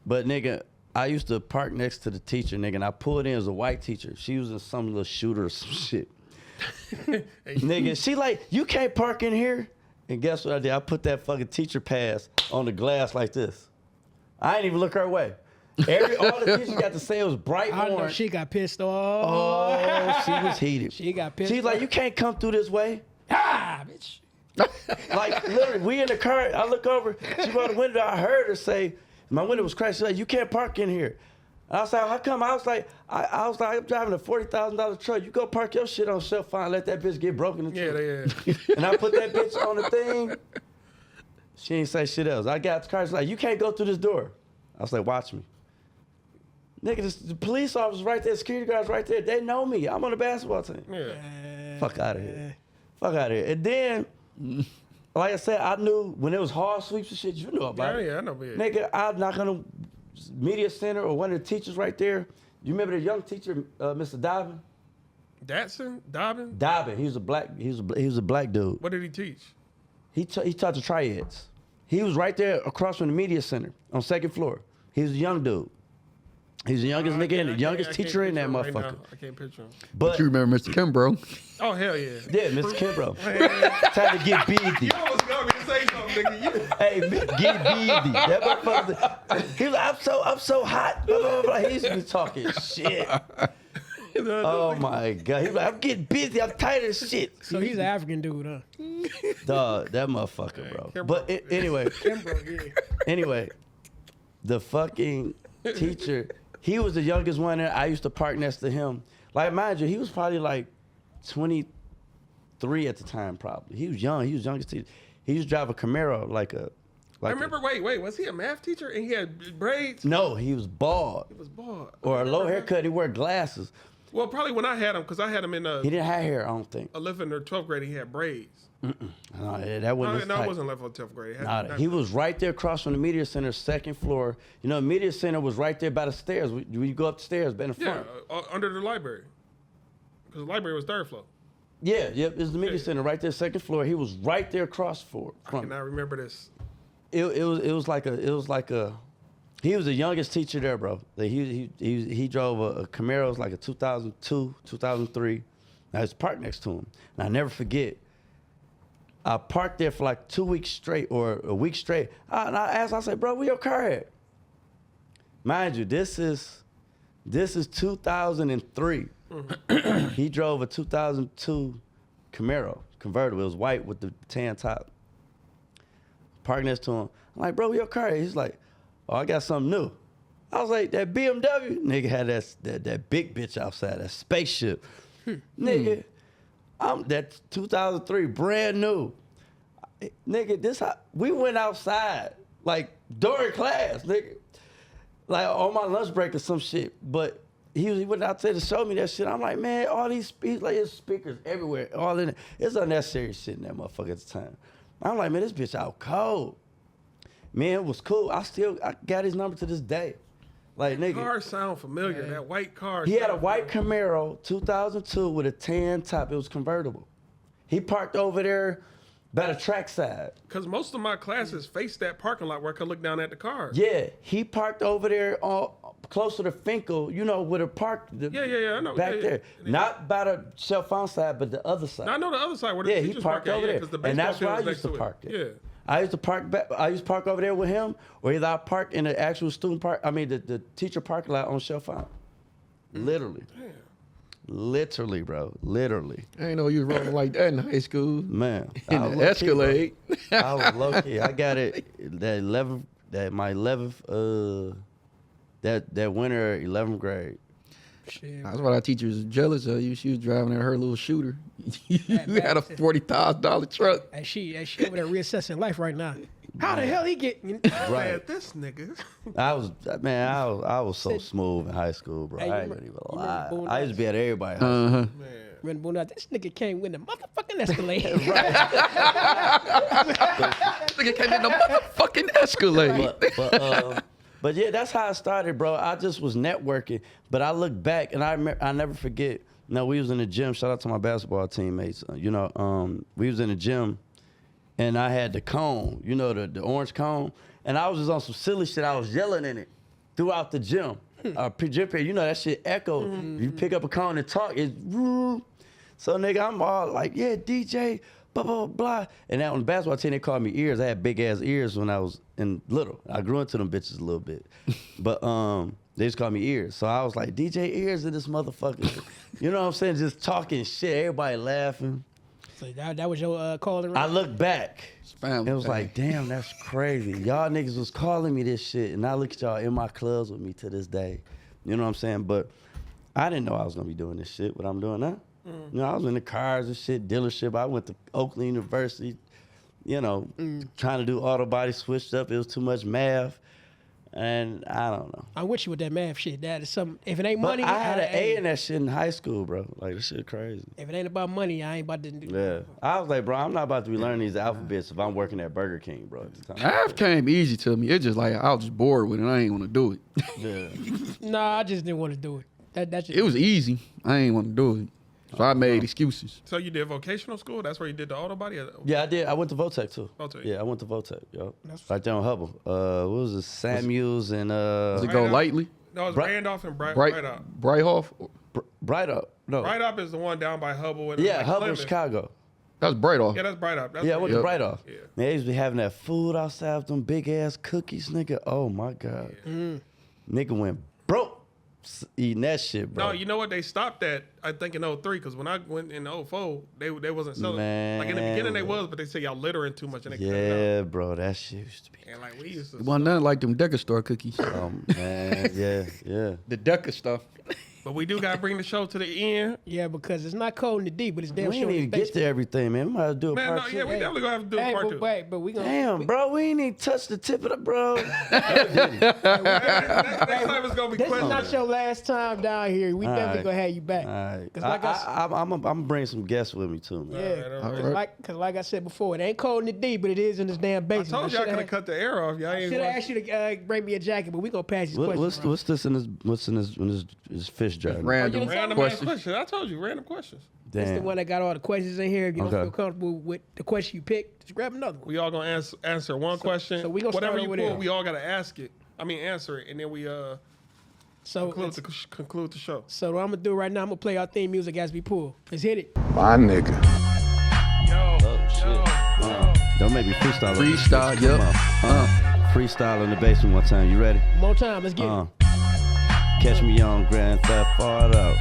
but nigga, I used to park next to the teacher, nigga, and I pulled in as a white teacher. She was in some little shooter or some shit. Nigga, she like, you can't park in here. And guess what I did? I put that fucking teacher pass on the glass like this. I ain't even look her way. All the teacher got to say was bright I know orange. she got pissed off. Oh, she was heated. She got pissed She's like, you can't come through this way. Ah, bitch. Like, literally, we in the car. I look over. She rolled the window. I heard her say, my window was cracked. She's like, you can't park in here. I was like, how come? I was like, I'm driving a $40,000 truck. You go park your shit on shelf fine. Let that bitch get broken into. Yeah. And I put that bitch on the thing. She ain't say shit else. I got the car. She's like, you can't go through this door. I was like, watch me. Nigga, the police officers right there, security guards right there. They know me. I'm on the basketball team. Yeah. Fuck out of here. Fuck out of here. And then, like I said, I knew when it was hard sweeps and shit, you know about it. Yeah, I know. Yeah. Nigga, I'm not gonna media center or one of the teachers right there. You remember the young teacher, Mr. Dobbin? Datsun? Dobbin? Dobbin. He was a black dude. What did he teach? He taught the triads. He was right there across from the media center on 2nd floor. He was a young dude. He's the youngest nigga and the youngest teacher in that motherfucker. Right now. I can't picture him. But You remember Mr. Kim, bro? Oh, hell yeah. yeah, Mr. Kimbrough. Time to get beady. You almost got me to say something, nigga. Hey, get beady. That motherfucker. He was like, I'm so hot. Blah, blah, blah, blah. He used to be talking shit. Oh my God. He was like, I'm getting busy. I'm tired of shit. So he's an African dude, huh? Dog, that motherfucker, bro. Kimbrough. But anyway, Kimbrough, yeah. anyway, the fucking teacher, he was the youngest one there. I used to park next to him. Like, mind you, he was probably like 23 at the time, probably. He was young. He was youngest teacher. He used to drive a Camaro, like a I remember. Wait. Was he a math teacher and he had braids? No, he was bald. He was bald. Or a low haircut. He wore glasses. Well, probably when I had him, because I had him in He didn't have hair, I don't think. 11th or 12th grade. He had braids. No, that wasn't his No, type. it wasn't 11th or 10th grade. He was right there across from the media center, second floor. You know, media center was right there by the stairs. When you go up the stairs, in the front. Under the library. Because the library was third floor. Yeah, yep. It's the media center right there, second floor. He was right there across from. I cannot remember this. It was like a. He was the youngest teacher there, bro. Like he drove a Camaro. It was like a 2002, 2003. I was parked next to him, and I never forget. I parked there for like 2 weeks straight or a week straight. And I asked, I said, bro, where your car at? Mind you, this is 2003. Mm-hmm. He drove a 2002 Camaro convertible. It was white with the tan top. Parked next to him. I'm like, bro, where your car at? He's like, oh, I got something new. I was like, that BMW? Nigga had that big bitch outside, that spaceship. Nigga, that's 2003, brand new. Nigga, we went outside, like, during class, nigga. Like, on my lunch break or some shit. But he went out there to show me that shit. I'm like, man, all these speakers, like, there's speakers everywhere, all in it. It's unnecessary shit in that motherfucker at the time. I'm like, man, this bitch out cold. Man, it was cool. I got his number to this day. Like, nigga. Car sound familiar. Man. That white car. He had a white Camaro, 2002, with a tan top. It was convertible. He parked over there by the trackside. Because most of my classes faced that parking lot where I could look down at the cars. Yeah, he parked over there closer to Finkel, you know, with a park. Yeah, I know. Back there. Not by the Shell Farm side, but the other side. Now, I know the other side where the he teachers parked over there. The and that's where I used to park there. Yeah. I used to park over there with him, or either I park in the actual student park. I mean, the teacher parking lot on Shell Farm. Literally. Damn. Literally, bro. Literally. I didn't know you was rolling like that in high school. Man. In the Escalade. I was low key. I got it that winter 11th grade. Shit. That's why that teacher was jealous of you. She was driving in her little shooter. You had a $40,000 truck. And she over there reassessing life right now. How the hell he get? Right, man, this nigga. I was so smooth in high school, bro. I ain't gonna even lie. I used to be at everybody's house. Man. Remember, this nigga came with the motherfucking Escalade. This nigga came in the motherfucking Escalade. But yeah, that's how I started, bro. I just was networking. But I look back and I never forget. You know, we was in the gym. Shout out to my basketball teammates. You know, we was in the gym and I had the cone, you know, the orange cone. And I was just on some silly shit. I was yelling in it throughout the gym. You know, that shit echo. Mm-hmm. You pick up a cone and talk, it's woo. So nigga, I'm all like, yeah, DJ, blah, blah, blah. And on the basketball team, they called me ears. I had big ass ears when I was little. I grew into them bitches a little bit. But they just called me ears. So I was like, DJ Ears in this motherfucker. You know what I'm saying? Just talking shit, everybody laughing. So that was your calling? I look back. Spam it was like, damn, that's crazy. Y'all niggas was calling me this shit, and I look at y'all in my clubs with me to this day. You know what I'm saying? But I didn't know I was gonna be doing this shit, what I'm doing now. You know, I was in the cars and shit, dealership. I went to Oakland University, you know, trying to do auto body, switched up. It was too much math. And I don't know. I'm with you with that math shit. That is something. If it ain't money, I had an A in that shit in high school, bro. Like, this shit crazy. If it ain't about money, I ain't about to do Yeah. I was like, bro, I'm not about to be learning these alphabets if I'm working at Burger King, bro. At the time. Math came easy to me. It's just like I was just bored with it. I ain't want to do it. Yeah. Nah, I just didn't want to do it. That's just, It was easy. I ain't want to do it. So I made excuses. So you did vocational school? That's where you did the auto body? Yeah, I did. I went to Votech too. Votech. Yeah, I went to Votech. Yo. Right there on Hubble. What was it? Samuels and Does it go lightly? No, it's Randolph and Bright Brightoff? Bright Up. No. Bright Up is the one down by Hubble. And Yeah, like Hubble, Plymouth. Chicago. That's Brightoff. Yeah, that's Bright Up. That's Yeah, I went to Yep. Bright Off. Yeah. Man, they used to be having that food outside with them big ass cookies, nigga. Oh my God. Nigga went broke eating that shit, bro. No, you know what? They stopped that, I think, in 03, because when I went in 04, they wasn't selling. Man, like in the beginning they was, but they said y'all littering too much. And they yeah, bro, that shit used to be. And like we used to. It wasn't nothing like them Deca Store cookies. Man, yeah. The Deca stuff. But we do gotta bring the show to the end. Yeah, because it's not cold in the deep, but it's damn We sure ain't in even the get to everything, man. We might have to do a Man, part no, two. yeah, we definitely gonna have to do a part two. but we gonna. Damn, bro, we ain't even touched the tip of the bro. Next time it's gonna be This is questions. not your last time down here. We definitely Alright. gonna have you back. All right. 'Cause like I s- I'm gonna bring some guests with me too, man. Yeah, All right. Cause like I said before, it ain't cold in the deep, but it is in this damn I basement. told y'all I could have cut the air off. Y'all ain't Should have want- asked you to bring me a jacket, but we gonna pass these questions. What's this in his fish jar? Random you Random ass question. questions. I told you, random questions. It's the Damn. one that got all the questions in here. If you don't Okay. feel comfortable with the question you picked, just grab another one. We all gonna answer one question. so we gonna Whatever start you over pull, there. we all gotta answer it, and then we So, conclude the show. so what I'm gonna do right now, I'm gonna play our theme music as we pull. Let's hit it. My nigga. Yo, Oh shit. Don't make me freestyle. on this Freestyle, bitch. yep. Come on. Freestyle in the basement one time. You ready? One more time, let's get it. Catch me on Grand Theft Auto.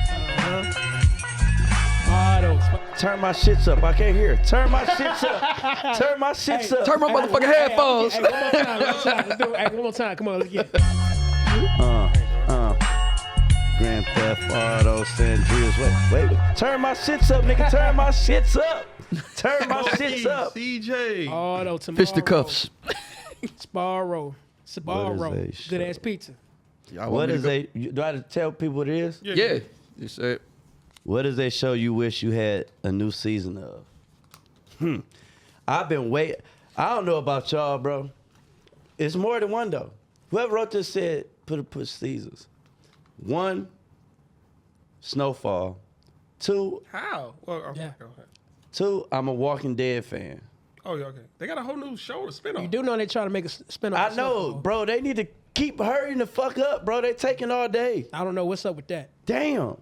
Autos. Turn my shits up. I can't hear. Turn my shits up. Turn my shits up. Turn my motherfucking headphones. Hey, one more time, let's do it. Hey, one more time, come on, let's get it. Grand Theft Auto, San Andreas. Wait. Turn my shits up, nigga. Turn my shits up. Turn my shits up. CJ. Auto tomorrow. Fisticuffs. Sparrow. What is a Good show? ass pizza. Y'all What want me is to go? do I have to tell people what it is? Yeah. You said. What is a show you wish you had a new season of? I've been waiting. I don't know about y'all, bro. It's more than one though. Whoever wrote this said put seasons. 1, Snowfall. 2, How? Well, okay. Yeah. Okay. 2, I'm a Walking Dead fan. Oh, yeah, okay. They got a whole new show to spin on. You do know they trying to make a spin off. I know, bro. They need to keep hurrying the fuck up, bro. They taking all day. I don't know what's up with that. Damn.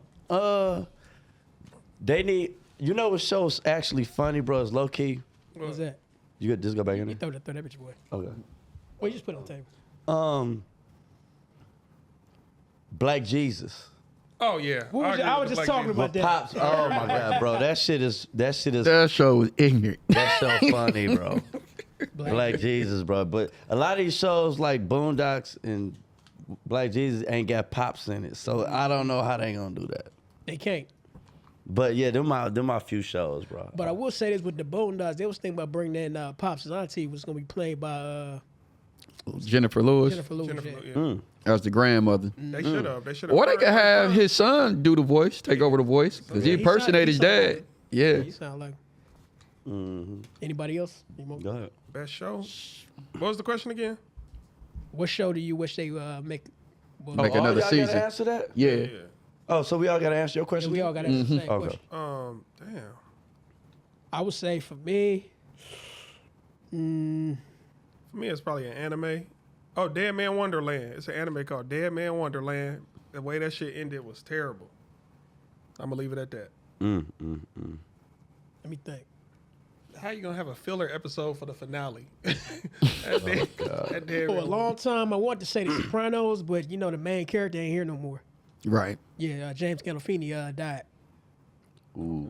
They need. You know what show's actually funny, bro? It's low key. What's that? You got just go back in You there. throw that bitch away. Okay. Well, you just put it on the table. Black Jesus. Oh, yeah. I was just talking about that. Pops. Oh my god, bro. That shit is. That show was ignorant. That's so funny, bro. Black Black Jesus, bro. But a lot of these shows like Boondocks and Black Jesus ain't got pops in it, so I don't know how they gonna do that. They can't. But yeah, them my few shows, bro. But I will say this with the Boondocks, they was thinking about bringing in Pops' auntie was gonna be played by Jennifer Lewis. Jennifer Lewis. Jennifer, yeah. yeah. That was the grandmother. They should have. They should have. Or they could have his son do the voice, take over the voice, because he Yeah, he impersonated his sound dad. like it. Yeah. You sound like. Anybody else? Any more? Go ahead. Best show. What was the question again? What show do you wish they make? Well, Make Oh, another y'all season. Gotta answer that? Yeah. Oh, so we all gotta answer your question? we all got to answer the same Okay. question. Damn. I would say for me, For me, it's probably an anime. Oh, Dead Man Wonderland. It's an anime called Dead Man Wonderland. The way that shit ended was terrible. I'm gonna leave it at that. let me think. How you gonna have a filler episode for the finale? that dead For a long time, I wanted to say The Sopranos, but you know the main character ain't here no more. Right. Yeah, James Gandolfini died. Ooh.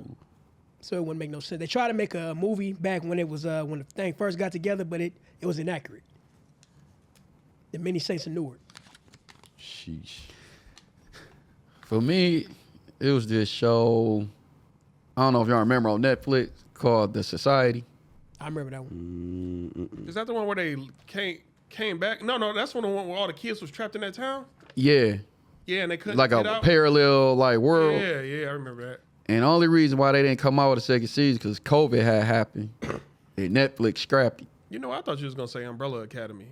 So it wouldn't make no sense. They tried to make a movie back when it was when the thing first got together, but it was inaccurate. The many saints of Newark. Sheesh. For me, it was this show, I don't know if y'all remember, on Netflix called The Society. I remember that one. Is that the one where they came back? No, that's the one where all the kids was trapped in that town. Yeah. Yeah, and they couldn't Like get a out. parallel like world. Yeah, I remember that. And the only reason why they didn't come out with a second season because COVID had happened. And Netflix scrapped it. You know, I thought you was gonna say Umbrella Academy.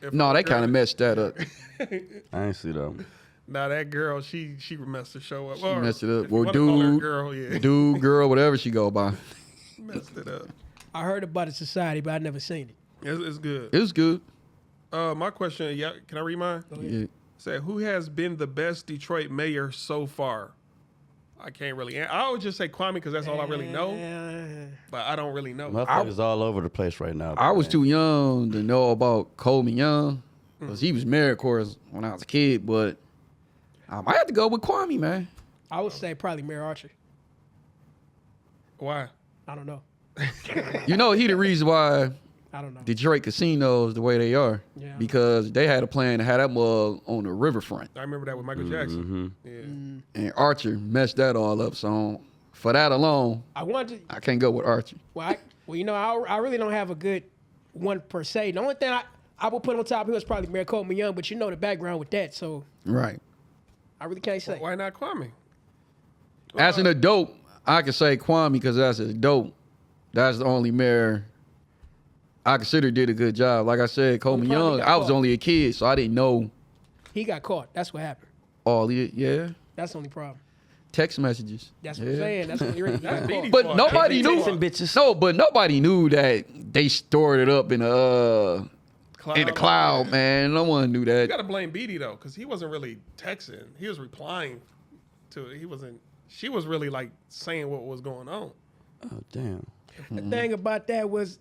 If No, my they girl- kind of messed that up. I ain't see that. Nah, that girl, she messed the show up. She Messed it up. If you Well, wanna call her a dude, girl, yeah, dude, girl, whatever she go by. messed it up. I heard about the society, but I never seen it. It's good. It was good. My question, yeah, can I read mine? Yeah. Said, who has been the best Detroit mayor so far? I can't really. I would just say Kwame because that's all I really know, but I don't really know. Motherfuckers all over the place right now. I was man. too young to know about Coleman Young because he was married, of course, when I was a kid. But I might have to go with Kwame, man. I would say probably Mayor Archer. Why? I don't know. You know, he the reason why I don't know. Detroit casinos the way they are. Yeah. Because they had a plan to have that mug on the riverfront. I remember that with Michael Jackson. Yeah. And Archer messed that all up. So for that alone, I wanted. I can't go with Archer. Well, you know, I really don't have a good one per se. The only thing I would put on top of it was probably Maricopa Young, but you know the background with that, so Right. I really can't say. Why not Kwame? As an adult, I could say Kwame because as an adult, that's the only mayor I consider did a good job. Like I said, Coleman Well, probably Young, got I was caught. only a kid, so I didn't know He got caught. That's what happened. all the That's the only problem. text messages. That's what I'm saying. That's what he really got caught. But nobody knew. Texting bitches. No, but nobody knew that they stored it up in the cloud, man. No one knew You that. gotta blame Beatty though, because he wasn't really texting. He was replying to it. He wasn't. She was really like saying what was going on. Oh, damn. The thing about that was,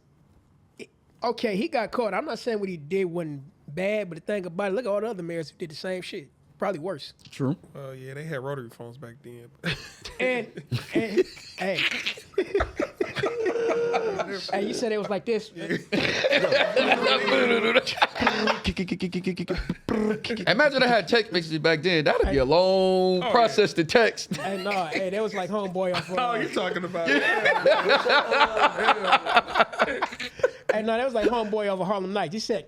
okay, he got caught. I'm not saying what he did wasn't bad, but the thing about it, look at all the other mayors who did the same shit. Probably worse. True. Yeah, they had rotary phones back then. And hey, hey, you said it was like this. Imagine I had text messages back then. That'd be a long process to text. Hey, no, hey, that was like homeboy off. Oh, you talking about? Hey, no, that was like homeboy over Harlem Nights. He said,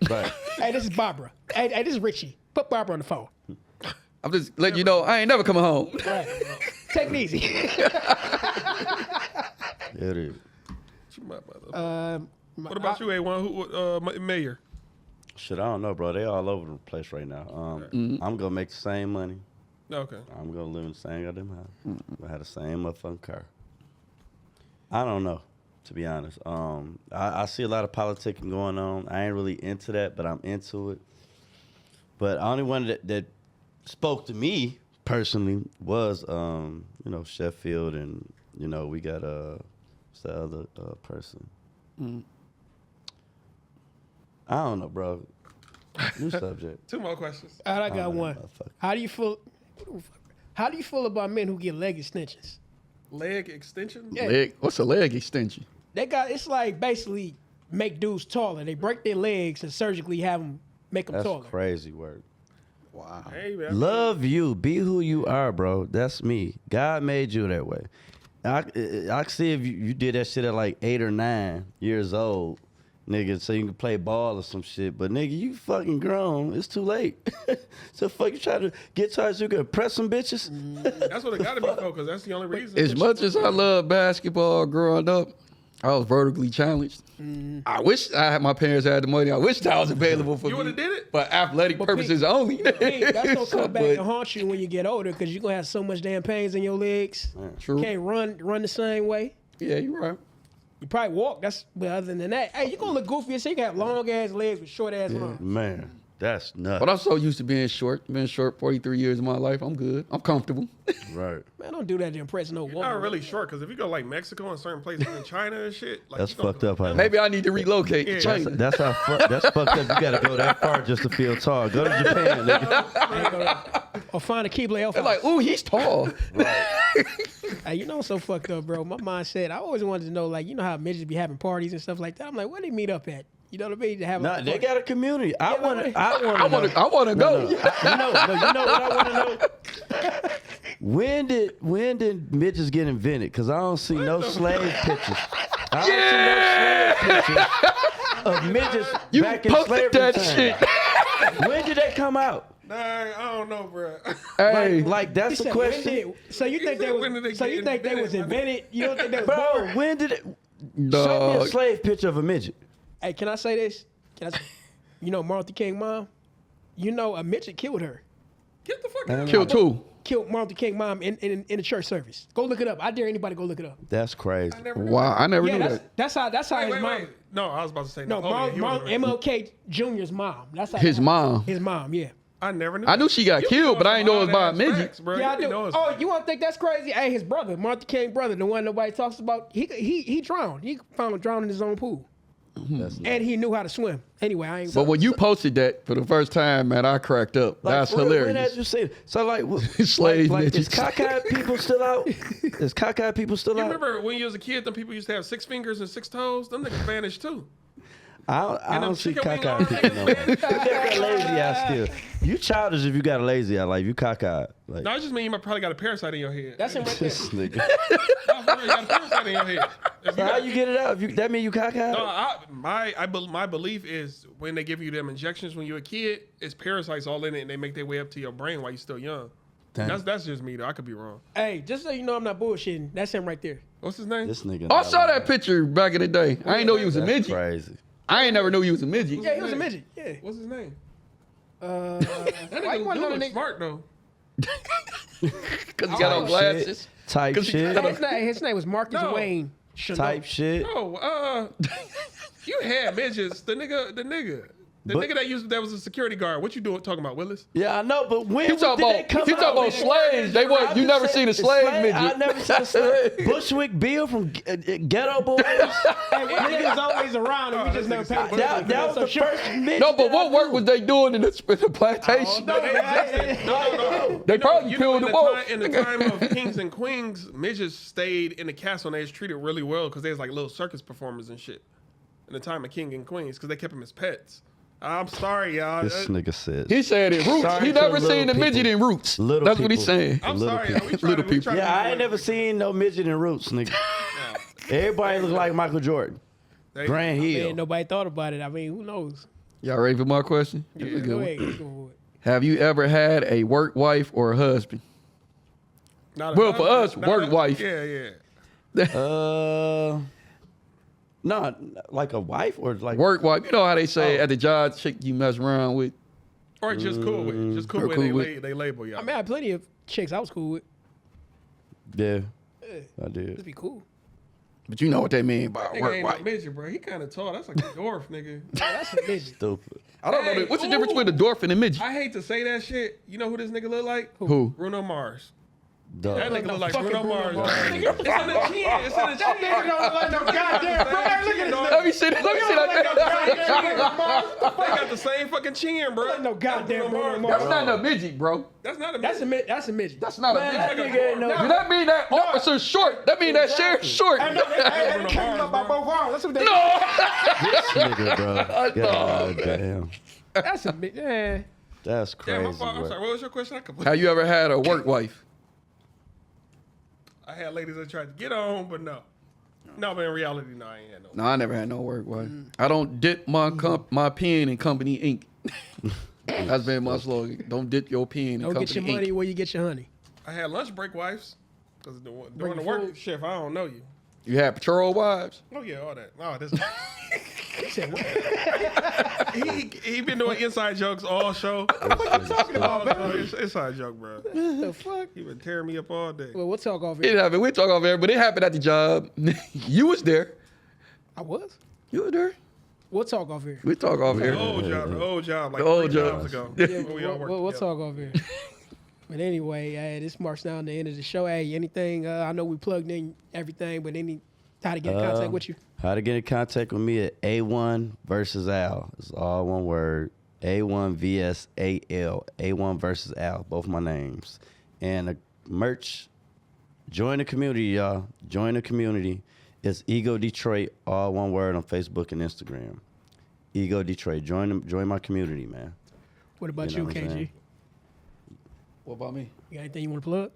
Right. "Hey, this is Barbara. Hey, this is Richie. Put Barbara on the phone. I'm just letting you know I ain't never coming home. Right. Take it easy." Yeah, it is. What about you, A1? Who, mayor? Shit, I don't know, bro. They all over the place right now. I'm gonna make the same money. Okay. I'm gonna live in the same goddamn house. I had the same motherfucking car. I don't know, to be honest. I see a lot of politicking going on. I ain't really into that, but I'm into it. But the only one that spoke to me personally was, Sheffield, and we got what's the other person? I don't know, bro. New subject. 2 more questions. All right, I got Oh, one. motherfucker. How do you feel? How do you feel about men who get leg extensions? Leg extension? Yeah. Leg, what's a leg extension? It's like basically make dudes taller. They break their legs and surgically have them make them That's taller. crazy work. Wow. Hey, man. Love you. Be who you are, bro. That's me. God made you that way. I can see if you did that shit at like 8 or 9 years old, nigga, so you can play ball or some shit. But nigga, you fucking grown. It's too late. So fuck you try to get tired so you can press some bitches. That's what it got to be for, because that's the only reason. As much as I love basketball growing up, I was vertically challenged. I wish my parents had the money. I wish that was available for You me. would've did it? For athletic purposes only. Hey, that's gonna come back But- and haunt you when you get older because you're gonna have so much damn pains in your legs. True. Can't run the same way. Yeah, you're right. You probably walk. But other than that, hey, you're gonna look goofy as shit. You can have long ass legs with short ass arms. Man, that's nuts. But I'm so used to being short. Been short 43 years of my life. I'm good. I'm comfortable. Right. Man, don't do that to impress no woman. Not really short, because if you go like Mexico and certain places in China and shit, like That's you gonna- fucked up. Huh? Maybe I need to relocate to Yeah. China. That's fucked up. You gotta go that far just to feel tall. Go to Japan, nigga. Or find a Keebler Elf. They're like, ooh, he's tall. Hey, you know what's so fucked up, bro? My mind said I always wanted to know, like, you know how midgets be having parties and stuff like that. I'm like, where they meet up at? You know what I mean? To have Nah, a they party. got a community. I want to I want to go. You know what I want to know? When did midgets get invented? Because I don't see no slave pictures. I don't see no slave pictures of midgets You back in posted slavery that time. shit. When did they come out? Nah, I don't know, bro. Hey, Like He that's the said, question. so you think said, they when did they was? So get you think they was invented? You don't think they was Bro, born? when did it? Show me a dog. slave picture of a midget. Hey, can I say this? You know Martin Luther King mom? You know a midget killed her. Get the fuck out. Kill two. Killed Martin Luther King mom in the church service. Go look it up. I dare anybody go look it up. That's crazy. I never knew Wow, that. I never Yeah, knew that's that. how his Wait, mom. wait. No, I was about to say No, Napoleon. He was right. MLK Jr.'s mom. That's how His mom. His mom, yeah. I never knew. I knew she got You killed, know but I didn't know it was by a some midget. odd-ass facts, bro. Yeah, I You do. know it's- Oh, you want to think that's crazy? Hey, his brother, Martin King brother, the one nobody talks about, he drowned. He found him drowned in his own pool. That's And he knew how to swim. Anyway, I ain't. But when you posted that for the first time, man, I cracked up. That's when hilarious. did you say? So like, Slave like is midgets. cockeyed people still out? Is cockeyed people still You out? remember when you was a kid, them people used to have 6 fingers and 6 toes? Them niggas vanished too. I And don't them see chicken wing cockeyed arms people no more. niggas You got lazy eye still. You childish if you got a lazy eye. Like you cockeyed. Like No, I just mean you might probably got a parasite in your head. That's him right there. this nigga. No, for real, you got a parasite in your head. If So you how got- you get it out? That mean you cockeyed? No, my belief is when they give you them injections when you're a kid, it's parasites all in it, and they make their way up to your brain while you're still young. Damn. That's just me though. I could be wrong. Hey, just so you know, I'm not bullshitting. That's him right there. What's his name? This nigga. I saw that picture back in the day. I ain't know he was a That's midget. crazy. I ain't never knew he was a midget. Yeah, he was a midget. Yeah. What's his name? Why That you nigga want to know the look nigga? smart though. Because he got on glasses. Type 'Cause he shit. got His name was Marcus No. Wayne. Chanel. Type shit. No, you had midgets. The nigga But- that was a security guard. What you doing talking about, Willis? Yeah, I know, but when You did talking they about, come you out talking about with- slaves. They I was, you just never said seen a it's slave slave. midget. I never seen a slave. Bushwick Bill from Ghetto Boys. Niggas always around and we just never paid attention. that was the first midget. No, but that what I work knew. was they doing in the plantation? No, They probably killed in them the all. time, in the time of kings and queens, midgets stayed in the castle and they was treated really well because they was like little circus performers and shit. In the time of king and queens, because they kept them as pets. I'm sorry, y'all. This nigga said. He said in Roots. Sorry He to never little seen the midget people. in Roots. Little That's what he's people. saying. I'm little sorry. people. We try Little to, we people. try to Yeah, I be ain't never seen no midget in Roots, nigga. Everybody look like Michael Jordan. They- Grand Hill. Man, nobody thought about it. I mean, who knows? Y'all ready for my question? This is a good Go one. ahead. Go for it. Have you ever had a work wife or a husband? Not a Well, for us, not work wife. Yeah, yeah. No, like a wife or like Work wife. You know how they say at the job, chick you mess around with. Or just cool with it. Just cool Or with cool it. with. They label y'all. I mean, I had plenty of chicks I was cool with. Yeah, Yeah, I did. just be cool. But you know what they mean by Nigga work ain't wife. no midget, bro. He kind of tall. That's like a dwarf, nigga. That's a midget. Stupid. I don't know. Hey, What's the difference ooh. between a dwarf and a midget? I hate to say that shit. You know who this nigga look like? Who? Bruno Mars. Duh. That nigga look like fucking Bruno Bruno Mars. Mars. It's in the chin. It's in the chin. Nigga don't look like no goddamn. Bro, hey, look at this. Let me see that. Let me see that. They got the same fucking chin, bro. No goddamn Bruno That's Mars. not a midget, bro. That's not a That's a midget. that's a midget. That's not a That midget. nigga ain't no. Do that mean that officer's short? That mean that sheriff's short? Hey, they came up by both arms. That's what they. Nigga, bro. God damn. That's a midget. Yeah. That's Damn, crazy. my fault. I'm bro. sorry. What was your question? I completely. Have you ever had a work wife? I had ladies that tried to get on, but no. No, but in reality, no, I ain't had no. No, I never had no work wife. I don't dip my pen in company ink. That's been my slogan. Don't dip your pen in Don't company get your ink. money where you get your honey. I had lunch break wives. Because during Bring the the work food. shift, I don't know you. You had patrol wives? Oh, yeah, all that. Oh, this. He said, what? he been doing inside jokes all show. talking about, All show. It's inside joke, bro. the fuck? He been tearing me up all day. Well, we'll talk off It here. happened. We talk off air, but it happened at the job. You was there. I was. You were there. We'll talk off here. We talk off The air. old job, like The old 3 job. jobs ago. Yeah, When we all worked we'll together. talk off here. But anyway, this marks down the end of the show. Hey, anything? I know we plugged in everything, but any how to get in contact with you? How to get in contact with me at A1 versus Al. It's all one word. A1 vs AL. A1 versus Al. Both my names. And the merch. Join the community, y'all. Join the community. It's Ego Detroit, all one word on Facebook and Instagram. Ego Detroit. Join my community, man. What about You you, know what I'm KG? saying? What about me? You got anything you want to plug?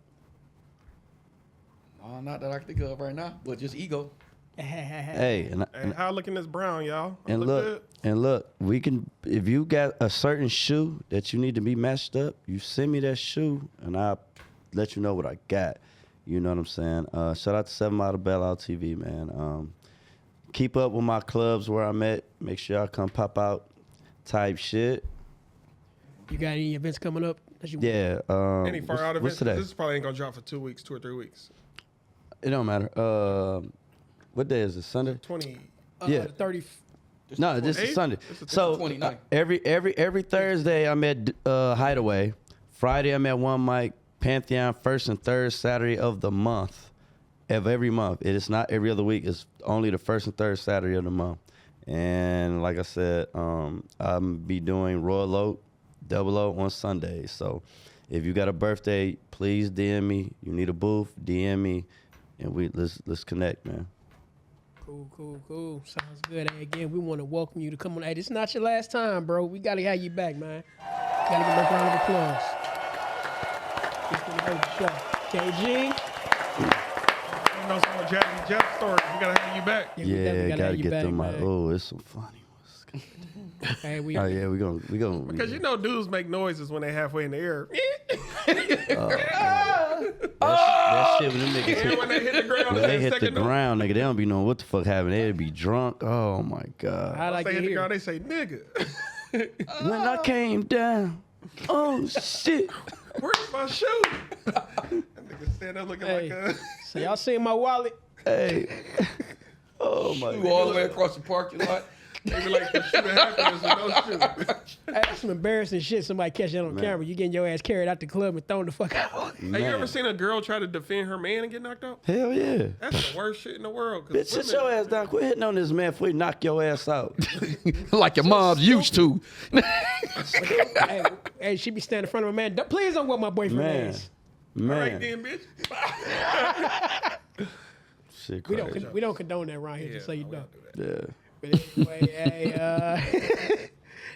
Not that I can think of right now, but just ego. Hey, And how looking this brown, y'all? I and look look, we can. If you got a certain shoe that you need to be matched up, you send me that shoe, and I'll let you know what I got. You know what I'm saying? Shout out to 7 Mile Bell Out TV, man. Keep up with my clubs where I'm at. Make sure y'all come pop out, type shit. You got any events coming up? That you Yeah. Any far out what's events? today? This probably ain't gonna drop for 2 weeks, 2 or 3 weeks. It don't matter. What day is it? Sunday? 20. Yeah. The 30. No, this is 28th? Sunday. It's the So 29th. every Thursday I'm at Hideaway. Friday I'm at One Mic. Pantheon first and third Saturday of the month. Of every month. It is not every other week. It's only the first and third Saturday of the month. And like I said, I'm be doing Royal Oak, Double O on Sundays. So if you got a birthday, please DM me. You need a booth, DM me, and let's connect, man. Cool. Sounds good. Hey, again, we want to welcome you to come on. Hey, this is not your last time, bro. We got to have you back, man. Got to give a round of applause. This is the show. KG. You know some of Jeff stories. We got to have you back. Yeah, gotta get back, them. man. Oh, it's some funny ones. Hey, we Oh yeah, we gonna. Because you know dudes make noises when they halfway in the air. that shit when them niggas And hit, when they hit the ground, when they hit the second note. ground, nigga, they don't be knowing what the fuck happened. They'd be drunk. Oh my god. How'd I Once they get hit the here? ground, they say, nigga, When I came down, oh shit. where's my shoe? That nigga stand there looking Hey. like a... So y'all seen my wallet? Hey. Oh my You god. all the way across the parking lot. They be like, the shoe that happens with no shoe. Hey, that's some embarrassing shit. Somebody catch that on camera. You getting your ass carried out the club and thrown the fuck out. Hey, you ever seen a girl try to defend her man and get knocked out? Hell yeah. That's the worst shit in the world. Bitch, sit your ass down. Quit hitting on this man before he knock your ass out. Like your mom's used to. Hey, she be standing in front of a man. Please don't whip my boyfriend Man. ass. All right Man. then, bitch. Shit We crazy. don't condone that around here, just so you know. Yeah. But anyway, hey,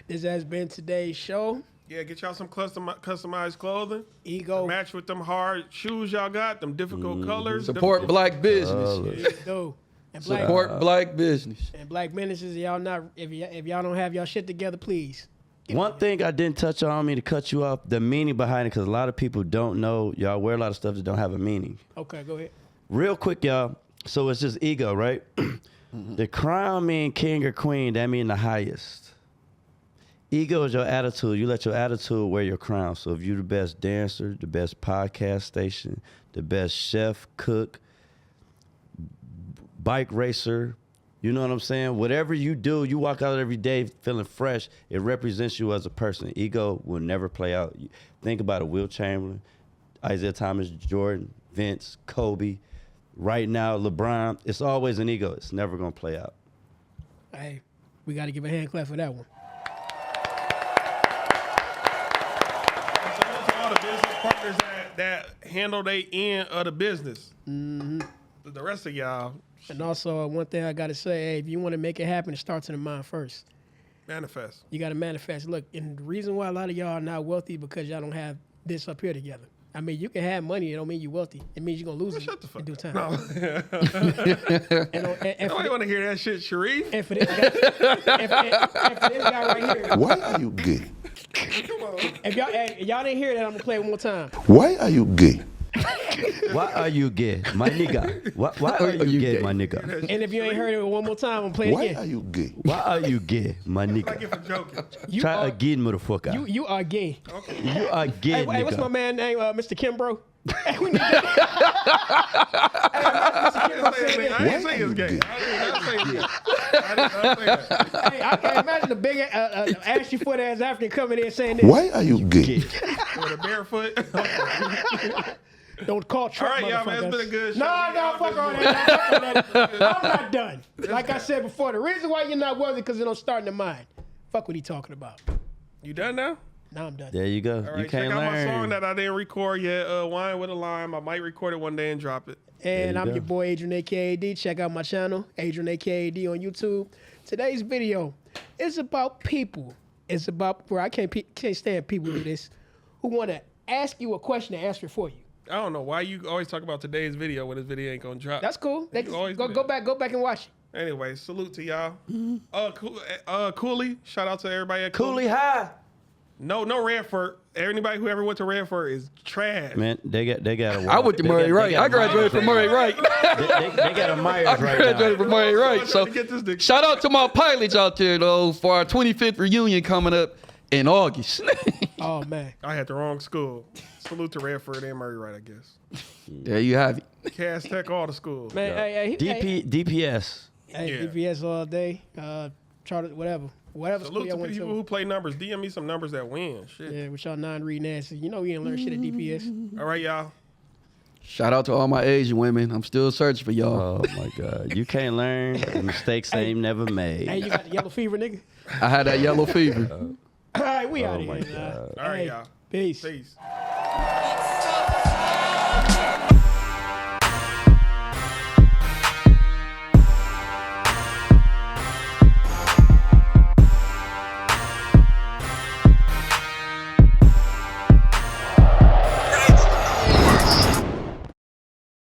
this has been today's show. Yeah, get y'all some customized clothing. Ego. Match with them hard shoes y'all got, them difficult colors. Support black business. Do. And Support black business. black ministers, y'all not if y'all don't have y'all shit together, please. One thing I didn't touch on, I don't mean to cut you off, the meaning behind it, because a lot of people don't know. Y'all wear a lot of stuff that don't have a meaning. Okay, go ahead. Real quick, y'all. So it's just ego, right? The crown mean king or queen. That mean the highest. Ego is your attitude. You let your attitude wear your crown. So if you're the best dancer, the best podcast station, the best chef, cook, bike racer, you know what I'm saying? Whatever you do, you walk out every day feeling fresh. It represents you as a person. Ego will never play out. Think about it. Will Chamberlain, Isaiah Thomas, Jordan, Vince, Kobe. Right now, LeBron, it's always an ego. It's never going to play out. Hey, we got to give a hand clap for that one. Salute to all the business partners that handle their end of the business. Mm-hmm. The rest of y'all, And also, one thing I got to say, hey, if you want to make it happen, it starts in the mind first. manifest. You got to manifest. Look, and the reason why a lot of y'all are not wealthy because y'all don't have this up here together. I mean, you can have money. It don't mean you're wealthy. It means you're going to lose it Shut the fuck in due up. time. No. And Nobody want to hear that shit, Sharif. for this guy right here, Why are you gay? Come on. if y'all didn't hear that, I'm going to play it one more time. Why are you gay? Why are you gay, my nigga? Why are you gay, my nigga? And if you ain't heard it one more time, I'm going to play it Why again. are you gay? Why are you gay, my Like nigga? if I'm joking. You Try are, again, motherfucker. you are gay. You are gay, Hey, nigga. what's my man name? Mr. Kimbro. Hey, we need I didn't say it's gay. I didn't say it's gay. I didn't say that. Hey, I can't imagine the big ashy foot ass African coming in saying this. Why are you gay? With a barefoot. Don't call All Trump, right, y'all, man. It's been a good show. No, fuck all that. I'm not done. Like I said before, the reason why you're not wealthy because it don't start in the mind. Fuck what he talking about. You done now? Now I'm done. There you go. All right, You check can't out my song learn. that I didn't record yet, Wine with a Lime. I might record it one day and drop it. And you I'm go. your boy Adrian AKAD. Check out my channel, Adrian AKAD on YouTube. Today's video is about people. It's about where I can't stand people do this who want to ask you a question and answer it for you. I don't know why you always talk about today's video when this video ain't gonna drop. That's cool. They You just always go do go that. back and watch it. Anyway, salute to y'all. Cooley. Shout out to everybody at Cooley High. No Redford. Anybody who ever went to Redford is trash. Man, they got a I went to Murray Wright. I graduated from Murray Wright. They got a Myers I right graduated now. from Murray Wright. So Trying to get this nigga- shout out to my pilots out there though for our 25th reunion coming up in August. Oh man. I had the wrong school. Salute to Redford and Murray Wright, I guess. There you have it. Cass Tech, all the schools. Man, hey, DPS. Hey, Yeah. DPS all day. Charter, whatever school Salute y'all to went people to. who play numbers. DM me some numbers that win. Shit. Yeah, with y'all non-reading asses. You know we didn't learn shit at DPS. All right, y'all. Shout out to all my Asian women. I'm still searching for y'all. Oh my God. You can't learn. The mistakes ain't never made. Hey, you got the yellow fever, nigga? I had that yellow fever. All right, we out of my here. God. All right, Hey, y'all. Peace. Peace. It's